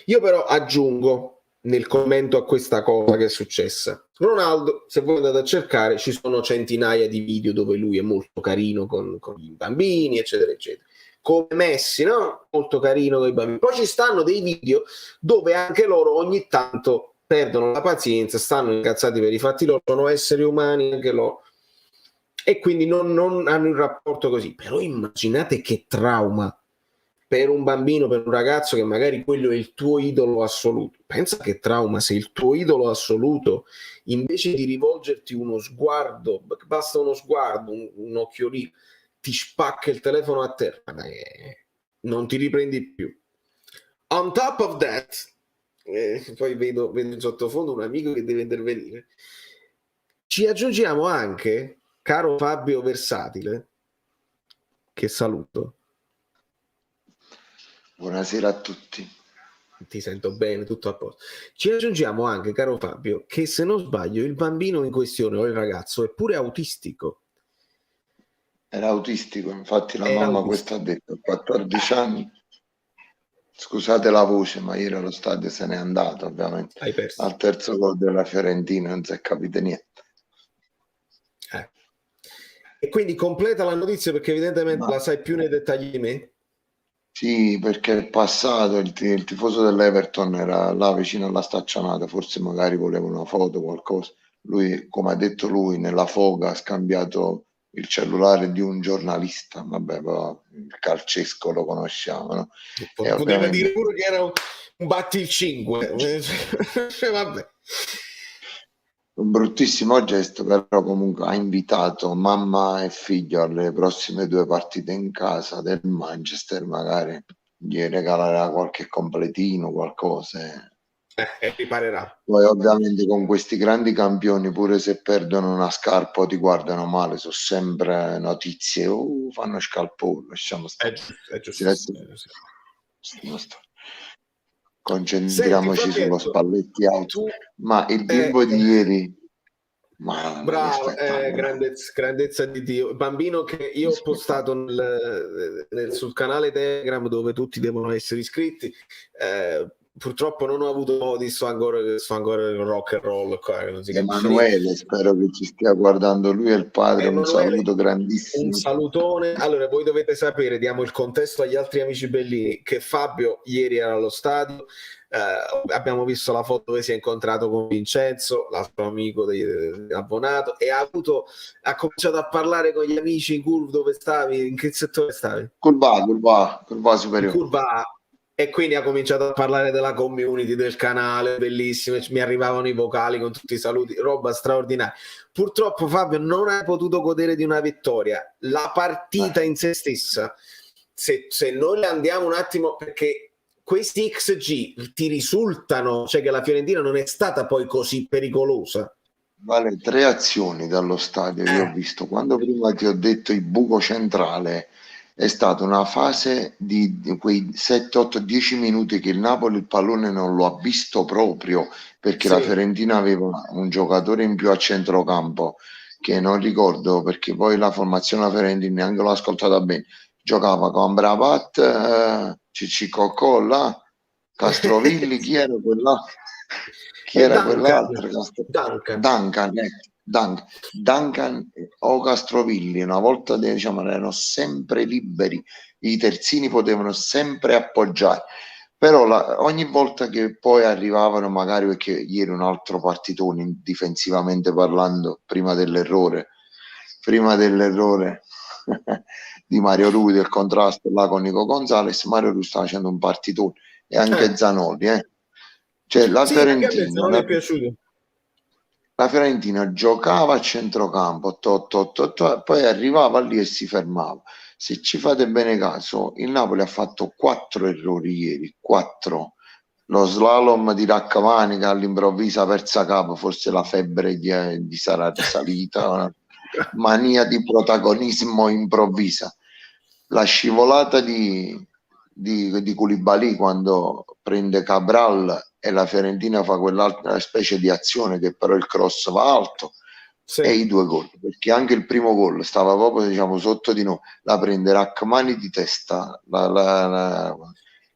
io però aggiungo nel commento a questa cosa che è successa: Ronaldo, se voi andate a cercare, ci sono centinaia di video dove lui è molto carino con i bambini, eccetera, eccetera. Come Messi, no? Molto carino con i bambini. Poi ci stanno dei video dove anche loro ogni tanto perdono la pazienza, stanno incazzati per i fatti loro, sono esseri umani anche loro, e quindi non hanno un rapporto così. Però immaginate che trauma per un bambino, per un ragazzo che magari quello è il tuo idolo assoluto. Pensa che trauma se il tuo idolo assoluto, invece di rivolgerti uno sguardo, basta uno sguardo, un occhiolino, ti spacca il telefono a terra, non ti riprendi più. On top of that, poi vedo in sottofondo un amico che deve intervenire. Ci aggiungiamo anche, caro Fabio Versatile, che saluto. Buonasera a tutti. Ti sento bene, tutto a posto. Ci aggiungiamo anche, caro Fabio, che se non sbaglio il bambino in questione o il ragazzo è pure autistico. Era autistico, infatti la mamma questo ha detto, 14 anni. Scusate la voce, ma ieri allo stadio se n'è andato, ovviamente. Hai perso. Al terzo gol della Fiorentina non si è capito niente. E quindi completa la notizia, perché evidentemente la sai più nei dettagli di me. Sì, perché è passato, il tifoso dell'Everton era là vicino alla staccionata, forse magari voleva una foto, qualcosa. Lui, come ha detto lui, nella foga ha scambiato il cellulare di un giornalista. Vabbè, il calcesco lo conosciamo, no? Poteva ovviamente... dire pure che era un batti il 5. Vabbè. Un bruttissimo gesto, però comunque ha invitato mamma e figlio alle prossime 2 partite in casa del Manchester, magari gli regalerà qualche completino, qualcosa. E riparerà. Poi ovviamente con questi grandi campioni, pure se perdono una scarpa o ti guardano male, sono sempre notizie, fanno scalpore, lasciamo stare. È giusto. Concentriamoci sullo Spalletti out. Ma il bimbo di ieri, ma bravo, grandezza di Dio. Bambino che io ho postato sul canale Telegram, dove tutti devono essere iscritti. Purtroppo non ho avuto modo, sto ancora il rock and roll qua, non si Emanuele, spero che ci stia guardando, lui e il padre. Emanuele, un saluto grandissimo, un salutone. Allora, voi dovete sapere, diamo il contesto agli altri amici bellini, che Fabio ieri era allo stadio. Abbiamo visto la foto dove si è incontrato con Vincenzo, l'altro amico abbonato, e ha cominciato a parlare con gli amici in curva. Dove stavi? In che settore stavi? Curva superiore. Curva. E quindi ha cominciato a parlare della community, del canale, bellissimo, mi arrivavano i vocali con tutti i saluti, roba straordinaria. Purtroppo Fabio non hai potuto godere di una vittoria. La partita in se stessa, se noi andiamo un attimo, perché questi XG ti risultano, cioè che la Fiorentina non è stata poi così pericolosa. Vale, 3 azioni dallo stadio, io ho visto, quando prima ti ho detto il buco centrale, è stata una fase di quei 7, 8, 10 minuti che il Napoli il pallone non lo ha visto proprio, perché la Fiorentina aveva un giocatore in più a centrocampo, che non ricordo, perché poi la formazione della Fiorentina neanche l'ho ascoltata bene, giocava con Bravat, Cicicocco là, Castrovilli, chi era quella? Chi era quell'altro? Duncan o Castrovilli, una volta diciamo erano sempre liberi, i terzini potevano sempre appoggiare, però ogni volta che poi arrivavano, magari, perché ieri un altro partitone difensivamente parlando, prima dell'errore di Mario Rui, del contrasto là con Nico Gonzalez, Mario Rui stava facendo un partitone, e anche Zanoli, cioè la Fiorentina non è piaciuto. La Fiorentina giocava a centrocampo, poi arrivava lì e si fermava. Se ci fate bene caso, il Napoli ha fatto 4 errori ieri, 4. Lo slalom di Raccamani che all'improvviso ha perso capo, forse la febbre gli sarà risalita, una mania di protagonismo improvvisa. La scivolata di Koulibaly quando prende Cabral e la Fiorentina fa quell'altra specie di azione che però il cross va alto, e i 2 gol, perché anche il primo gol stava proprio, diciamo, sotto di noi, la prende Rachmani di testa, la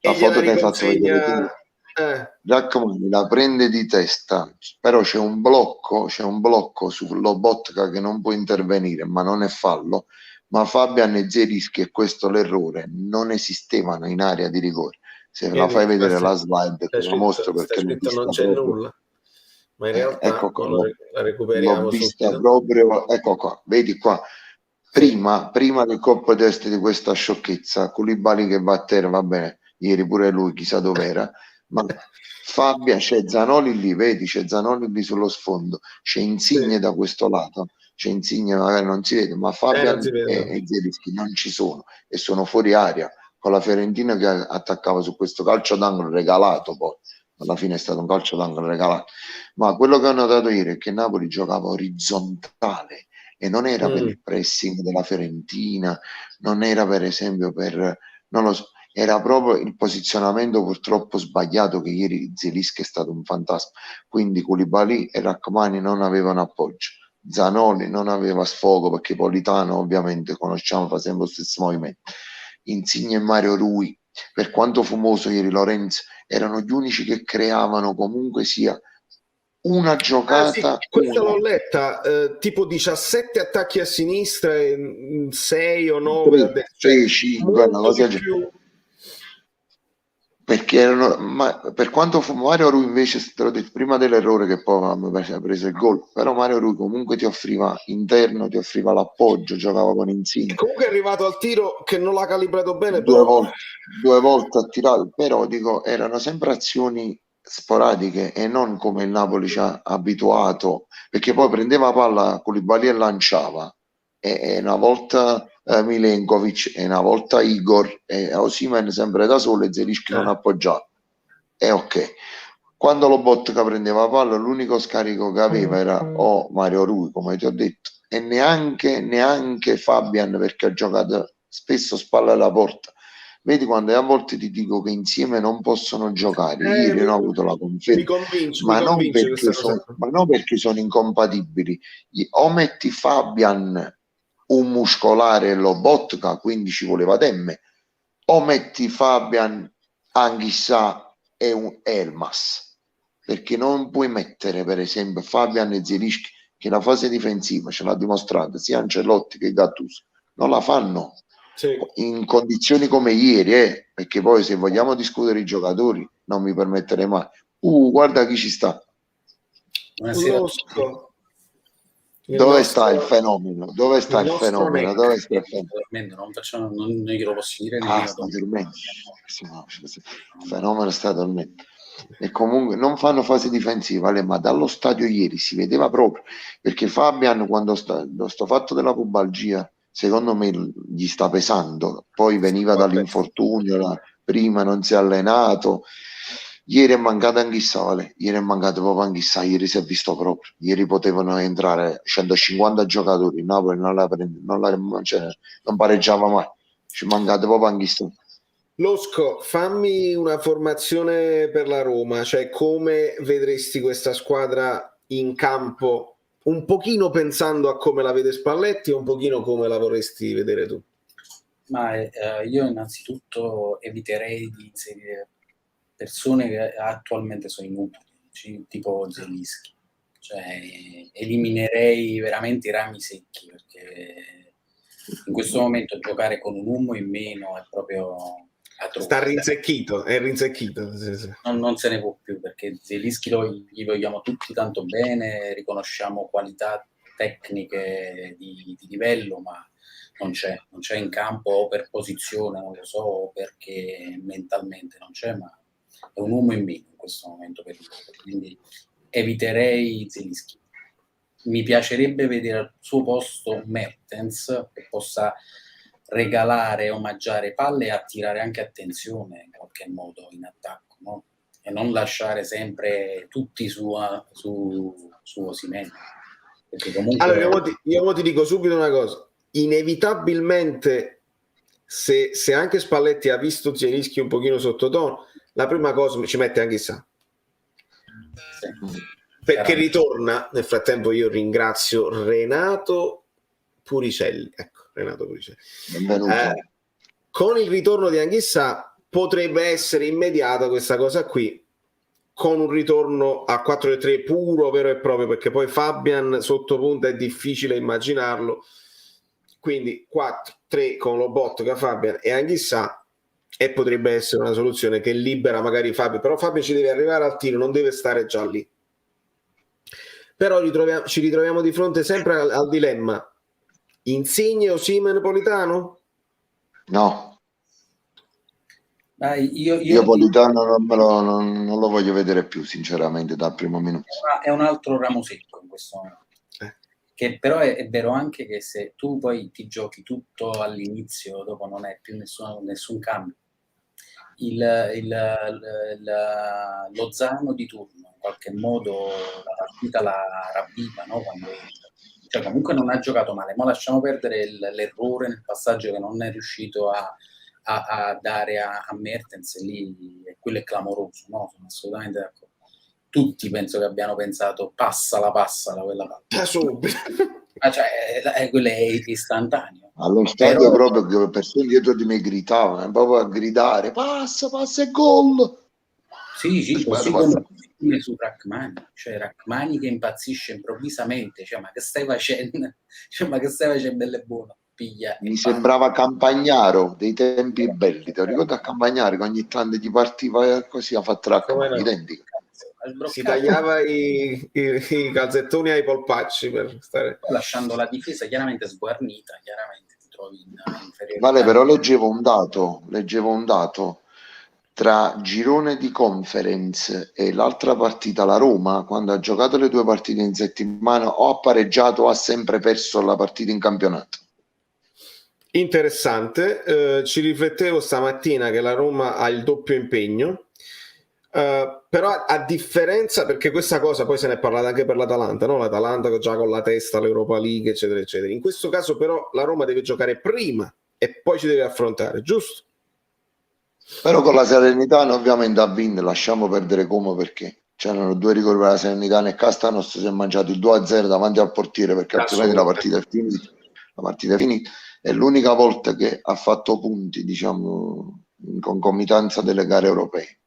foto che hai fatto vedere Rachmani la prende di testa, però c'è un blocco su Lobotka che non può intervenire, ma non è fallo. Ma Fabian e Zerischi, e questo l'errore, non esistevano in area di rigore. Se la fai vedere la slide te la mostro, perché non c'è nulla, ma in realtà ecco qua, la recuperiamo l'ho vista subito. proprio, ecco qua, vedi qua, Prima del colpo d'este di questa sciocchezza, Koulibaly che va a terra, va bene, ieri pure lui chissà dov'era, ma Fabian, c'è Zanoli lì, vedi, c'è Zanoli lì sullo sfondo, c'è Insigne da questo lato, c'è Insigne, magari non si vede, ma Non Fabian si vede. e Zielinski non ci sono e sono fuori aria con la Fiorentina che attaccava su questo calcio d'angolo regalato poi. Alla fine è stato un calcio d'angolo regalato. Ma quello che ho notato ieri è che Napoli giocava orizzontale e non era per il pressing della Fiorentina, non era per esempio per, non lo so, era proprio il posizionamento purtroppo sbagliato che ieri Zielinski è stato un fantasma, quindi Koulibaly e Rachmani non avevano appoggio, Zanoli non aveva sfogo perché Politano ovviamente conosciamo, fa sempre lo stesso movimento, Insigne e Mario Rui, per quanto fumoso ieri Lorenzo, erano gli unici che creavano comunque sia una Ah sì, giocata, questa una. l'ho letta, tipo 17 attacchi a sinistra e 6 o 9 a destra, cioè 5, una molto cosa di del più. perché erano, ma per quanto fu Mario Rui invece te l'ho detto prima dell'errore che poi ha preso il gol, però Mario Rui comunque ti offriva interno, ti offriva l'appoggio, giocava con E Insigne comunque è arrivato al tiro che non l'ha calibrato bene, due però volte, due volte ha tirato, però dico erano sempre azioni sporadiche e non come il Napoli ci ha abituato, perché poi prendeva palla Koulibaly e lanciava e una volta Milenkovic e una volta Igor e Osimhen sempre da solo e Zelinski non appoggiava. E ok. Quando Lobotka prendeva palla, l'unico scarico che aveva era o Mario Rui, come ti ho detto, e neanche Fabian perché ha giocato spesso spalle alla porta. Vedi quando a volte ti dico che insieme non possono giocare, ieri mi, non ho avuto la conferma, mi convince perché questa cosa. ma non perché sono incompatibili. O metti Fabian un muscolare e Lobotka, quindi ci voleva Demme, o metti Fabian Anghissà e un Elmas, perché non puoi mettere per esempio Fabian e Zielinski che la fase difensiva ce l'ha dimostrato sia Ancelotti che Gattuso, non la fanno Sì. in condizioni come ieri, perché poi se vogliamo discutere i giocatori non mi permetterei mai. Guarda chi ci sta. Buonasera a tutti. Losco, Dove sta il fenomeno? Dove sta il il nostro fenomeno? Neck. Dove sta il Sto fenomeno? dormendo, non glielo posso dire Ah, nemmeno sta dopo. dormendo. Sì, no, il fenomeno sta dormendo. E comunque non fanno fase difensiva, ma dallo stadio ieri si vedeva proprio perché Fabian quando sto fatto della pubalgia secondo me gli sta pesando, poi veniva dall'infortunio, prima non si è allenato, ieri è mancato Anghissà, ieri è mancato proprio Anghissà, ieri si è visto proprio, ieri potevano entrare 150 giocatori, il Napoli non pareggiava mai, ci è mancato proprio Anghissà. Losco, fammi una formazione per la Roma, cioè come vedresti questa squadra in campo, un pochino pensando a come la vede Spalletti e un pochino come la vorresti vedere tu. Ma io innanzitutto eviterei di inserire persone che attualmente sono inutili, tipo Zelinski. Cioè, eliminerei veramente i rami secchi, perché in questo momento giocare con un uomo in meno è proprio atroce. Sta rinsecchito, è rinsecchito. Sì. Non se ne può più, perché Zelinski gli vogliamo tutti tanto bene, riconosciamo qualità tecniche di livello, ma non c'è in campo o per posizione, non lo so, o perché mentalmente non c'è, ma è un uomo in meno in questo momento per il Napoli, quindi eviterei Zelinski. Mi piacerebbe vedere al suo posto Mertens che possa regalare, omaggiare palle e attirare anche attenzione in qualche modo in attacco, no? E non lasciare sempre tutti su Osimhen. Perché comunque Allora, io ti dico subito una cosa, inevitabilmente se anche Spalletti ha visto Zielinski un pochino sottotono, la prima cosa ci mette anche Sa. sì, Perché ritorna, nel frattempo io ringrazio Renato Puricelli, ecco, Renato Puricelli. Benvenuto. Con il ritorno di Anghissà potrebbe essere immediata questa cosa qui, con un ritorno a 4-3 puro, vero e proprio, perché poi Fabian sotto punta è difficile immaginarlo, quindi 4-3 con Lobotka, Fabian e Anghissà, e potrebbe essere una soluzione che libera magari Fabio, però Fabio ci deve arrivare al tiro, non deve stare già lì. Però ci ritroviamo di fronte sempre al dilemma: Insigne, Osimhen, Politano? No, Io Politano non lo voglio vedere più, sinceramente, dal primo minuto. è un altro ramo secco in questo momento. Che però è vero anche che se tu poi ti giochi tutto all'inizio, dopo non è più nessun cambio. Lozano di turno in qualche modo la partita la ravviva, no? Cioè comunque non ha giocato male, ma lasciamo perdere l'errore nel passaggio che non è riuscito a dare a Mertens, lì quello è clamoroso, no? Sono assolutamente d'accordo. Tutti penso che abbiano pensato passala quella palla. Cioè, quello è istantaneo. Allo stadio proprio che le persone dietro di me gridavano, proprio a gridare passa e gol. Sì, così come su Rachmani, cioè Rachmani che impazzisce improvvisamente, cioè ma che stai facendo? Cioè, ma che stai facendo delle buone? Piglia Mi sembrava Campagnaro dei tempi belli, te lo ricordo a Campagnaro che ogni tanto gli partiva così, ha fatto Rachmani, identico. Si tagliava i calzettoni ai polpacci per stare... Lasciando la difesa chiaramente sguarnita, chiaramente ti trovi in inferiorità. Vale, però leggevo un dato tra girone di conference e l'altra partita, la Roma, quando ha giocato le 2 partite in settimana, o ha pareggiato o ha sempre perso la partita in campionato. Interessante, ci riflettevo stamattina che la Roma ha il doppio impegno, però a differenza, perché questa cosa poi se ne è parlata anche per l'Atalanta, no? L'Atalanta che gioca con la testa l'Europa League, eccetera, eccetera. In questo caso però la Roma deve giocare prima e poi ci deve affrontare, giusto? Però con la Salernitana ovviamente ha vinto, lasciamo perdere come, perché c'erano 2 rigori per la Salernitana e Castanos si è mangiato il 2-0 davanti al portiere, perché altrimenti la partita è finita. La partita è finita. È l'unica volta che ha fatto punti, diciamo, in concomitanza delle gare europee.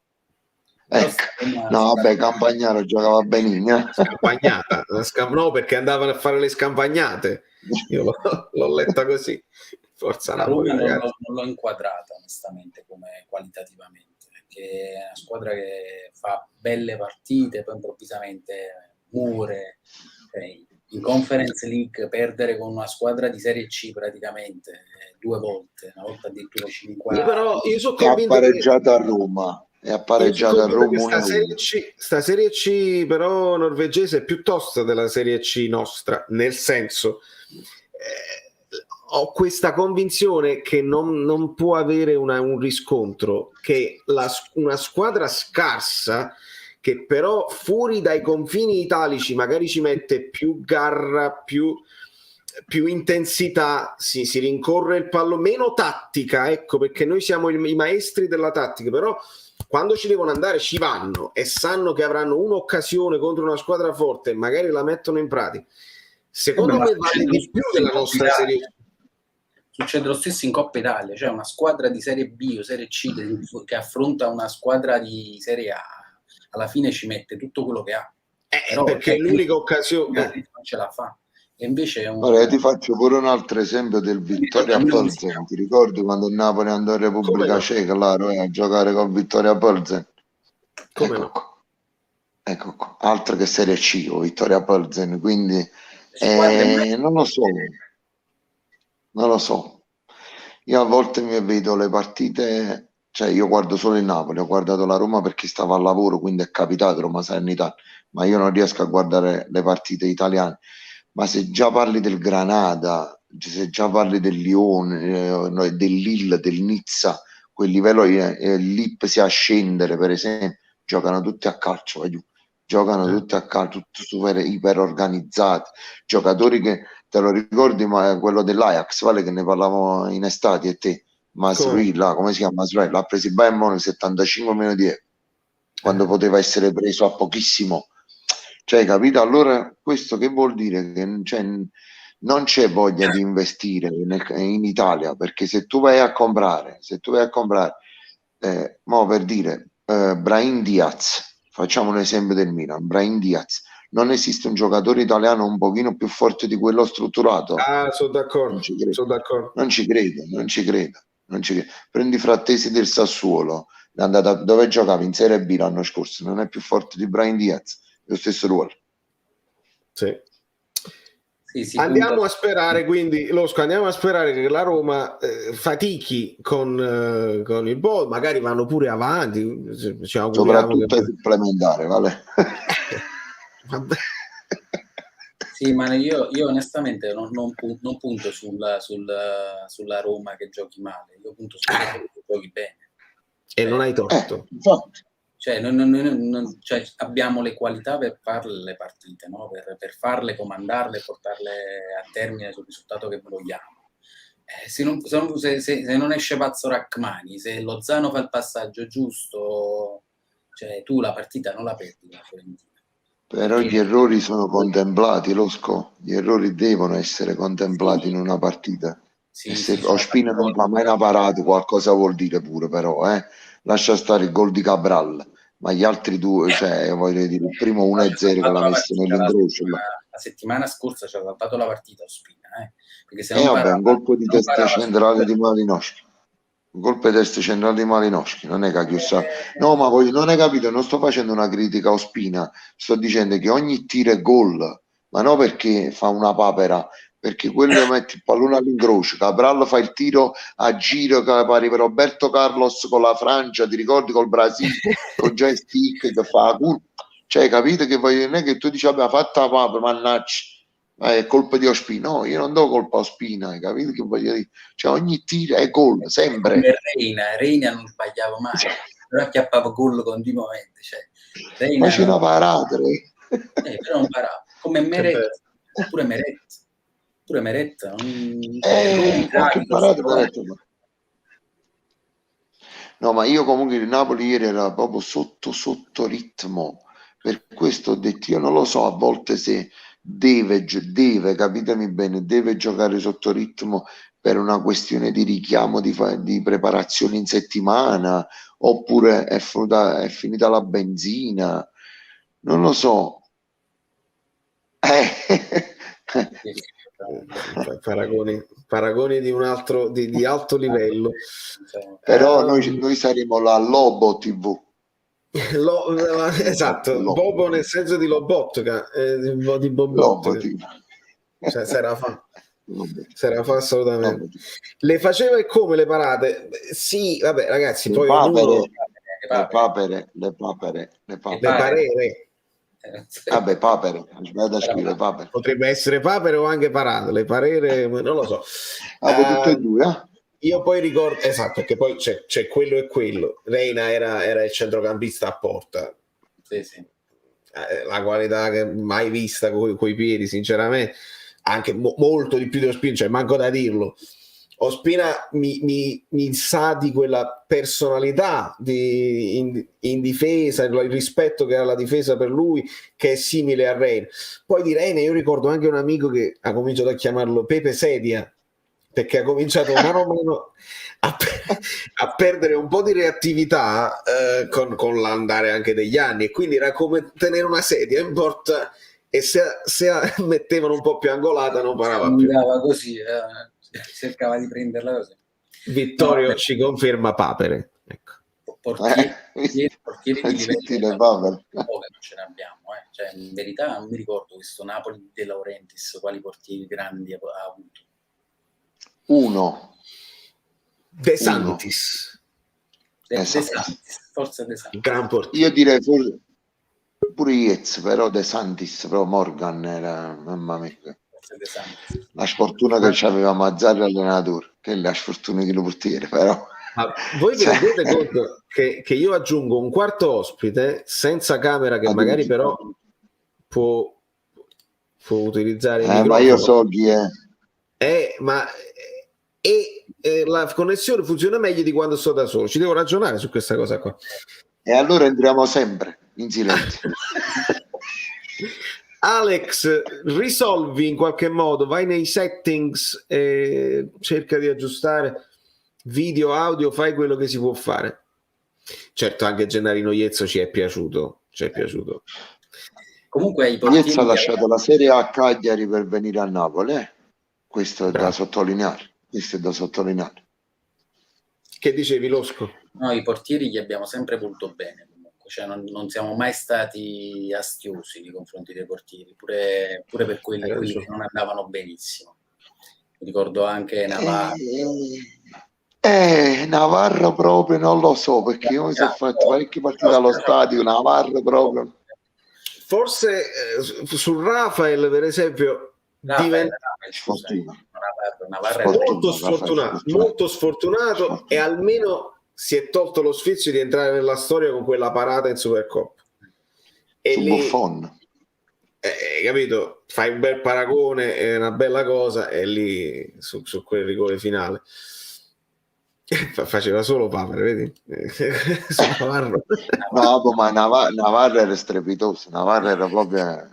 Ecco, no, vabbè, Campagnaro giocava benino. Scampagnata, no, perché andavano a fare le scampagnate. Io l'ho letta così. Forza Napoli, Roma ragazzi. non l'ho inquadrata onestamente come qualitativamente, perché è una squadra che fa belle partite, poi improvvisamente muore. In Conference League perdere con una squadra di Serie C praticamente 2 volte, una volta addirittura 5 anni. Io sono È convinto appareggiata a Roma. È appareggiata a Roma. Sta Serie C però norvegese è più tosta della Serie C nostra, nel senso ho questa convinzione che non può avere un riscontro, che una squadra scarsa che però fuori dai confini italici magari ci mette più garra, più intensità, si rincorre il pallone, meno tattica, ecco, perché noi siamo i maestri della tattica, però quando ci devono andare ci vanno e sanno che avranno un'occasione contro una squadra forte e magari la mettono in pratica. Secondo me vale di più della nostra Serie. Succede lo stesso in Coppa Italia, cioè una squadra di Serie B o Serie C che affronta una squadra di Serie A, alla fine ci mette tutto quello che ha. Però, perché è l'unica occasione. Non ce la fa. E invece è Ora, ti faccio pure un altro esempio del Vittoria Plzen. Ti ricordi quando il Napoli andò in Repubblica Ceca a giocare con Vittoria Plzen? Ecco qua. Altro che Serie C o Vittoria Plzen, quindi non lo so. Io a volte mi vedo le partite, cioè io guardo solo il Napoli, ho guardato la Roma perché stavo al lavoro, quindi è capitato Roma Salernitana, ma io non riesco a guardare le partite italiane. Ma se già parli del Granada, se già parli del Lione, del Lille, del Nizza, quel livello lì si a scendere, per esempio, giocano tutti a calcio, giocano tutti a calcio, tutti super iper organizzati, giocatori che te lo ricordi, ma quello dell'Ajax, vale, che ne parlavamo in estate, e te, Masri, là, come si chiama Masri? L'ha preso il Bayern Monaco 75 milioni di euro, quando poteva essere preso a pochissimo. Cioè, capito? Allora, questo che vuol dire? Che non c'è voglia di investire in Italia, perché se tu vai a comprare, mo per dire, Brahim Diaz, facciamo un esempio del Milan, Brahim Diaz, non esiste un giocatore italiano un pochino più forte di quello strutturato? Sono d'accordo. Non ci credo. Prendi Frattesi del Sassuolo, è andata, dove giocava in Serie B l'anno scorso, non è più forte di Brahim Diaz, lo stesso ruolo. Sì. Sì, andiamo a sperare, quindi Losco, andiamo a sperare che la Roma fatichi con il Bodo, magari vanno pure avanti, ci auguriamo soprattutto ai supplementari, vale? Vabbè. Sì, ma io onestamente non punto sulla Roma che giochi male, io punto sulla Roma che giochi bene. E non hai torto. Infatti. Cioè, cioè, abbiamo le qualità per farle le partite, no? Per farle, comandarle, portarle a termine sul risultato che vogliamo. Se non esce pazzo Rachmani, se Lozano fa il passaggio giusto, cioè, tu la partita non la perdi la Fiorentina. Però gli errori sono contemplati, gli errori devono essere contemplati in una partita. Sì, E se sono Ospina non fa mai una parata, qualcosa vuol dire pure, però, lascia stare il gol di Cabral, ma gli altri due, cioè, voglio dire, il primo 1-0 che l'ha messo nell'incrocio. La settimana scorsa ci ha saltato la partita Ospina, perché se non Vabbè, parava, un colpo di testa parava centrale di Malinowski. Un colpo di testa centrale di Malinowski, non è che ha chiuso. No, ma non hai capito, non sto facendo una critica a Ospina, sto dicendo che ogni tiro è gol, ma non perché fa una papera, perché quello mette il pallone all'incrocio, Cabral fa il tiro a giro che pare per Roberto Carlos con la Francia, ti ricordi col Brasile, con joystick che fa cioè capito che voglio, non è che tu dici vabbè fatta la papera, mannaggia, è colpa di Ospina, no, io non do colpa a Ospina, hai capito che voglio dire? Cioè ogni tiro è gol, sempre. Come Reina non sbagliava mai, però acchiappava gol continuamente. Cioè, Reina Faccio una parata. però non parava. Come Meret, pure Meret. Qualche parata Meret. No, ma io comunque il Napoli ieri era proprio sotto ritmo, per questo ho detto io non lo so a volte se deve, capitemi bene, deve giocare sotto ritmo per una questione di richiamo di preparazione in settimana, oppure è finita la benzina, non lo so. Paragoni di un altro di alto livello. Però noi saremo la Lobo TV. Esatto, Bobo nel senso di Lobotka, di Bobotka. Cioè, Serafà assolutamente. Le faceva e come le parate? Sì, vabbè, ragazzi, poi le papere. Vabbè, papere, sbagliato a scrivere papere. Potrebbe essere papere o anche parate, le parere, non lo so. Tutte e due, Io poi ricordo, esatto, perché poi c'è quello e quello. Reina era il centrocampista a porta. Sì. La qualità che mai vista coi piedi, sinceramente, anche molto di più di Ospina, cioè manco da dirlo. Ospina mi sa di quella personalità in difesa, il rispetto che ha la difesa per lui, che è simile a Reina. Poi di Reina io ricordo anche un amico che ha cominciato a chiamarlo Pepe Sedia, perché ha cominciato mano a mano a perdere un po' di reattività con l'andare anche degli anni, e quindi era come tenere una sedia in porta e se mettevano un po' più angolata non parava più. Così, cercava di prenderla così. Vittorio ci conferma papere, ecco. Portieri di livello non ce ne abbiamo, cioè, in verità non mi ricordo questo Napoli di De Laurentiis quali portieri grandi ha avuto. Uno De Santis. Forse De Santis. Gran portiere. Io direi pure Iez, però De Santis, però Morgan era, mamma mia, la sfortuna che c'aveva Mazzarri allenatore, che è la sfortuna di un portiere, però. Ma voi vi rendete conto che io aggiungo un quarto ospite senza camera, che magari però può utilizzare il microfono. Ma io so chi è. La connessione funziona meglio di quando sto da solo. Ci devo ragionare su questa cosa qua. E allora entriamo sempre in silenzio. Alex, risolvi in qualche modo, vai nei settings e cerca di aggiustare video, audio, fai quello che si può fare. Certo, anche Gennarino Iezzo ci è piaciuto. Comunque Iezzo ha lasciato la Serie A a Cagliari per venire a Napoli, questo è da sottolineare. Che dicevi, Losco? No, i portieri gli abbiamo sempre voluto bene, comunque. cioè non siamo mai stati astiosi nei confronti dei portieri, pure per quelli che non andavano benissimo. Mi ricordo anche Navarro. Navarro proprio non lo so, perché io mi sono fatto parecchie partite allo stadio. Navarro proprio. Forse su Rafael, per esempio, diventa molto sfortunato e almeno si è tolto lo sfizio di entrare nella storia con quella parata in Supercoppa. E su lì, Buffon. Capito? Fai un bel paragone, è una bella cosa, e lì su quel rigore finale faceva solo papere, vedi? No, ma Navarro era strepitoso. Navarro era proprio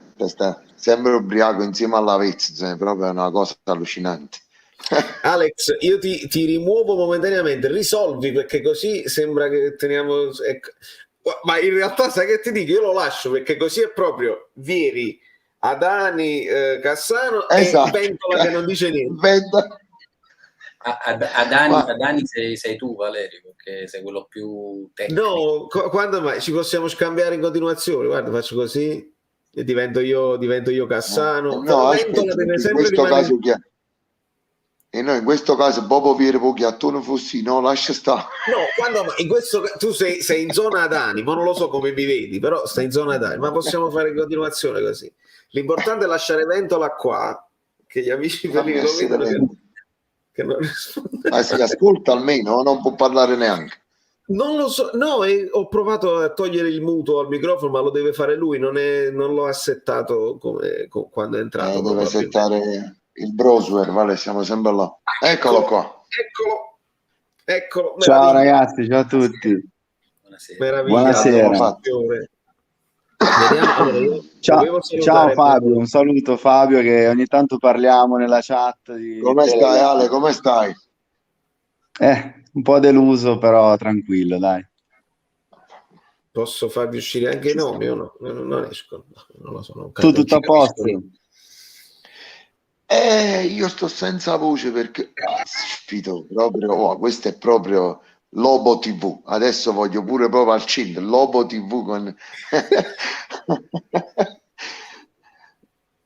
sempre ubriaco insieme alla Vezza, è proprio una cosa allucinante. Alex, io ti rimuovo momentaneamente, risolvi, perché così sembra che teniamo, ma in realtà sai che ti dico, io lo lascio, perché così è proprio Vieri, Adani, Cassano, esatto. E Ventola che non dice niente. Adani sei tu, Valerio, perché sei quello più tecnico. No, quando mai ci possiamo scambiare in continuazione? Guarda, faccio così e divento io Cassano. No, aspetta, in questo caso e noi in questo caso Bobo Vieri Poghiattone fossi, no, lascia stare. No, in questo tu sei in zona Adani, ma non lo so come mi vedi, però stai in zona Adani, ma possiamo fare in continuazione così. L'importante è lasciare Ventola qua, che gli amici quelli che lo vedono che non risponde. Ma si ascolta almeno, non può parlare neanche. Non lo so, no, ho provato a togliere il muto al microfono, ma lo deve fare lui, non l'ho assettato come quando è entrato. Deve settare il browser, vale, siamo sempre là. Eccolo qua. Eccolo. Ciao ragazzi, ciao a tutti. Buonasera. Vediamo, ciao Fabio, un saluto Fabio, che ogni tanto parliamo nella chat. Come stai Ale, come stai? Un po' deluso, però tranquillo, dai. Posso farvi uscire anche i nomi o no? Non esco, non lo so. Tu tutto a posto? Io sto senza voce perché proprio, questo è proprio Lobo TV. Adesso voglio pure proprio al cinema Lobo TV con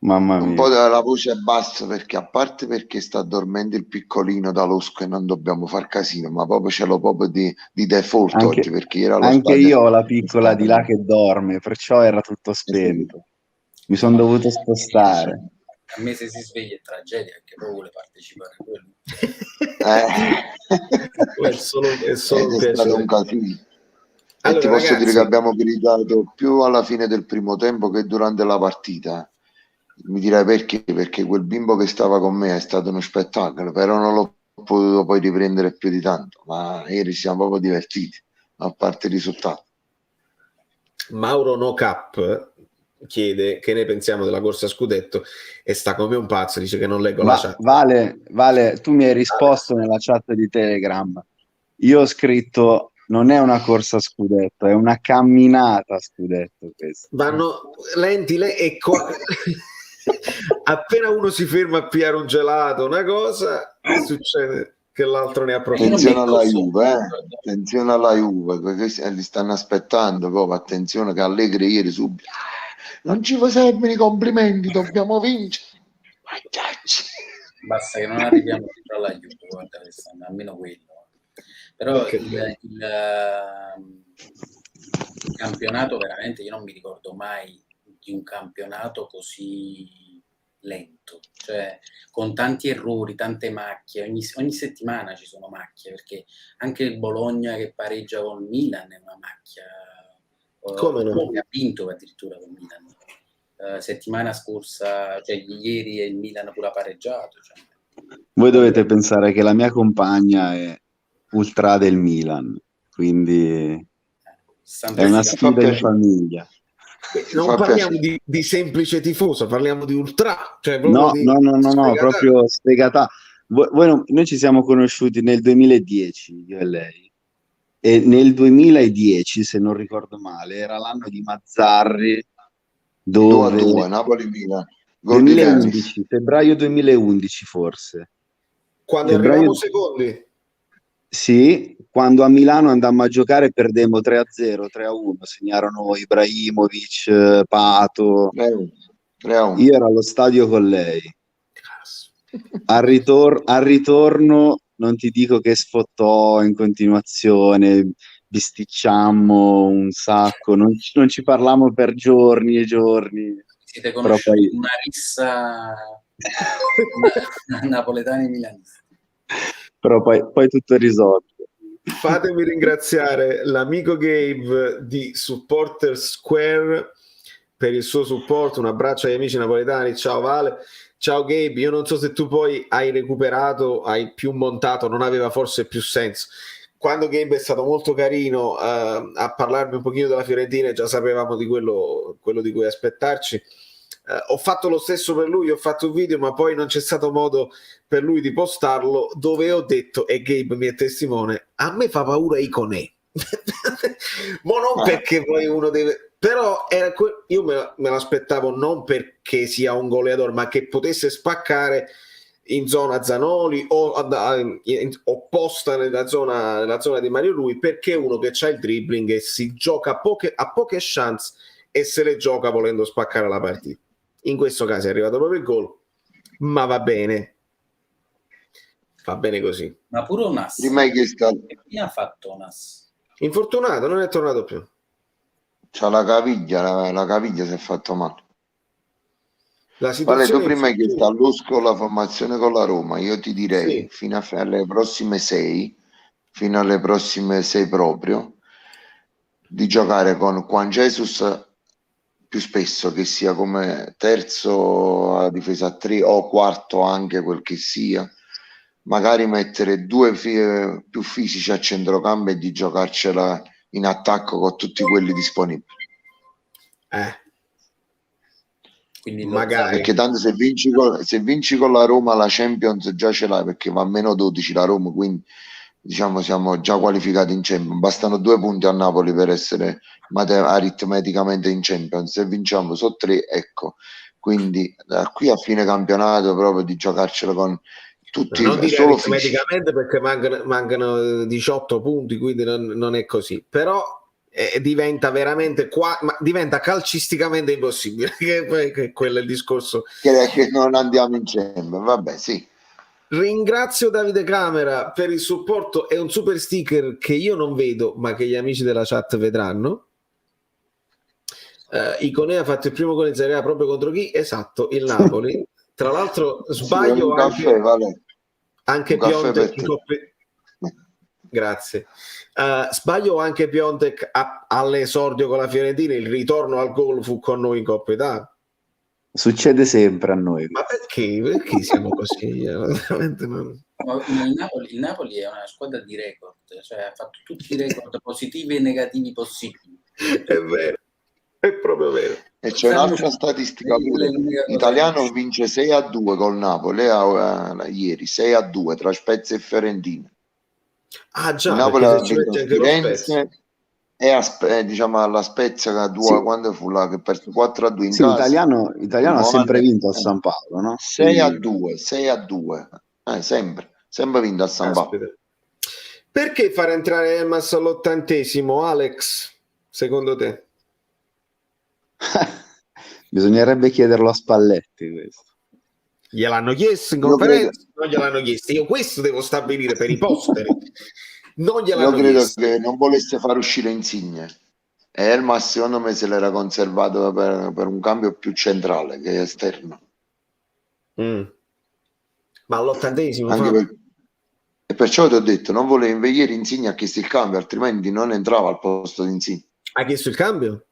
mamma mia. Un po' della voce bassa, perché a parte perché sta dormendo il piccolino da Losco e non dobbiamo far casino, ma proprio ce l'ho proprio di default oggi, perché era anche io ho la piccola di là che dorme, perciò era tutto spento. Mi sono dovuto spostare. A me se si sveglia è tragedia, perché poi vuole partecipare a quello. È solo un casino. Allora, ti posso ragazzi, dire che abbiamo gridato più alla fine del primo tempo che durante la partita. Mi direi perché quel bimbo che stava con me è stato uno spettacolo, però non l'ho potuto poi riprendere più di tanto, ma ieri siamo proprio divertiti, a parte il risultato. Mauro No Cap chiede che ne pensiamo della corsa a scudetto e sta come un pazzo, dice che non leggo la chat. Vale, tu mi hai risposto nella chat di Telegram. Io ho scritto: non è una corsa a scudetto, è una camminata a scudetto. Questo. Vanno lenti e appena uno si ferma a pigliare un gelato, una cosa, succede che l'altro ne approfitta. Attenzione alla Juve, perché li stanno aspettando proprio. Attenzione che Allegri ieri subito non ci servono i complimenti, dobbiamo vincere. Basta che non arriviamo dentro alla Juve, guarda, almeno quello. Però il campionato veramente, io non mi ricordo mai di un campionato così lento, cioè con tanti errori, tante macchie, ogni settimana ci sono macchie, perché anche il Bologna che pareggia con Milan è una macchia. Come no? Ha vinto addirittura con Milan. Settimana scorsa, cioè ieri il Milan pure ha pareggiato. Cioè. Voi dovete pensare che la mia compagna è ultra del Milan, quindi è una sfida in famiglia. Non parliamo di semplice tifoso, parliamo di ultra. Cioè no, proprio sfegata. Noi ci siamo conosciuti nel 2010, io e lei, e nel 2010, se non ricordo male, era l'anno di Mazzarri, dove 2-2, Napoli-Milan. 2011, febbraio 2011 forse. Quando eravamo secondi. Sì, quando a Milano andammo a giocare perdemmo 3-0, 3-1, segnarono Ibrahimovic, Pato. 3-1. Io ero allo stadio con lei. Al ritorno non ti dico che sfottò in continuazione, bisticciammo un sacco, non ci parlammo per giorni e giorni. Siete Però conosciuti poi una rissa napoletani milanisti. però poi tutto è risolto. Fatemi ringraziare l'amico Gabe di Supporter Square per il suo supporto. Un abbraccio agli amici napoletani. Ciao Vale. Ciao Gabe, io non so se tu poi hai recuperato, hai più montato, non aveva forse più senso. Quando Gabe è stato molto carino a parlarmi un pochino della Fiorentina, già sapevamo di quello di cui aspettarci. Ho fatto lo stesso per lui, ho fatto un video, ma poi non c'è stato modo per lui di postarlo, dove ho detto, e Gabe mi è testimone, a me fa paura Iconè. Ma non perché poi uno deve... Però io me l'aspettavo non perché sia un goleador, ma che potesse spaccare in zona Zanoli o opposta nella zona di Mario Rui, perché è uno che ha il dribbling e si gioca a poche chance e se le gioca volendo spaccare la partita. In questo caso è arrivato proprio il gol, ma va bene così. Ma pure un ass. Prima hai chiesto, Che fine ha fatto un ass? Infortunato, non è tornato più. c'ha la caviglia si è fatto male. La Vale, situazione tu prima hai chiesto all'Usco la formazione con la Roma, io ti direi sì. fino alle prossime 6 proprio, di giocare con Juan Jesus più spesso, che sia come terzo a difesa a 3 o quarto anche quel che sia, magari mettere due più fisici a centrocampo e di giocarcela in attacco con tutti quelli disponibili. Quindi Magari. Perché tanto se vinci con la Roma la Champions già ce l'hai, perché va a meno 12 la Roma, quindi diciamo siamo già qualificati in Champions. Bastano 2 punti a Napoli per essere aritmeticamente in Champions. Se vinciamo so 3, ecco. Quindi da qui a fine campionato proprio di giocarcela con tutti, non dire solo aritmeticamente perché mancano 18 punti, quindi non è così. Però diventa veramente diventa calcisticamente impossibile, che quello è il discorso. che non andiamo in Champions. Vabbè, sì. Ringrazio Davide Camera per il supporto e un super sticker che io non vedo ma che gli amici della chat vedranno. Iconè ha fatto il primo gol in Serie A proprio contro chi? Esatto, il Napoli. Tra l'altro sbaglio un caffè, vale. anche un caffè Piontek per te. Grazie. Sbaglio anche Piontek all'esordio con la Fiorentina, il ritorno al gol fu con noi in Coppa Italia. Succede sempre a noi. Ma perché siamo così? Veramente non... il Napoli è una squadra di record, cioè ha fatto tutti i record positivi e negativi possibili. È vero, è proprio vero. E c'è un'altra statistica pure. L'Italiano vince 6-2 col Napoli ieri, 6-2 tra Spezia e Fiorentina. Ah già, il Napoli perché ha se ci vinto metti anche lo Firenze e diciamo alla Spezia Sì. quando fu là che perse 4-2 in Sì, casa. Italiano ha sempre vinto a San Paolo, no? 6-2, 6-2. Sempre vinto a San Paolo. Aspetta. Perché far entrare Elmas all'80°, Alex, secondo te? Bisognerebbe chiederlo a Spalletti questo. Gliel'hanno chiesto in conferenza? Non gliel'hanno chiesto. Io questo devo stabilire per i posteri. Non gliel'hanno chiesto. Che non volesse far uscire Insigne. E Elmas secondo me se l'era conservato per un cambio più centrale che esterno. Ma all'80° Anche e perciò ti ho detto, non volevo ieri Insigne ha chiesto il cambio, altrimenti non entrava al posto di Insigne. Ha chiesto il cambio?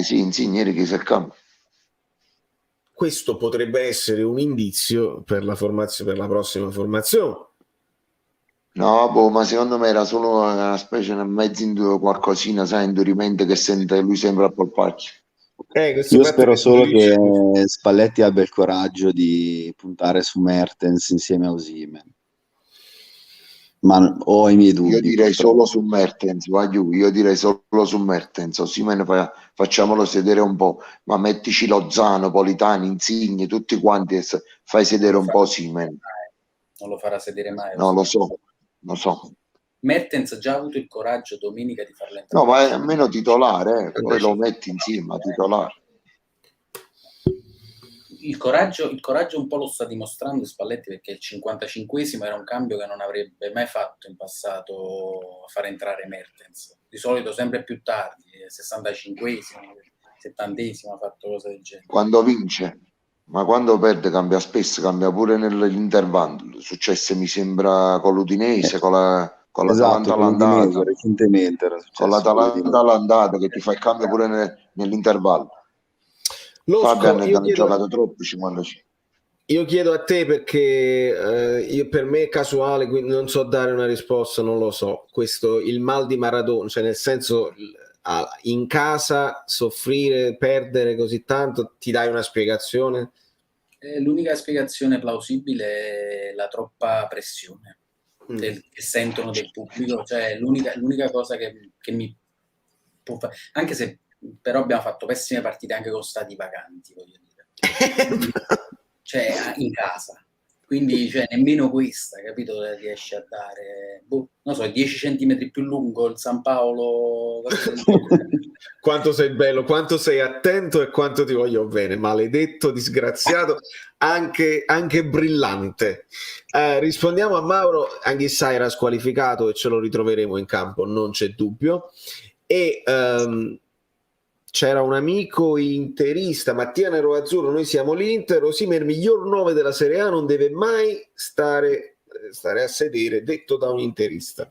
Sì, Insigne ieri chiese il cambio. Questo potrebbe essere un indizio per la prossima formazione. No, ma secondo me era solo una specie di mezzo qualcosina, sai, indurimento che sente lui sempre a polpaccio. Io spero solo che Spalletti abbia il coraggio di puntare su Mertens insieme a Osimhen. Ma ho i miei dubbi. Io direi solo su Mertens, io direi solo su Mertens. Osimhen facciamolo sedere un po', ma mettici Lozano, Politano, Insigne, tutti quanti, fai sedere un po' Osimhen. Non lo farà sedere mai. No, lo so. Mertens ha già avuto il coraggio domenica di farla No, entrare. ma è almeno titolare, poi lo metti insieme a titolare. Il coraggio un po' lo sta dimostrando Spalletti, perché il 55esimo era un cambio che non avrebbe mai fatto in passato, a fare entrare Mertens. Di solito sempre più tardi, 65esimo, 70esimo ha fatto cose del genere. Quando vince, ma quando perde cambia spesso, cambia pure nell'intervallo. Successe mi sembra con l'Udinese, con l'Atalanta Esatto, con l'Udinese, all'andata, recentemente era con successo con l'Atalanta l'Udinese. all'andata che ti fa il cambio pure nell'intervallo. Fabian ne hanno giocato troppo 55. Io chiedo a te perché per me è casuale, quindi non so dare una risposta, non lo so. Questo, il mal di Maradona, cioè nel senso in casa soffrire, perdere così tanto, ti dai una spiegazione? L'unica spiegazione plausibile è la troppa pressione che sentono del pubblico, cioè l'unica cosa che mi può fare, anche se però abbiamo fatto pessime partite anche con stati vacanti, voglio dire. Cioè in casa, quindi cioè, nemmeno questa, capito, riesce a dare, non so, 10 centimetri più lungo il San Paolo. Quanto sei bello, quanto sei attento e quanto ti voglio bene, maledetto, disgraziato, anche brillante. Rispondiamo a Mauro. Anghissà era squalificato e ce lo ritroveremo in campo, non c'è dubbio. E c'era un amico interista, Mattia Nero Azzurro, noi siamo l'Inter, Osimhen miglior 9 della Serie A, non deve mai stare a sedere, detto da un interista.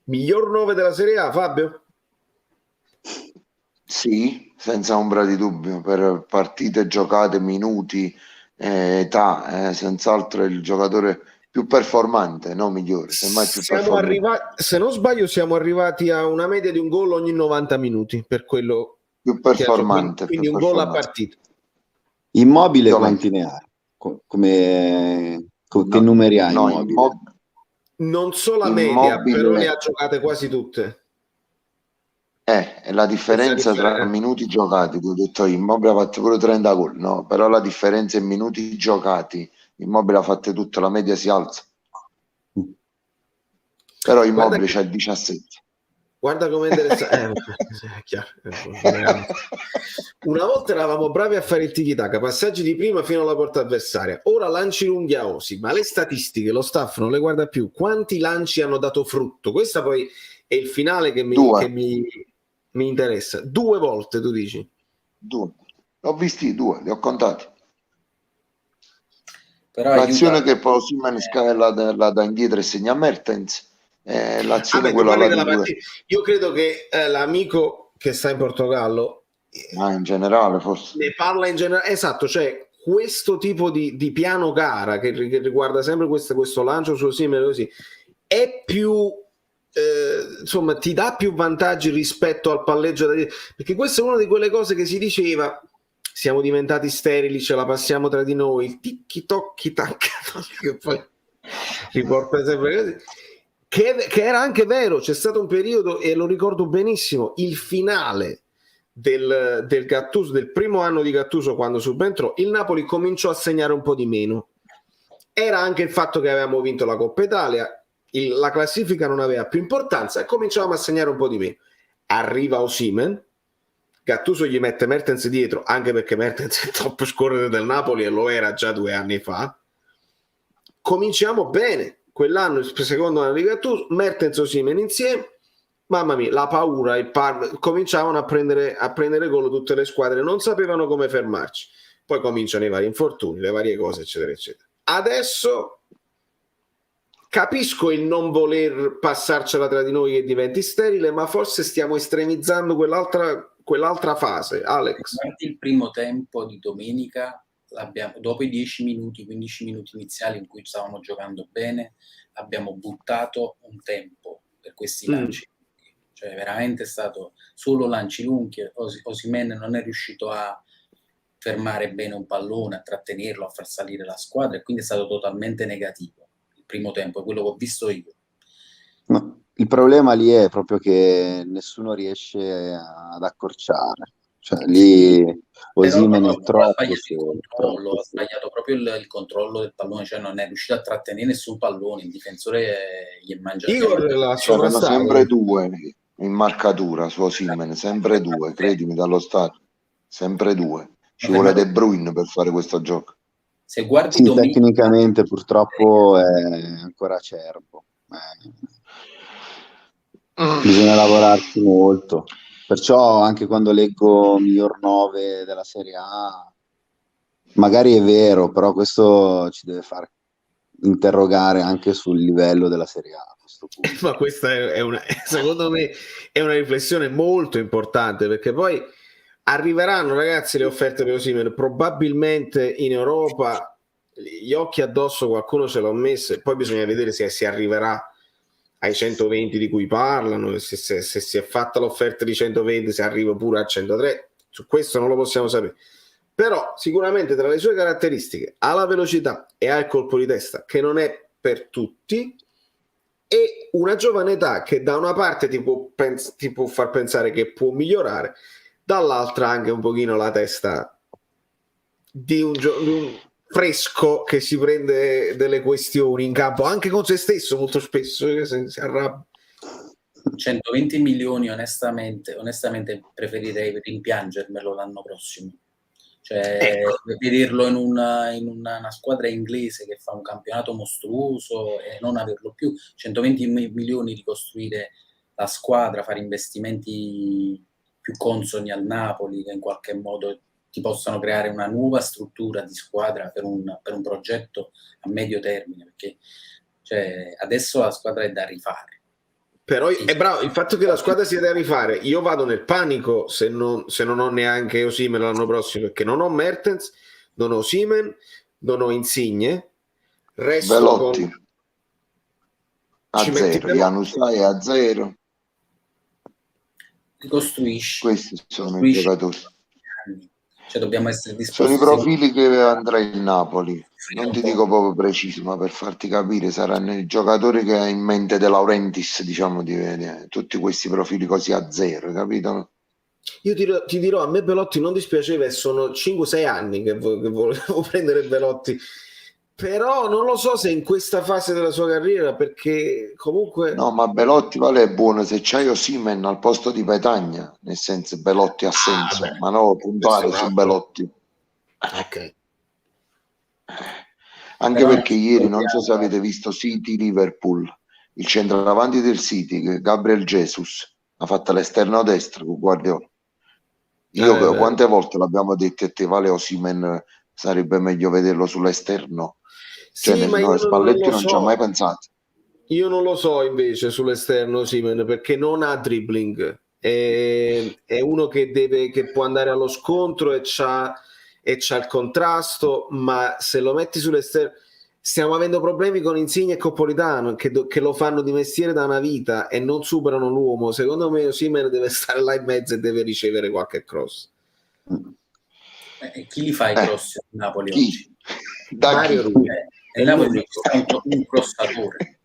Miglior 9 della Serie A, Fabio? Sì, senza ombra di dubbio, per partite giocate, minuti, età, senz'altro è il giocatore più performante, non migliore, semmai più performante. Se non sbaglio siamo arrivati a una media di un gol ogni 90 minuti, per quello Più performante, quindi più un gol a performante. partita. Immobile Domenica. quanti ne ha? Che numeri ha No, Immobile? Non so la media, Immobile- però le ha giocate quasi tutte. È la differenza tra minuti giocati, ti ho detto Immobile ha fatto pure 30 gol, no? Però la differenza in minuti giocati, Immobile ha fatto tutto, la media si alza. Però Immobile c'ha il 17. Guarda come interessante. Una volta eravamo bravi a fare il tiki-taka, passaggi di prima fino alla porta avversaria. Ora lanci lunghi a Osi, ma le statistiche, lo staff non le guarda più. Quanti lanci hanno dato frutto? Questa poi è il finale che mi interessa. 2 volte, tu dici? 2. L'ho visti 2, li ho contati. Però l'azione che poi Osimhen la da indietro e segna Mertens, l'azione quella là di due. Io credo che l'amico che sta in Portogallo in generale forse ne parla in generale, esatto, cioè questo tipo di piano gara che riguarda sempre questo lancio su Osimhen così è più insomma ti dà più vantaggi rispetto al palleggio perché questa è una di quelle cose che si diceva: siamo diventati sterili, ce la passiamo tra di noi, il ticchi tocchi tacca, che poi riporta sempre così, che era anche vero. C'è stato un periodo, e lo ricordo benissimo, il finale del Gattuso, del primo anno di Gattuso, quando subentrò, il Napoli cominciò a segnare un po' di meno. Era anche il fatto che avevamo vinto la Coppa Italia, la classifica non aveva più importanza e cominciavamo a segnare un po' di meno. Arriva Osimhen, Gattuso gli mette Mertens dietro, anche perché Mertens è il top scorer del Napoli e lo era già 2 anni fa. Cominciamo bene quell'anno, il secondo anno di Gattuso, Mertens e Osimhen insieme. Mamma mia, la paura, cominciavano a prendere gol tutte le squadre, non sapevano come fermarci. Poi cominciano i vari infortuni, le varie cose, eccetera, eccetera. Adesso capisco il non voler passarcela tra di noi che diventi sterile, ma forse stiamo estremizzando quell'altra fase. Alex? Il primo tempo di domenica, dopo i 10 minuti, 15 minuti iniziali in cui stavamo giocando bene, abbiamo buttato un tempo per questi lanci. Cioè veramente è stato solo lanci lunghi. Osimhen non è riuscito a fermare bene un pallone, a trattenerlo, a far salire la squadra, e quindi è stato totalmente negativo il primo tempo, è quello che ho visto io. No, il problema lì è proprio che nessuno riesce ad accorciare. Cioè, lì Però Osimhen è ha troppo sbagliato il solo, controllo, troppo ha solo. sbagliato proprio il controllo del pallone, cioè non è riuscito a trattenere nessun pallone, il difensore gli è Igor mangiato. l'ha C'erano sovrastato. sempre due in marcatura su Osimhen, sempre due, credimi, dallo stadio, sempre due. Ci Ma vuole fermato. De Bruyne per fare questo gioco. Se guardi Sì, domenica, tecnicamente purtroppo è ancora acerbo. Bisogna lavorarci molto. Perciò anche quando leggo miglior 9 della Serie A, magari è vero, però questo ci deve far interrogare anche sul livello della Serie A a questo punto. Ma questa è una, secondo me è una riflessione molto importante, perché poi arriveranno, ragazzi, le offerte per Osimhen, probabilmente in Europa gli occhi addosso qualcuno ce l'ha messo, poi bisogna vedere se si arriverà ai 120 di cui parlano, se si è fatta l'offerta di 120, se arriva pure a 103, su questo non lo possiamo sapere. Però sicuramente tra le sue caratteristiche ha la velocità e ha il colpo di testa, che non è per tutti, e una giovane età che da una parte ti può far pensare che può migliorare, dall'altra anche un pochino la testa di un fresco che si prende delle questioni in campo anche con se stesso molto spesso, si arrabbia. 120 milioni onestamente preferirei rimpiangermelo l'anno prossimo. Cioè, Ecco. vederlo in una squadra inglese che fa un campionato mostruoso e non averlo più. 120 milioni, ricostruire la squadra, fare investimenti più consoni al Napoli, che in qualche modo ti possano creare una nuova struttura di squadra per un progetto a medio termine, perché cioè, adesso la squadra è da rifare. Però Sì. è bravo il fatto che la squadra sia da rifare. Io vado nel panico se non ho neanche Osimhen l'anno prossimo, perché non ho Mertens, non ho Osimhen, non ho Insigne, resto Belotti con a ci metti zero, Januzaj a zero. Ricostruisci. Questi sono i giocatori. Cioè, dobbiamo essere Sono disposti. i profili che andrà in Napoli. Non ti dico proprio preciso, ma per farti capire saranno i giocatori che ha in mente De Laurentiis, diciamo, tutti questi profili così a zero, capito? Io ti dirò, a me Belotti non dispiaceva e sono 5-6 anni che volevo prendere Belotti, però non lo so se in questa fase della sua carriera, perché comunque No, ma Belotti vale è buono se c'hai Osimhen al posto di Petagna, nel senso Belotti ha senso, beh, ma no questo è puntare un su altro. Belotti. Ok. Anche Però perché ieri, non so se avete visto City-Liverpool, il centravanti del City, Gabriel Jesus, ha fatto l'esterno destro con Guardiola. Io quante volte l'abbiamo detto a te, Vale Osimhen sarebbe meglio vederlo sull'esterno? Cioè, Sì, ma io no, non Spalletti lo non ci ha mai so. pensato. Io non lo so invece sull'esterno Osimhen, perché non ha dribbling. È uno che può andare allo scontro e c'ha il contrasto, ma se lo metti sull'esterno stiamo avendo problemi con Insigne e Coppolitano che lo fanno di mestiere da una vita e non superano l'uomo. Secondo me Osimhen deve stare là in mezzo e deve ricevere qualche cross. Chi li fa i cross in Napoli Chi? oggi? Da Mario chi? Rui è Il Napoli l'unico. sta un crossatore.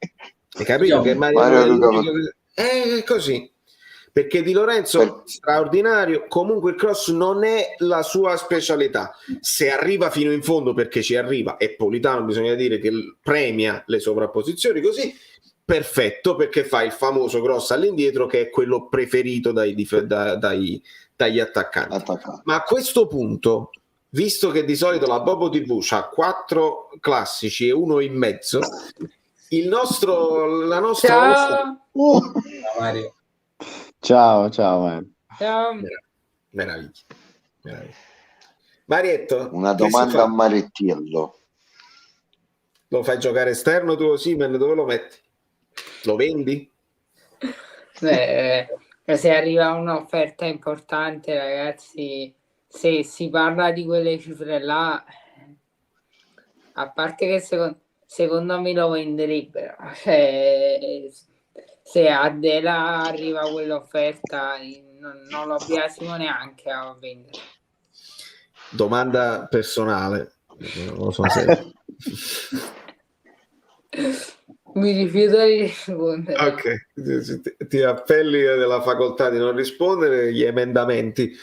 Hai capito che Mario Mario Rui è Luca l'unico è così, perché Di Lorenzo straordinario, comunque il cross non è la sua specialità. Se arriva fino in fondo, perché ci arriva, e Politano bisogna dire che premia le sovrapposizioni così, perfetto, perché fa il famoso cross all'indietro che è quello preferito dagli attaccanti. Ma a questo punto, visto che di solito la Bobo TV ha 4 classici e uno in mezzo, la nostra Ciao. Mario. Ciao Mario. Ciao. Meraviglia. Marietto, Una che si domanda fa? a Marettiello. Lo fai giocare esterno tu Osimhen? Dove lo metti? Lo vendi? Se arriva un'offerta importante, ragazzi, se si parla di quelle cifre là, a parte che secondo me lo venderebbero, se a Dela arriva quell'offerta non lo biasimo neanche a vendere. Domanda personale, non lo so se mi rifiuto di rispondere. ok, ti appelli della facoltà di non rispondere, gli emendamenti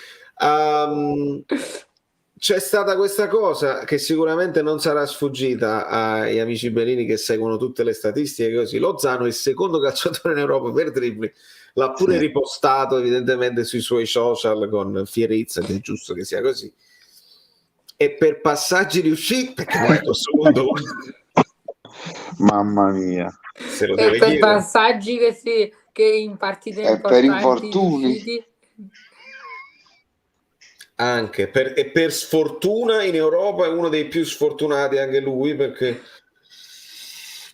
C'è stata questa cosa che sicuramente non sarà sfuggita agli amici Bellini che seguono tutte le statistiche così. Lozano è il secondo calciatore in Europa per dribbling, l'ha pure ripostato evidentemente sui suoi social con fierezza, ed è giusto che sia così. E per passaggi riusciti, perché poi a questo punto Mamma mia. se lo E deve per chiedere. passaggi che in partite E per importanti infortuni. riusciti. Anche e per sfortuna in Europa è uno dei più sfortunati anche lui, perché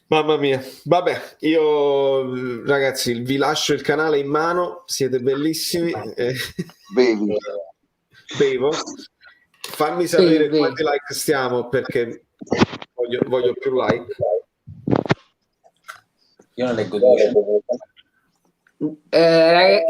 mamma mia. Vabbè, io ragazzi vi lascio il canale in mano, siete bellissimi. Bevi. Bevo. Fammi sapere Bevi. quanti like stiamo, perché voglio più like. Io ne leggo 10.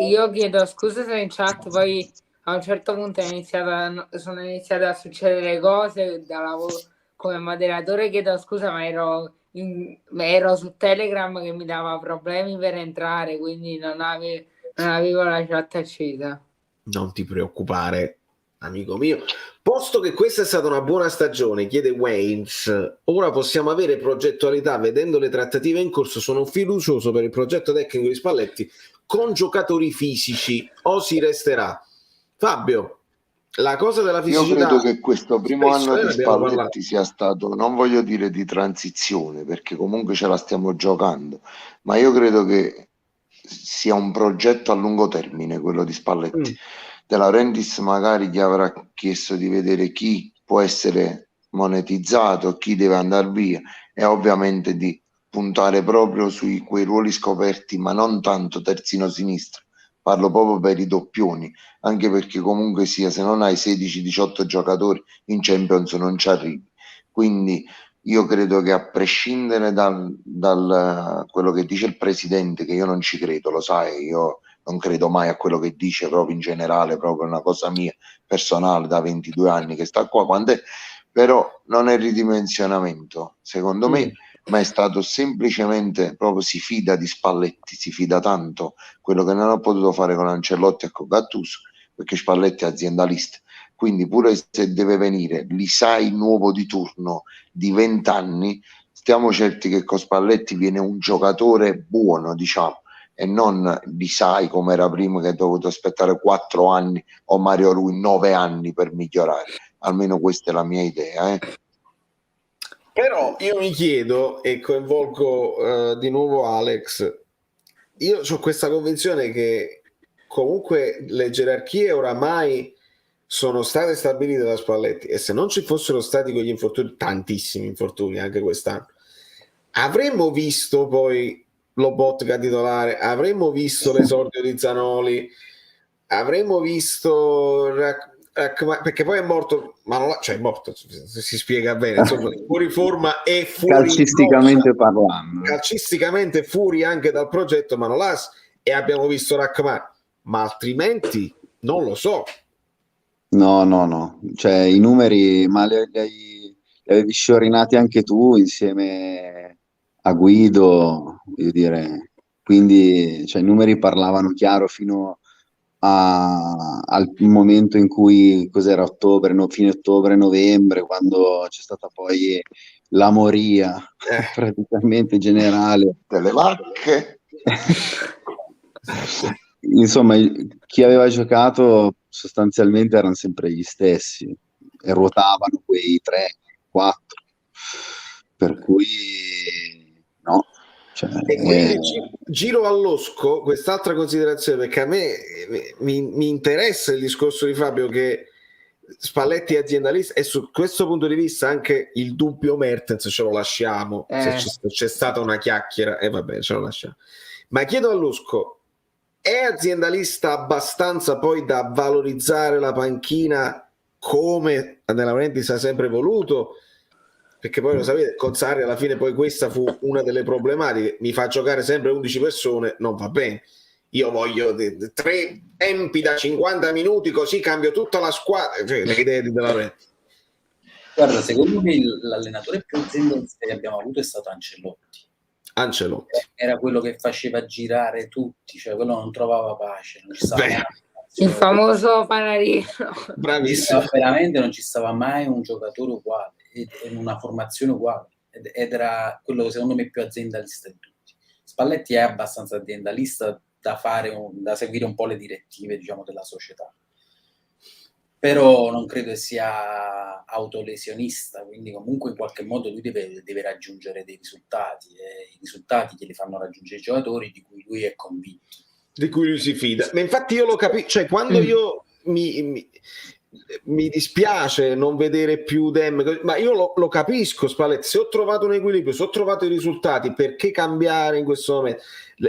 Io chiedo scusa se in chat poi a un certo punto sono iniziate a succedere cose da lavoro come moderatore, chiedo scusa, ma ero su Telegram che mi dava problemi per entrare, quindi non avevo la chat accesa. Non ti preoccupare, amico mio. Posto che questa è stata una buona stagione, chiede Waynes, ora possiamo avere progettualità. Vedendo le trattative in corso, sono fiducioso per il progetto tecnico di Spalletti con giocatori fisici, o si resterà? Fabio, la cosa della Io fisicità... credo che questo primo spesso anno di ne abbiamo parlato. Spalletti sia stato, non voglio dire di transizione, perché comunque ce la stiamo giocando, ma io credo che sia un progetto a lungo termine quello di Spalletti. De Laurentiis magari gli avrà chiesto di vedere chi può essere monetizzato, chi deve andare via, e ovviamente di puntare proprio su quei ruoli scoperti, ma non tanto terzino sinistro. Parlo proprio per i doppioni, anche perché comunque sia, se non hai 16-18 giocatori in Champions non ci arrivi. Quindi io credo che a prescindere dal quello che dice il presidente, che io non ci credo, lo sai, io non credo mai a quello che dice proprio in generale, proprio una cosa mia personale da 22 anni che sta qua, però non è ridimensionamento, secondo me, ma è stato semplicemente proprio si fida di Spalletti, si fida tanto, quello che non ha potuto fare con Ancelotti e con Gattuso, perché Spalletti è aziendalista, quindi pure se deve venire l'Isai nuovo di turno di 20 anni, stiamo certi che con Spalletti viene un giocatore buono, diciamo, e non l'Isai come era prima, che ha dovuto aspettare 4 anni, o Mario Rui 9 anni per migliorare. Almeno questa è la mia idea. Però io mi chiedo, e coinvolgo di nuovo Alex, io ho questa convinzione che comunque le gerarchie oramai sono state stabilite da Spalletti, e se non ci fossero stati quegli infortuni, tantissimi infortuni anche quest'anno, avremmo visto poi Lobotka titolare, avremmo visto l'esordio di Zanoli, avremmo visto perché poi è morto, ma non cioè è morto, si spiega bene, insomma, fuori forma e fuori calcisticamente parlando, calcisticamente fuori anche dal progetto Manolas, e abbiamo visto Rachman, ma altrimenti non lo so. no, cioè i numeri, ma li avevi sciorinati anche tu insieme a Guido, voglio dire, quindi cioè, i numeri parlavano chiaro fino al momento in cui, cos'era, fine ottobre, novembre, quando c'è stata poi la moria praticamente generale delle vacche. Insomma, chi aveva giocato sostanzialmente erano sempre gli stessi e ruotavano quei 3-4, per cui no. Cioè, e quindi giro all'osco quest'altra considerazione, perché a me mi interessa il discorso di Fabio che Spalletti è aziendalista, e su questo punto di vista anche il dubbio Mertens ce lo lasciamo, se c'è stata una chiacchiera e vabbè, ce lo lasciamo, ma chiedo all'osco, è aziendalista abbastanza poi da valorizzare la panchina come De Laurentiis ha sempre voluto? Perché poi lo sapete, con Sarri alla fine poi questa fu una delle problematiche, mi fa giocare sempre 11 persone, non va bene, io voglio 3 tempi da 50 minuti così cambio tutta la squadra, cioè, le idee di De Laurentiis. Guarda, secondo me l'allenatore più aziendalista che abbiamo avuto è stato Ancelotti. Era quello che faceva girare tutti, cioè quello non trovava pace, non ci stava Il famoso Panarino. Bravissimo. Veramente non ci stava mai un giocatore uguale, in una formazione uguale, ed era quello che secondo me più aziendalista di tutti. Spalletti è abbastanza aziendalista da seguire un po' le direttive, diciamo, della società, però non credo che sia autolesionista, quindi comunque in qualche modo lui deve raggiungere dei risultati, e i risultati glieli fanno raggiungere i giocatori di cui lui è convinto, di cui lui si fida. Ma infatti io lo capisco, cioè quando io mi dispiace non vedere più Dem, ma io lo capisco, Spalletti, se ho trovato un equilibrio, se ho trovato i risultati, perché cambiare in questo momento?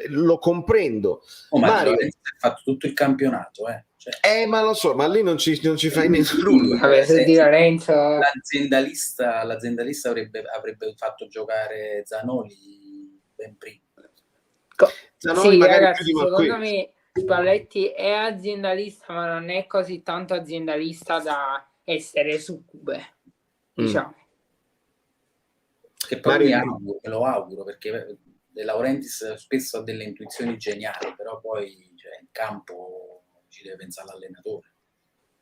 Lo comprendo. ma Mario ha fatto tutto il campionato, cioè, ma lo so, ma lì non ci fai nulla. Vabbè, se Di Lorenzo... l'aziendalista avrebbe fatto giocare Zanoli ben prima. Zanoli sì, magari ragazzi, più di secondo me Spalletti è aziendalista, ma non è così tanto aziendalista da essere succube, diciamo. Che poi me lo auguro, perché De Laurentiis spesso ha delle intuizioni geniali, però poi in campo ci deve pensare l'allenatore,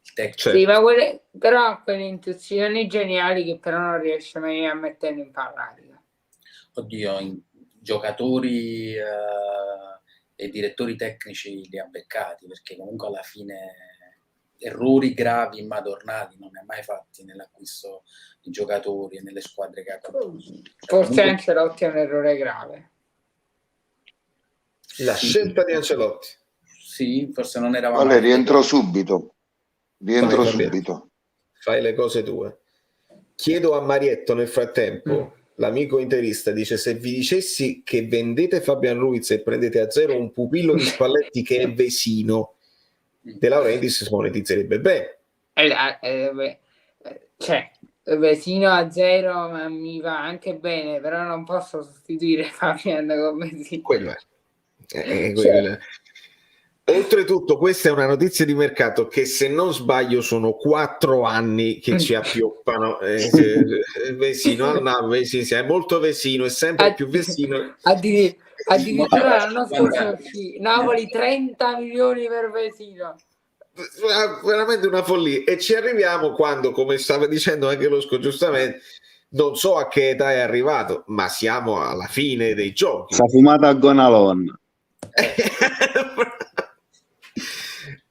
il tecnico. Sì, ma però ha quelle intuizioni geniali che però non riesce mai a mettere in pratica. Oddio, giocatori e direttori tecnici li ha beccati, perché comunque alla fine errori gravi immadornati non ne ha mai fatti nell'acquisto di giocatori e nelle squadre che ha condotto. Forse Ancelotti è un errore grave. La scelta di Ancelotti. Sì, forse non eravamo... Vale, rientro subito. Fai le cose tue. Chiedo a Marietto nel frattempo, l'amico interista, dice: se vi dicessi che vendete Fabian Ruiz e prendete a zero un pupillo di Spalletti che è Vesino, De Laurentiis si monetizzerebbe bene. Cioè, Vesino a zero ma mi va anche bene, però non posso sostituire Fabian con Vesino. Quello è. Oltretutto questa è una notizia di mercato che, se non sbaglio, sono 4 anni che ci appioppano. Vesino, è molto Vesino, è sempre più Vesino. Addirittura l'anno scorso Napoli 30 milioni per Vesino. Veramente una follia, e ci arriviamo quando, come stava dicendo anche Losco giustamente, non so a che età è arrivato, ma siamo alla fine dei giochi. S'ha fumato a Gonalon.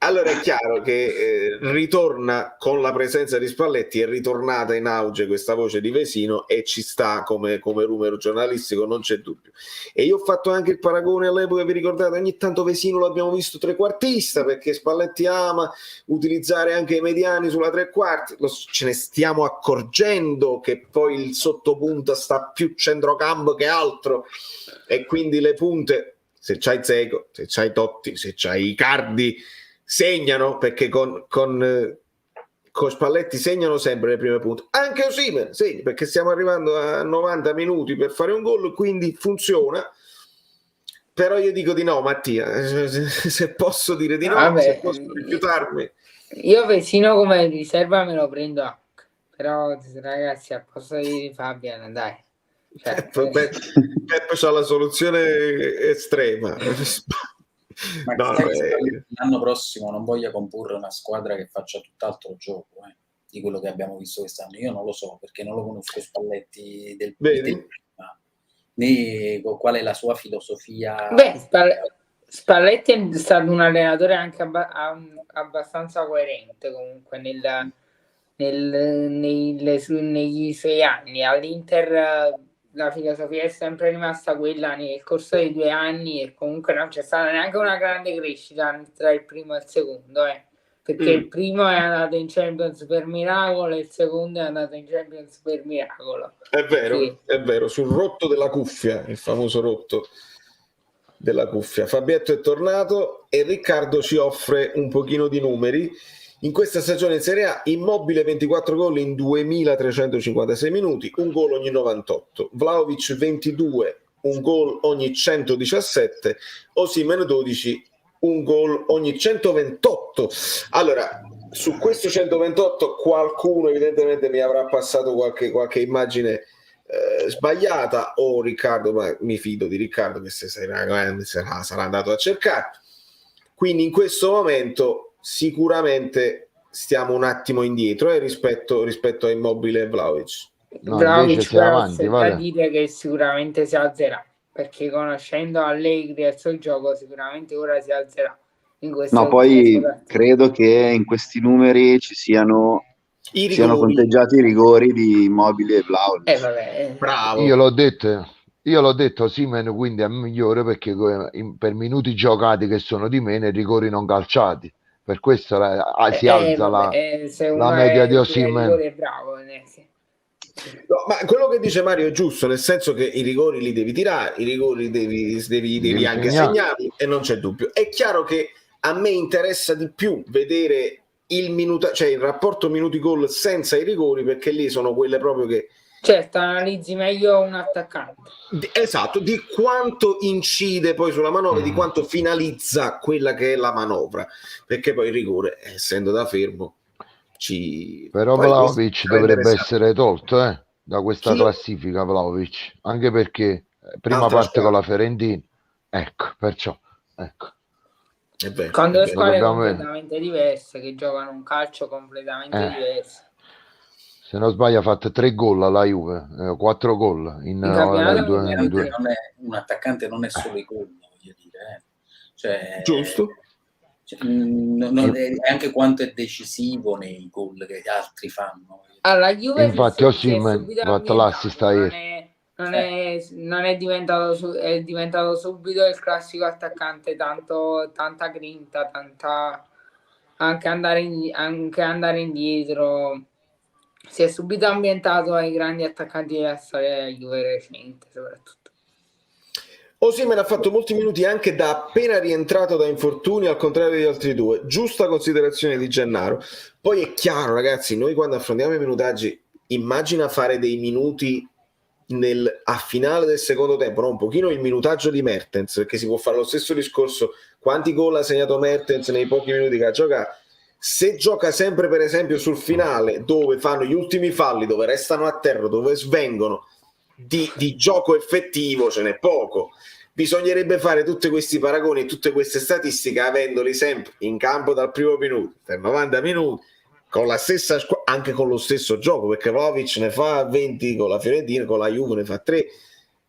Allora è chiaro che ritorna con la presenza di Spalletti, è ritornata in auge questa voce di Vesino e ci sta come rumore giornalistico, non c'è dubbio. E io ho fatto anche il paragone all'epoca, vi ricordate, ogni tanto Vesino l'abbiamo visto trequartista, perché Spalletti ama utilizzare anche i mediani sulla tre quarti. Ce ne stiamo accorgendo che poi il sottopunta sta più centrocampo che altro, e quindi le punte, se c'hai Dzeko, se c'hai Totti, se c'hai Icardi, segnano, perché con Spalletti segnano sempre le prime punte. Anche Osimhen segna, perché stiamo arrivando a 90 minuti per fare un gol, quindi funziona. Però io dico di no, Mattia, se posso dire di no, se posso rifiutarmi. Io Vesino come riserva me lo prendo anche, però ragazzi, a posto di Fabian, dai. Peppe c'ha la soluzione estrema. Ma l'anno prossimo non voglia comporre una squadra che faccia tutt'altro gioco di quello che abbiamo visto quest'anno. Io non lo so, perché non lo conosco Spalletti del prima, né qual è la sua filosofia. Spalletti è stato un allenatore anche abbastanza coerente comunque negli suoi anni. All'Inter la filosofia è sempre rimasta quella nel corso dei 2 anni, e comunque non c'è stata neanche una grande crescita tra il primo e il secondo, perché il primo è andato in Champions per miracolo e il secondo è andato in Champions per miracolo. È vero, sul rotto della cuffia, il famoso rotto della cuffia. Fabietto è tornato e Riccardo ci offre un pochino di numeri. In questa stagione in Serie A, Immobile 24 gol in 2356 minuti, un gol ogni 98. Vlahovic 22, un gol ogni 117. Osimhen 12, un gol ogni 128. Allora, su questo 128 qualcuno evidentemente mi avrà passato qualche immagine sbagliata, o Riccardo, ma mi fido di Riccardo che sarà andato a cercare. Quindi in questo momento sicuramente stiamo un attimo indietro rispetto a Immobile e Vlahovic. No, Vlahovic invece sei però avanti, c'è da vale. dire che sicuramente si alzerà, perché conoscendo Allegri e il suo gioco sicuramente ora si alzerà in queste No, ultime poi partite. credo che in questi numeri siano conteggiati i rigori di Immobile e Vlahovic. Vabbè, Bravo. Io l'ho detto, Osimhen quindi è migliore perché per minuti giocati che sono di meno e rigori non calciati. Per questo si alza se la uno media di tira i Osimhen. rigori è bravo, No, ma quello che dice Mario è giusto, nel senso che i rigori li devi tirare, i rigori devi anche segnarli e non c'è dubbio. È chiaro che a me interessa di più vedere cioè il rapporto minuti-gol senza i rigori, perché lì sono quelle proprio che... Certo, analizzi meglio un attaccante. Esatto, di quanto incide poi sulla manovra, di quanto finalizza quella che è la manovra, perché poi il rigore, essendo da fermo, Però poi Vlahovic dovrebbe essere tolto da questa classifica, Vlahovic, anche perché prima Altra parte con squadra. la Fiorentina, ecco, perciò, ecco. È vero, Con due squadre dobbiamo completamente diverse, che giocano un calcio completamente diverso. Se non sbaglio ha fatto 3 gol alla Juve, 4 gol in campionato. Un attaccante non è solo i gol, voglio dire. Cioè, giusto. È anche quanto è decisivo nei gol che gli altri fanno. Alla Juve infatti Osimhen ha fatto l'assist non è diventato subito il classico attaccante, tanta grinta, anche andare indietro. Si è subito ambientato ai grandi attaccanti della storia della Juve recente, soprattutto. Osimhen ha fatto molti minuti anche da appena rientrato da infortuni, al contrario degli altri due. Giusta considerazione di Gennaro. Poi è chiaro, ragazzi, noi quando affrontiamo i minutaggi, immagina fare dei minuti a finale del secondo tempo, no? Un pochino il minutaggio di Mertens, perché si può fare lo stesso discorso. Quanti gol ha segnato Mertens nei pochi minuti che ha giocato? Se gioca sempre, per esempio, sul finale, dove fanno gli ultimi falli, dove restano a terra, dove svengono, di gioco effettivo ce n'è poco. Bisognerebbe fare tutti questi paragoni e tutte queste statistiche avendoli sempre in campo dal primo minuto per 90 minuti con la stessa anche con lo stesso gioco, perché Vlahovic ne fa 20 con la Fiorentina, con la Juve ne fa 3,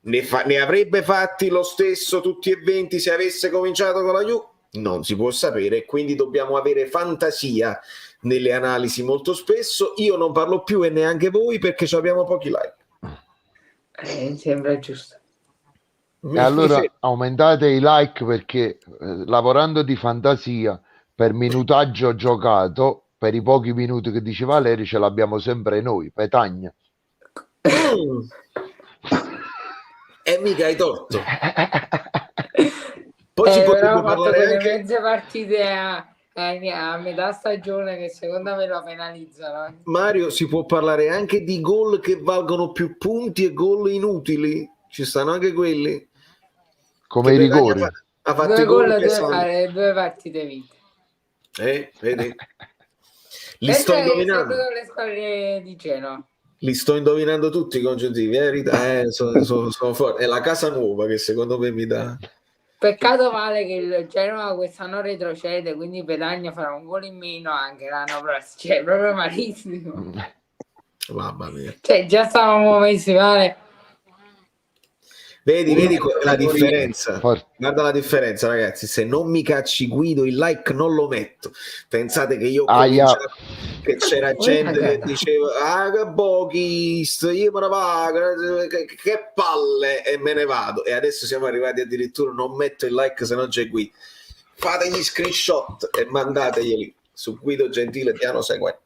ne avrebbe fatti lo stesso tutti e 20 se avesse cominciato con la Juve? Non si può sapere, quindi dobbiamo avere fantasia nelle analisi molto spesso. Io non parlo più e neanche voi perché abbiamo pochi like. Sembra giusto. E allora aumentate i like perché lavorando di fantasia per minutaggio giocato, per i pochi minuti che dice Valerio, ce l'abbiamo sempre noi, Petagna. E mica hai torto. Poi si potrebbe parlare anche mezze partite a metà stagione che secondo me lo penalizzano. Mario, si può parlare anche di gol che valgono più punti e gol inutili, ci stanno anche quelli come i rigori. Ha fatto i gol che due partite vinte. Vedi? Li sto indovinando. Le squadre di Genoa. Li sto indovinando tutti i congiuntivi, sono forti. È la casa nuova che secondo me mi dà. Peccato male che il Genoa quest'anno retrocede, quindi Petagna farà un gol in meno anche l'anno prossimo. Cioè, proprio malissimo. Mamma mia. Cioè, già stavamo messi male. Vedi la differenza. Guarda la differenza, ragazzi. Se non mi cacci Guido, il like non lo metto. Pensate che io che c'era gente che diceva che bochist, io me ne vado, che palle, e me ne vado. E adesso siamo arrivati addirittura non metto il like se non c'è Guido. Fate gli screenshot e mandateglieli su Guido Gentile piano seguente.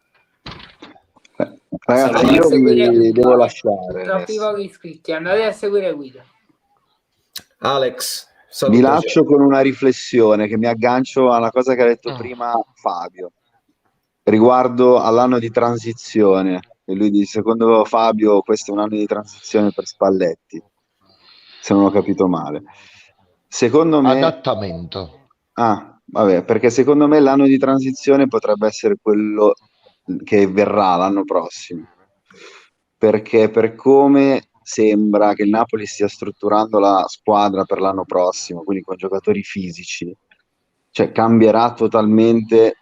Ragazzi, io vi devo lasciare. Troppi pochi iscritti, andate a seguire Guido. Alex, vi lascio con una riflessione che mi aggancio alla cosa che ha detto prima Fabio riguardo all'anno di transizione. E lui dice, secondo Fabio questo è un anno di transizione per Spalletti, se non ho capito male. Secondo me adattamento. Vabbè, perché secondo me l'anno di transizione potrebbe essere quello che verrà l'anno prossimo, perché per come sembra che il Napoli stia strutturando la squadra per l'anno prossimo, quindi con giocatori fisici, cioè cambierà totalmente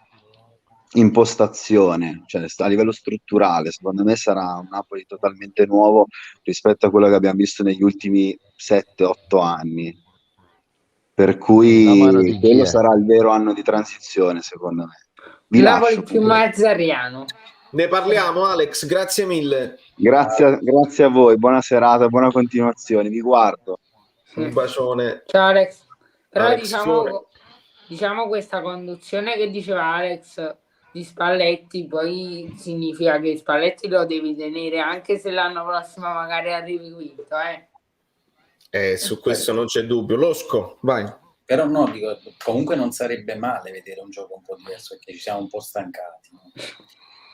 impostazione, cioè a livello strutturale, secondo me sarà un Napoli totalmente nuovo rispetto a quello che abbiamo visto negli ultimi 7-8 anni. Per La mano cui di chi quello è? sarà il vero anno di transizione, secondo me. Vi Napoli lascio. più mazzariano. Ne parliamo, Alex, grazie mille. Grazie a voi, buona serata, buona continuazione. Vi guardo. Un bacione. Ciao Alex. Però Alex Fiore. diciamo questa conduzione che diceva Alex di Spalletti, poi significa che Spalletti lo devi tenere anche se l'anno prossimo magari arrivi quinto, Su questo non c'è dubbio. Losco, vai. Però no, dico, comunque non sarebbe male vedere un gioco un po' diverso, perché ci siamo un po' stancati, no?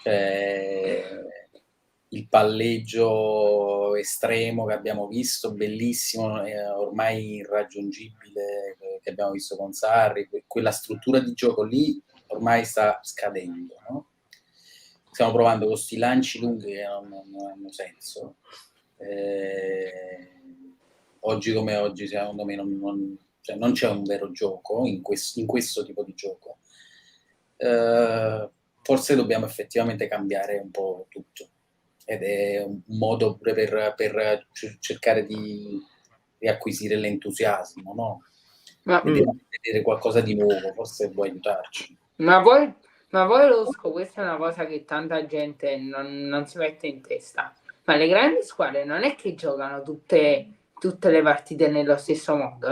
Cioè, il palleggio estremo che abbiamo visto, bellissimo, ormai irraggiungibile, che abbiamo visto con Sarri, quella struttura di gioco lì ormai sta scadendo, no? Stiamo provando con questi lanci lunghi che non hanno senso. Oggi come oggi, secondo me, cioè non c'è un vero gioco in questo tipo di gioco. Forse dobbiamo effettivamente cambiare un po' tutto, ed è un modo pure per cercare di riacquisire l'entusiasmo, no? Ma Vedere qualcosa di nuovo, forse può aiutarci. Ma voi Losco, questa è una cosa che tanta gente non si mette in testa. Ma le grandi squadre non è che giocano tutte le partite nello stesso modo,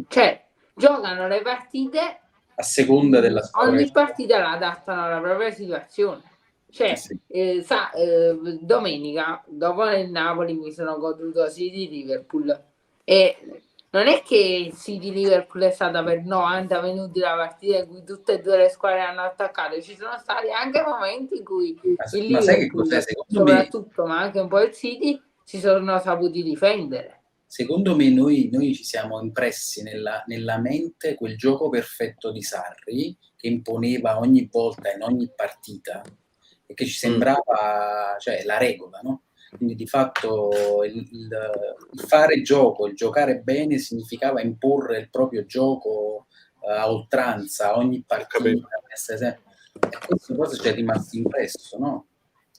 Cioè, giocano le partite a seconda della squadra. Ogni partita la adattano alla propria situazione. Cioè, Sì. domenica, dopo il Napoli, mi sono goduto City-Liverpool. E non è che City-Liverpool è stata per 90 minuti la partita in cui tutte e due le squadre hanno attaccato. Ci sono stati anche momenti in cui il Ma sai che Liverpool, cos'è? Secondo me, soprattutto, ma anche un po' il City, si sono saputi difendere. secondo me noi ci siamo impressi nella mente quel gioco perfetto di Sarri che imponeva ogni volta in ogni partita e che ci sembrava, cioè, la regola, no? Quindi di fatto il fare gioco, il giocare bene significava imporre il proprio gioco a oltranza, ogni partita. E questo cosa ci è rimasto impresso, no?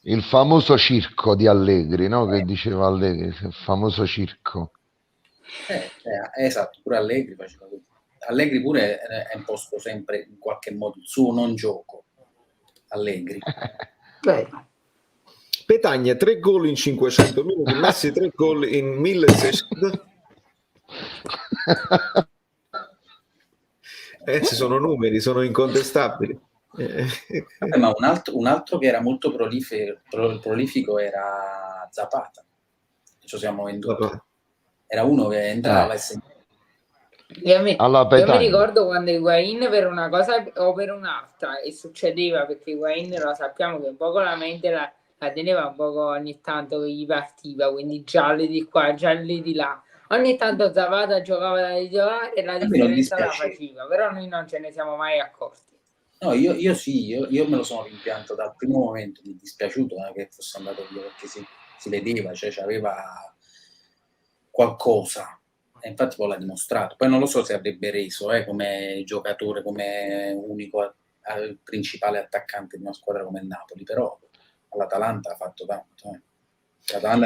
Il famoso circo di Allegri, no? Che diceva Allegri, il famoso circo. Esatto, pure Allegri faceva così. Allegri pure è imposto sempre in qualche modo il suo non gioco. Allegri. Petagna 3 gol in 500 minuti, Messi 3 gol in 1600. Ci sono numeri, sono incontestabili. Vabbè, ma un altro che era molto prolifico era Zapata. Ci siamo venduti. Era uno che entrava e segnava. Io mi ricordo quando Higuain per una cosa o per un'altra, e succedeva, perché Higuain lo sappiamo che un po' con la mente la teneva un po' ogni tanto che gli partiva, quindi gialli di qua, gialli di là. Ogni tanto Zapata giocava da titolare e la differenza la faceva, però noi non ce ne siamo mai accorti. No, io sì, io me lo sono rimpianto dal primo momento, mi è dispiaciuto che fosse andato via, perché si vedeva, cioè c'aveva qualcosa, e infatti poi l'ha dimostrato. Poi non lo so se avrebbe reso come giocatore, come unico principale attaccante di una squadra come il Napoli, però all'Atalanta ha fatto tanto.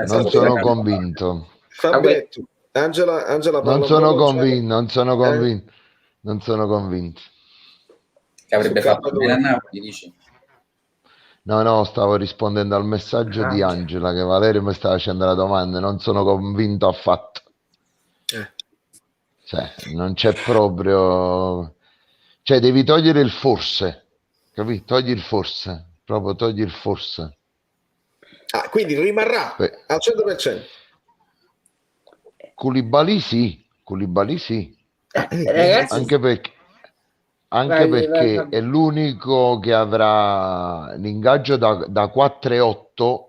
Non sono convinto. Fabietto, Angela non sono convinto. Che avrebbe fatto bene a Napoli, dici? No, stavo rispondendo al messaggio di Angela, che Valerio mi stava facendo la domanda. Non sono convinto affatto. Cioè, non c'è proprio... Cioè, devi togliere il forse, capito? Togli il forse, proprio togli il forse. Quindi rimarrà al 100%. Koulibaly sì. Ragazzi, anche perché è l'unico che avrà l'ingaggio da 4,8,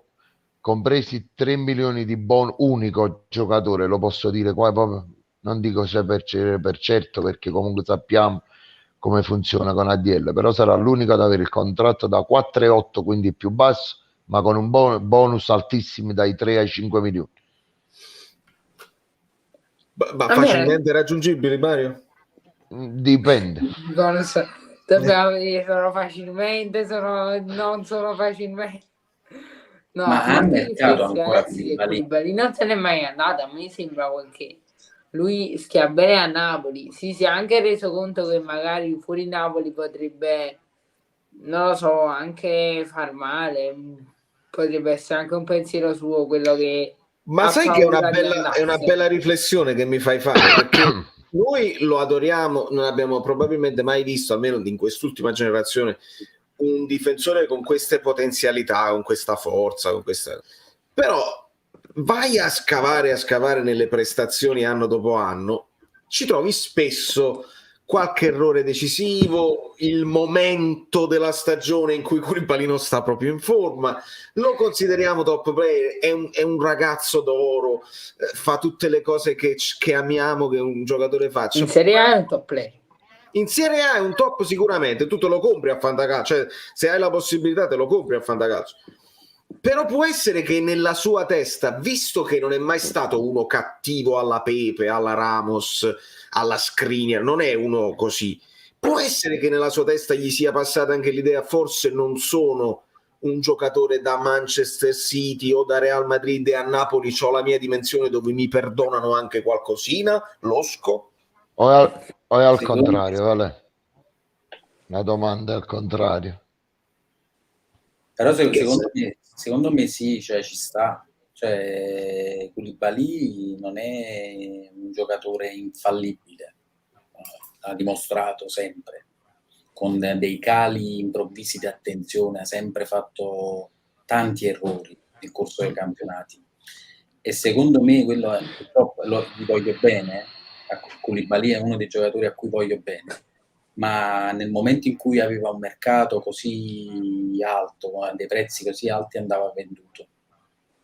compresi 3 milioni di unico giocatore, lo posso dire qua proprio, non dico se per certo, perché comunque sappiamo come funziona con ADL, però sarà l'unico ad avere il contratto da 4,8, quindi più basso, ma con un bonus altissimo dai 3 ai 5 milioni. Ma facilmente raggiungibili, Mario? Dipende. Dobbiamo vedere, sono facilmente, non sono facilmente. No, Ma a ha parte gli mercato scherzi, ancora ragazzi, che Koulibaly? Koulibaly non se n'è mai andato. A me sembra che lui stia bene a Napoli. Si sia anche reso conto che magari fuori Napoli potrebbe, non lo so, anche far male. Potrebbe essere anche un pensiero suo quello che Ma ha sai che paura di è una andarsene. bella riflessione che mi fai fare, perché noi lo adoriamo, non abbiamo probabilmente mai visto, almeno in quest'ultima generazione, un difensore con queste potenzialità, con questa forza, con questa... Però vai a scavare nelle prestazioni anno dopo anno, ci trovi spesso qualche errore decisivo, il momento della stagione in cui Koulibaly non sta proprio in forma, lo consideriamo top player, è un ragazzo d'oro, fa tutte le cose che amiamo che un giocatore faccia. In Serie A è un top player. In Serie A è un top sicuramente, tu te lo compri a Fantacalcio, cioè se hai la possibilità te lo compri a Fantacalcio. Però può essere che nella sua testa, visto che non è mai stato uno cattivo alla Pepe, alla Ramos, alla Skriniar, non è uno così, può essere che nella sua testa gli sia passata anche l'idea, forse non sono un giocatore da Manchester City o da Real Madrid e a Napoli c'ho la mia dimensione dove mi perdonano anche qualcosina, losco? O è al Secondo contrario, me- Vale? La domanda è al contrario. Però Che secondo me sì, cioè, ci sta. Cioè, Koulibaly non è un giocatore infallibile, l'ha dimostrato sempre, con dei cali improvvisi di attenzione, ha sempre fatto tanti errori nel corso dei campionati. E secondo me quello è, purtroppo gli voglio bene, Koulibaly è uno dei giocatori a cui voglio bene, ma nel momento in cui aveva un mercato così alto, dei prezzi così alti, andava venduto.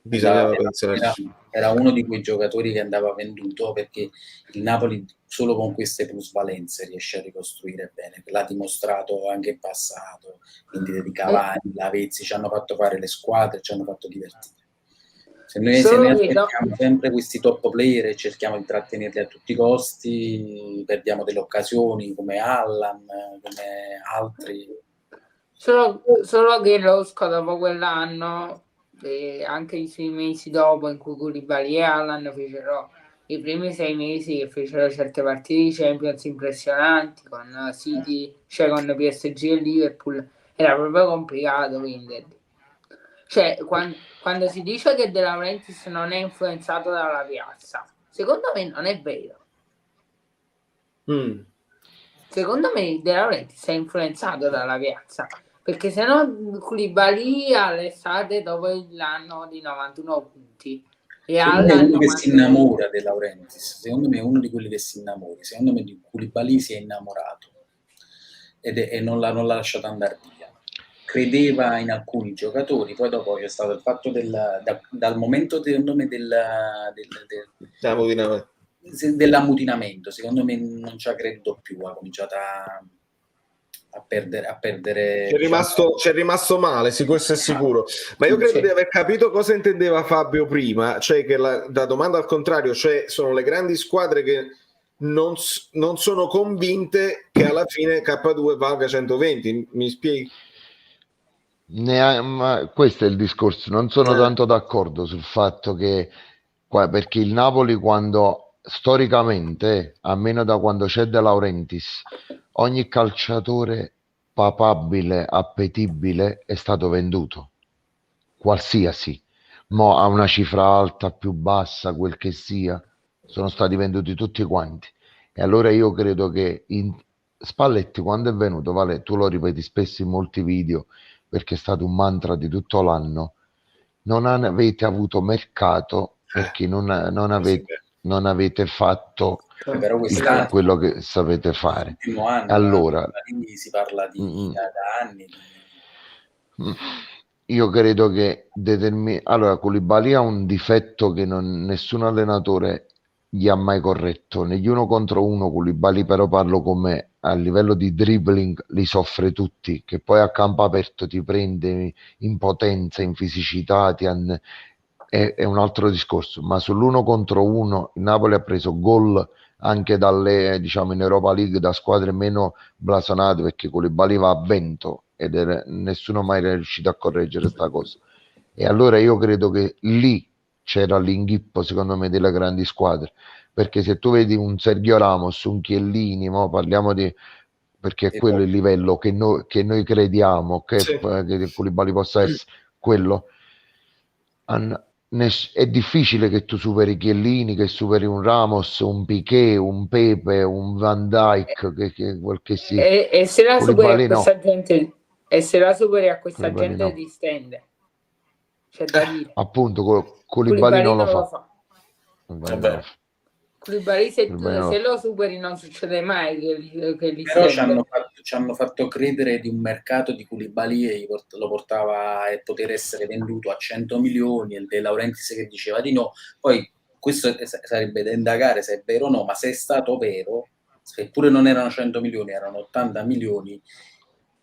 bisognava pensarci. Era uno di quei giocatori che andava venduto perché il Napoli solo con queste plusvalenze riesce a ricostruire bene, l'ha dimostrato anche in passato, quindi di Cavani, Lavezzi ci hanno fatto fare le squadre, ci hanno fatto divertire. Se noi aspettiamo sempre questi top player e cerchiamo di trattenerli a tutti i costi, perdiamo delle occasioni come Allan, come altri. Solo che Rosco dopo quell'anno, anche i 6 mesi dopo in cui Koulibaly e Allan fecero i primi 6 mesi che fecero certe partite di Champions impressionanti con City, cioè con PSG e Liverpool, era proprio complicato venderli. Cioè, quando si dice che De Laurentiis non è influenzato dalla piazza, secondo me non è vero. Secondo me De Laurentiis è influenzato dalla piazza, perché se no Koulibaly all'estate dopo l'anno di 91 punti e Secondo me è uno che 90... si innamora De Laurentiis, secondo me è uno di quelli che si innamora, secondo me di Koulibaly si è innamorato e non l'ha lasciato andare via. Credeva in alcuni giocatori, poi dopo c'è stato il fatto dal momento secondo me dell'ammutinamento, secondo me non ci ha creduto più, ha cominciato a perdere C'è rimasto male, sì, questo è sicuro. Ma io credo di aver capito cosa intendeva Fabio prima, cioè che la domanda al contrario, cioè sono le grandi squadre che non sono convinte che alla fine K2 valga 120, mi spieghi? Ma questo è il discorso, non sono tanto d'accordo sul fatto che perché il Napoli quando storicamente, almeno da quando c'è De Laurentiis, ogni calciatore papabile, appetibile è stato venduto, qualsiasi, mo a una cifra alta, più bassa, quel che sia, sono stati venduti tutti quanti. E allora io credo che Spalletti quando è venuto, Vale, tu lo ripeti spesso in molti video perché è stato un mantra di tutto l'anno, non avete avuto mercato perché non avete fatto quello che sapete fare. Allora si parla da anni. Io credo che allora Koulibaly ha un difetto che nessun allenatore gli ha mai corretto. Negli 1 contro 1 Koulibaly, però parlo come a livello di dribbling, li soffre tutti, che poi a campo aperto ti prende in potenza, in fisicità, è un altro discorso, ma sull'1 contro 1 il Napoli ha preso gol anche dalle, diciamo, in Europa League da squadre meno blasonate, perché Koulibaly va a vento ed nessuno mai è riuscito a correggere questa cosa. E allora io credo che lì c'era l'inghippo, secondo me, delle grandi squadre, perché se tu vedi un Sergio Ramos, un Chiellini, parliamo di, perché è quello il livello che noi crediamo che Koulibaly possa essere quello. È difficile che tu superi Chiellini, che superi un Ramos, un Piqué, un Pepe, un Van Dijk, quel che sia. E se la superi a Koulibaly questa gente, e se la superi a questa Koulibaly gente no. ti stende, c'è da dire. Appunto, Koulibaly non lo fa. Koulibaly se lo superi non succede mai che li Però stende. ci hanno fatto credere di un mercato di Koulibaly e lo portava a poter essere venduto a 100 milioni, e De Laurentiis che diceva di no. Poi questo sarebbe da indagare se è vero o no, ma se è stato vero, seppure non erano 100 milioni, erano 80 milioni,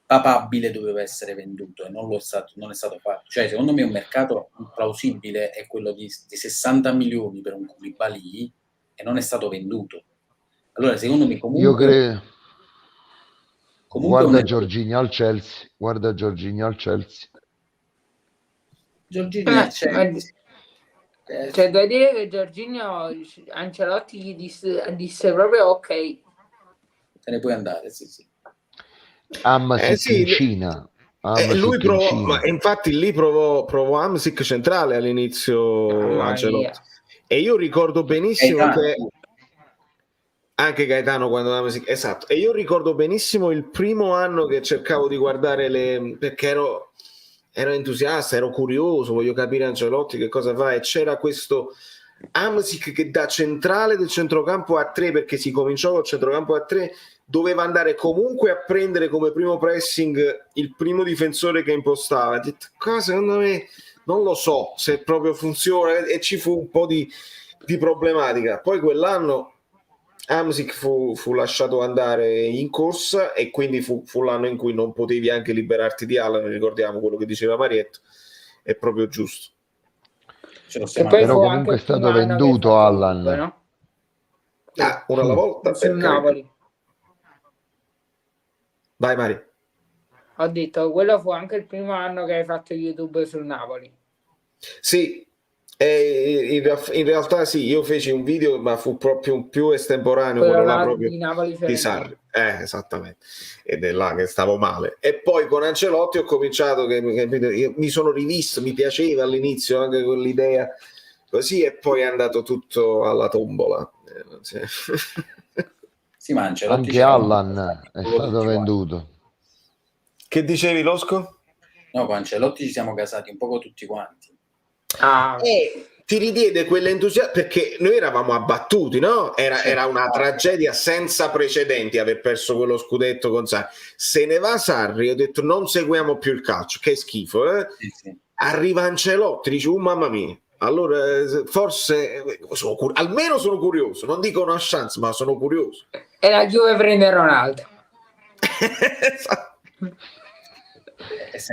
papabile doveva essere venduto e non è stato fatto. Cioè, secondo me un mercato plausibile è quello di 60 milioni per un Koulibaly e non è stato venduto. Allora, secondo me comunque... Io credo... Guarda un... Jorginho al Chelsea. Guarda Jorginho al Chelsea. Jorginho al Chelsea. C'è da dire che Jorginho, Ancelotti gli disse proprio ok. Te ne puoi andare, sì. In Cina. Lui provò, ma infatti lì provò Hamsik centrale all'inizio, Ancelotti. E io ricordo benissimo che anche Gaetano quando Hamsik, esatto. E io ricordo benissimo il primo anno che cercavo di guardare perché ero entusiasta, ero curioso, voglio capire Ancelotti che cosa fa, e c'era questo Hamsik che da centrale del centrocampo a 3, perché si cominciò col centrocampo a 3, doveva andare comunque a prendere come primo pressing il primo difensore che impostava. Ho detto, secondo me non lo so se proprio funziona, e ci fu un po' di problematica. Poi quell'anno Hamsik fu lasciato andare in corsa e quindi fu l'anno in cui non potevi anche liberarti di Allan, ricordiamo quello che diceva Marietto, è proprio giusto. Però comunque è stato venduto Allan. No? Una alla volta sul Napoli. Vai Mario. Ho detto, quello fu anche il primo anno che hai fatto YouTube sul Napoli. Sì, in realtà sì, io feci un video, ma fu proprio più estemporaneo, quello là proprio di Napoli di Sarri. Esattamente, ed è là che stavo male. E poi con Ancelotti ho cominciato io mi sono rivisto, mi piaceva all'inizio anche quell'idea così, e poi è andato tutto alla tombola. Sì, ma Ancelotti anche Allan è stato venduto. Che dicevi, Losco? No, con Ancelotti ci siamo casati un po' tutti quanti. E ti ridiede quell'entusiasmo, perché noi eravamo abbattuti, no? Era una tragedia senza precedenti aver perso quello scudetto con Sarri. Se ne va Sarri, ho detto non seguiamo più il calcio, che schifo, eh? Sì. Arriva Ancelotti, dice mamma mia. Allora forse almeno sono curioso, non dico una chance, ma sono curioso. E la Juve prende Ronaldo.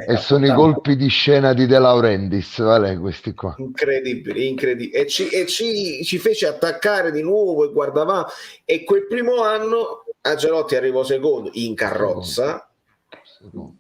E sono i colpi di scena di De Laurentiis, vale, questi qua. Incredibili. E ci fece attaccare di nuovo e guardavamo. E quel primo anno Ancelotti arrivò secondo in carrozza,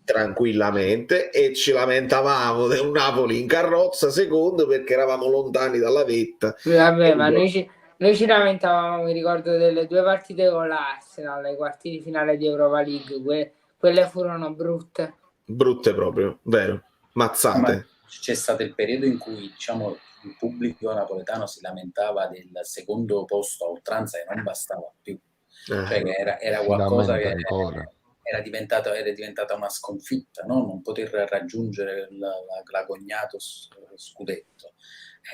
tranquillamente, e ci lamentavamo del Napoli in carrozza secondo perché eravamo lontani dalla vetta. Vabbè, ma noi ci lamentavamo, mi ricordo, delle 2 partite con l'Arsenal, ai quarti di finale di Europa League, quelle furono brutte Proprio, vero, mazzate. Ma c'è stato il periodo in cui, diciamo, il pubblico napoletano si lamentava del secondo posto a oltranza e non bastava più, cioè era qualcosa che era diventata una sconfitta, no? Non poter raggiungere l'agognato scudetto.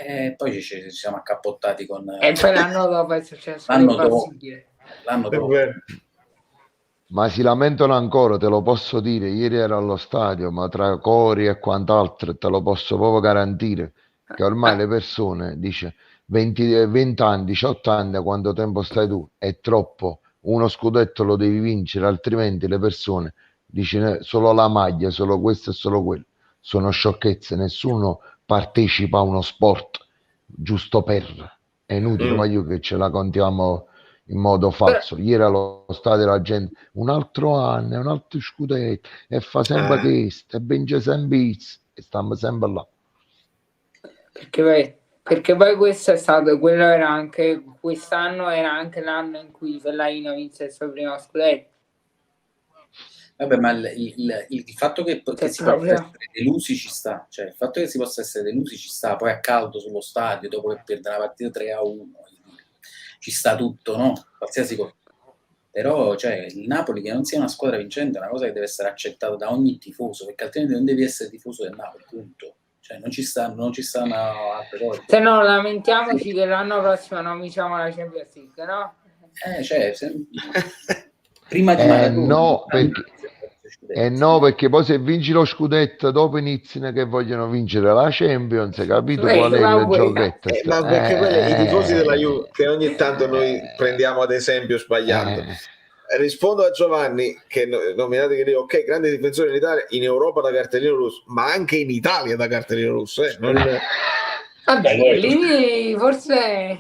E poi ci siamo accappottati con... E poi l'anno dopo è successo l'anno dopo. Ma si lamentano ancora, te lo posso dire. Ieri ero allo stadio, ma tra cori e quant'altro te lo posso proprio garantire che ormai le persone, dice 20 anni, 18 anni, quanto tempo stai tu? È troppo, uno scudetto lo devi vincere, altrimenti le persone dice solo la maglia, solo questo e solo quello. Sono sciocchezze, nessuno partecipa a uno sport giusto per, è inutile, voglio che ce la contiamo in modo falso. Ieri allo stadio la gente, un altro anno, un altro scudetto, e fa sempre questo, e vince sempre isso, e stiamo sempre là. Perché poi questo è stato, quello era anche, quest'anno era anche l'anno in cui Fellaino vinse il suo primo scudetto. Vabbè, ma il fatto che si possa essere delusi ci sta, cioè il fatto che si possa essere delusi ci sta, poi a caldo sullo stadio, dopo che perde la partita 3-1, ci sta tutto, no? Qualsiasi cosa. Però, cioè, il Napoli che non sia una squadra vincente è una cosa che deve essere accettata da ogni tifoso, perché altrimenti non devi essere tifoso del Napoli, punto. Cioè, non ci stanno altre cose. Se no, lamentiamoci che l'anno prossimo non vinciamo la Champions League, no? Prima di Maradona. No, perché poi se vinci lo scudetto dopo iniziano che vogliono vincere la Champions, capito qual è il giochetto? Ma perché quelli i tifosi della Juve che ogni tanto noi prendiamo ad esempio sbagliando. Rispondo a Giovanni che nominate che dico, ok, grande difensore in Italia, in Europa da cartellino rosso, ma anche in Italia da cartellino rosso. Vabbè, lì forse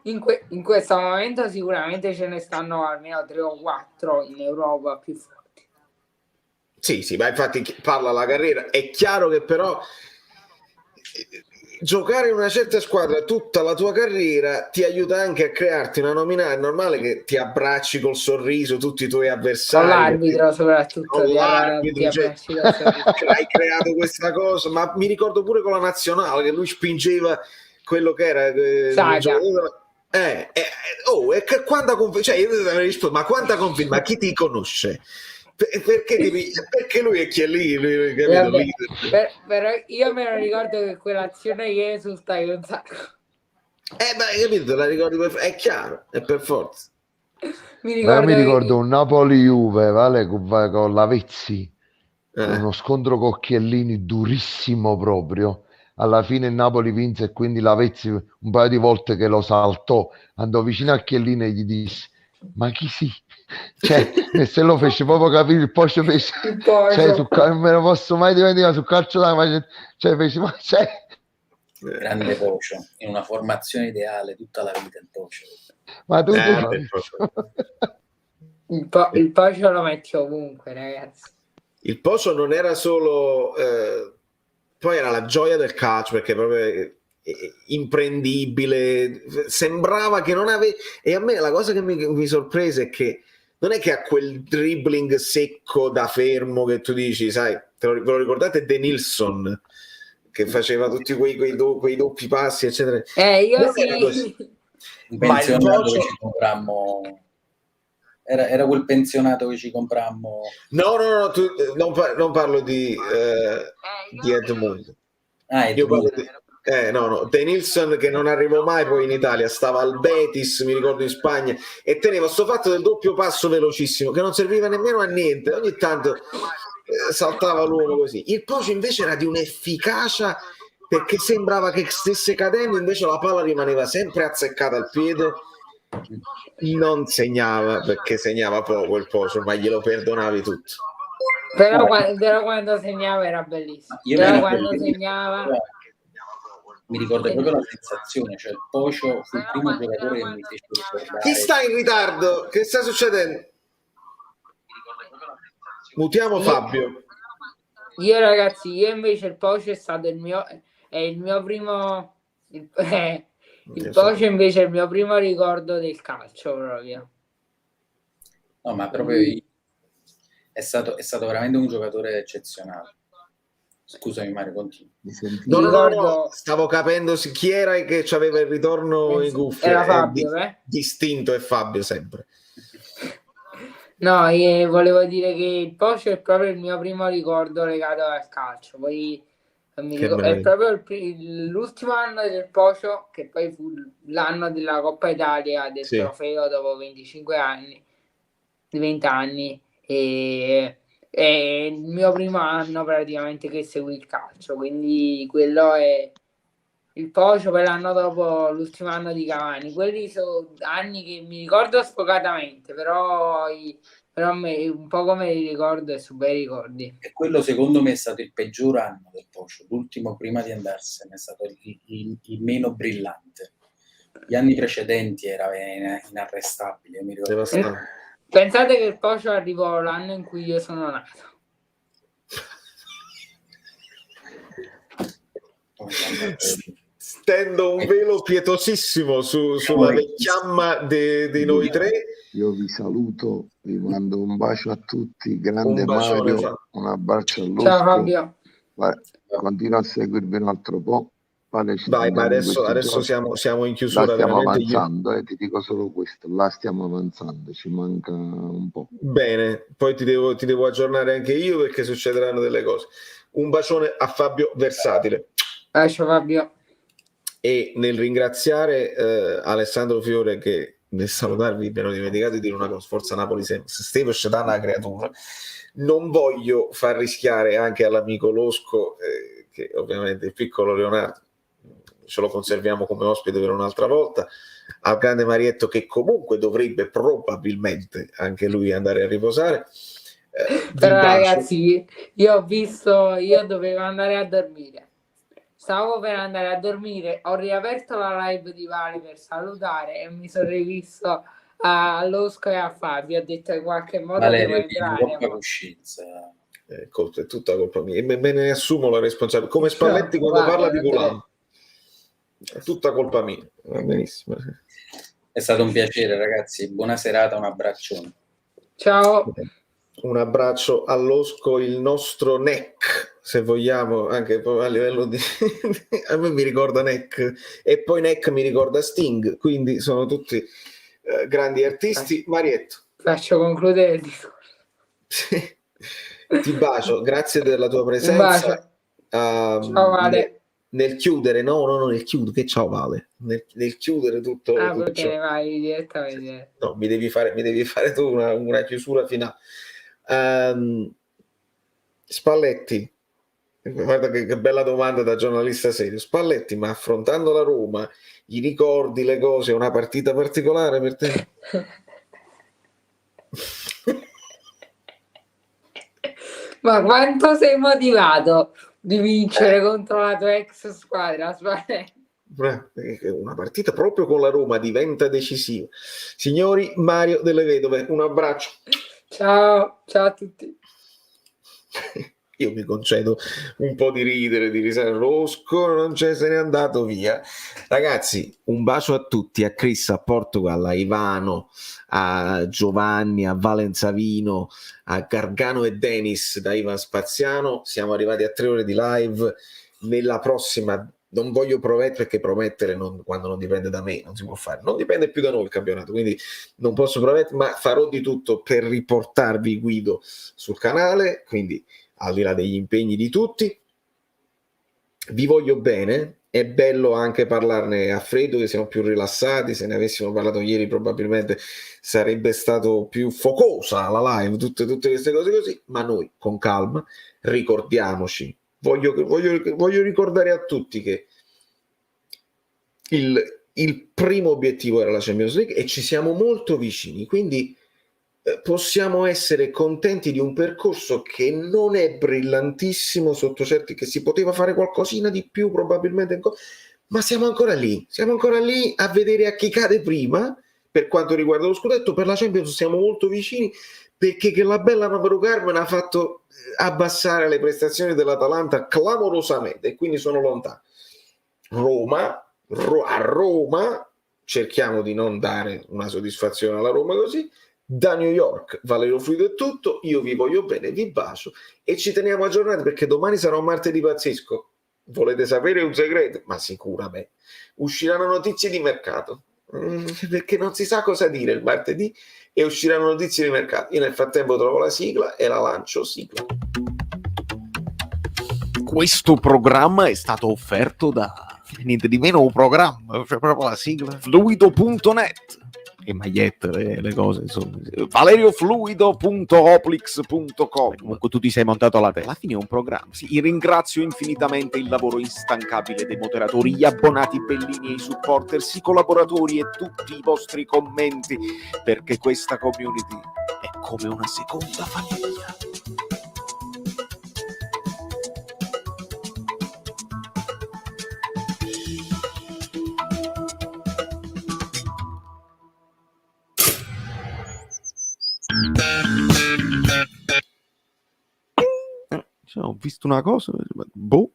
in questo momento sicuramente ce ne stanno almeno 3 o 4 in Europa più forti. Sì, ma infatti parla la carriera. È chiaro che però giocare in una certa squadra tutta la tua carriera ti aiuta anche a crearti una nominale. È normale che ti abbracci col sorriso tutti i tuoi avversari. Con l'arbitro soprattutto. Con l'arbitro, cioè, hai creato questa cosa. Ma mi ricordo pure con la nazionale che lui spingeva quello che era ma quanta conferma? Ma chi ti conosce? Perché lui è chi è lì, capito? Però io me lo ricordo che quell'azione io esultai un sacco. Ma hai capito, la ricordi è chiaro, è per forza. Mi ricordo un Napoli-Juve, vale, con Lavezzi, uno scontro con Chiellini durissimo proprio. Alla fine il Napoli vinse e quindi Lavezzi un paio di volte che lo saltò, andò vicino a Chiellini e gli disse: ma chi si? Cioè, e se lo fece proprio capire il Pocio fece, cioè, non me lo posso mai dimenticare, sul calcio da cioè fece, ma c'è grande Pocio, in una formazione ideale tutta la vita il Pocio. Ma tu il Pocio lo metti ovunque, ragazzi. Il Pocio non era solo poi era la gioia del calcio, perché proprio imprendibile, sembrava che non aveva, e a me la cosa che mi sorprese è che non è che ha quel dribbling secco da fermo che tu dici, sai, ve lo ricordate De Nilsson che faceva tutti quei doppi passi eccetera. Io sì. Il pensionato che ci comprammo era quel pensionato che ci comprammo. No, tu, non parlo di Edmund. Io parlo di De Nilsson, che non arrivò mai poi in Italia, stava al Betis, mi ricordo, in Spagna, e teneva sto fatto del doppio passo velocissimo che non serviva nemmeno a niente, ogni tanto saltava l'uomo così. Il Pocio invece era di un'efficacia, perché sembrava che stesse cadendo, invece la palla rimaneva sempre azzeccata al piede, non segnava, perché segnava poco il Pocio, ma glielo perdonavi tutto. Però quando segnava era bellissimo. Segnava mi ricordo proprio la sensazione, cioè il Pocio fu il primo giocatore che mi fece ricordare. Chi sta in ritardo? Che sta succedendo? Mutiamo Fabio. Io ragazzi, invece il Pocio è stato il mio primo il Pocio invece è il mio primo ricordo del calcio proprio. No, ma proprio è stato veramente un giocatore eccezionale. Scusami Mario, continua. No, stavo capendo chi era che aveva il ritorno in cuffia. Era Fabio, distinto, è Fabio sempre. No, volevo dire che il Pocio è proprio il mio primo ricordo legato al calcio. Poi è proprio l'ultimo anno del Pocio, che poi fu l'anno della Coppa Italia, del trofeo dopo 25 anni, 20 anni. È il mio primo anno praticamente che seguì il calcio, quindi quello è il Pocio. Per l'anno dopo, l'ultimo anno di Cavani, quelli sono anni che mi ricordo sfocatamente, però un po' come li ricordo e su bei ricordi. E quello secondo me è stato il peggior anno del Pocio, l'ultimo prima di andarsene è stato il meno brillante, Gli anni precedenti era inarrestabile, io mi ricordo. Devastante. Pensate che il Pocio arrivò l'anno in cui io sono nato. Stendo un velo pietosissimo sulla vecchiamma di noi tre. Io vi saluto, vi mando un bacio a tutti, grande Un bacione, Mario, un abbraccio all'Osco. Ciao Fabio. Continua a seguirvi un altro po'. Vale, Vai, ma adesso siamo in chiusura. La stiamo veramente. avanzando, ti dico solo questo, la stiamo avanzando, ci manca un po'. Bene, poi ti devo aggiornare anche io perché succederanno delle cose. Un bacione a Fabio Versatile. Ciao Fabio. E nel ringraziare Alessandro Fiore, che nel salutarvi abbiamo dimenticato di dire una cosa: Forza Napoli sempre, Steve Scedan la creatura. Non voglio far rischiare anche all'amico Losco, che ovviamente il piccolo Leonardo ce lo conserviamo come ospite per un'altra volta, al grande Marietto, che comunque dovrebbe probabilmente anche lui andare a riposare. Però ragazzi, io dovevo andare a dormire. Stavo per andare a dormire, ho riaperto la live di Vali per salutare e mi sono rivisto all'Osco e a Fabio. Ho detto in qualche modo devo entrare. È tutta colpa mia e me ne assumo la responsabilità, come Spalletti quando parla di Golan. È tutta colpa mia. Va benissimo. È stato un piacere, ragazzi. Buona serata, un abbraccione. Ciao. Un abbraccio all'Osco, il nostro NEC, se vogliamo, anche a livello di a me mi ricorda NEC e poi NEC mi ricorda Sting, quindi sono tutti grandi artisti. Marietto, faccio concludere il discorso. Ti bacio, grazie della tua presenza. Ciao Vale. Nel chiudere, nel chiudere, che ciao Vale, nel chiudere tutto. Perché vai direttamente. No, mi devi fare tu una chiusura finale. Spalletti, guarda che bella domanda da giornalista serio. Spalletti, ma affrontando la Roma, i ricordi, le cose, è una partita particolare per te? Ma quanto sei motivato di vincere contro la tua ex squadra, Spalletti? Una partita proprio con la Roma diventa decisiva. Signori, Mario Delle Vedove, un abbraccio. Ciao a tutti. Io mi concedo un po' di ridere, di risare. Losco non c'è, se n'è andato via. Ragazzi, un bacio a tutti, a Chris, a Portugal, a Ivano, a Giovanni, a Valenzavino, a Gargano e Dennis da Ivan Spaziano. Siamo arrivati a 3 ore di live. Nella prossima non voglio promettere, perché promettere quando non dipende da me non si può fare, non dipende più da noi il campionato, quindi non posso promettere, ma farò di tutto per riportarvi Guido sul canale, quindi al di là degli impegni di tutti vi voglio bene. È bello anche parlarne a freddo, che siamo più rilassati. Se ne avessimo parlato ieri probabilmente sarebbe stato più focosa la live, tutte queste cose così, ma noi con calma ricordiamoci. Voglio ricordare a tutti che il primo obiettivo era la Champions League e ci siamo molto vicini, quindi possiamo essere contenti di un percorso che non è brillantissimo sotto certi, che si poteva fare qualcosina di più probabilmente, ma siamo ancora lì a vedere a chi cade prima. Per quanto riguarda lo scudetto, per la Champions siamo molto vicini, perché che la bella Mauro Carmen ha fatto abbassare le prestazioni dell'Atalanta clamorosamente e quindi sono lontano. A Roma cerchiamo di non dare una soddisfazione alla Roma così. Da New York, Valerio Fluido è tutto, io vi voglio bene, vi bacio e ci teniamo aggiornati, perché domani sarà un martedì pazzesco. Volete sapere un segreto? Ma sicuramente usciranno notizie di mercato, perché non si sa cosa dire il martedì e usciranno notizie di mercato. Io nel frattempo trovo la sigla e la lancio. Sigla. Questo programma è stato offerto da niente di meno un programma, cioè proprio la sigla, fluido.net e magliette, le cose, insomma. valeriofluido.oplix.com. Comunque tu ti sei montato alla testa. Alla fine è un programma. Sì, ringrazio infinitamente il lavoro instancabile dei moderatori, gli abbonati bellini e i supporters, i collaboratori e tutti i vostri commenti, perché questa community è come una seconda famiglia. Cioè, ho visto una cosa, boh,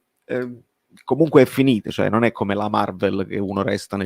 comunque è finita, cioè non è come la Marvel che uno resta nel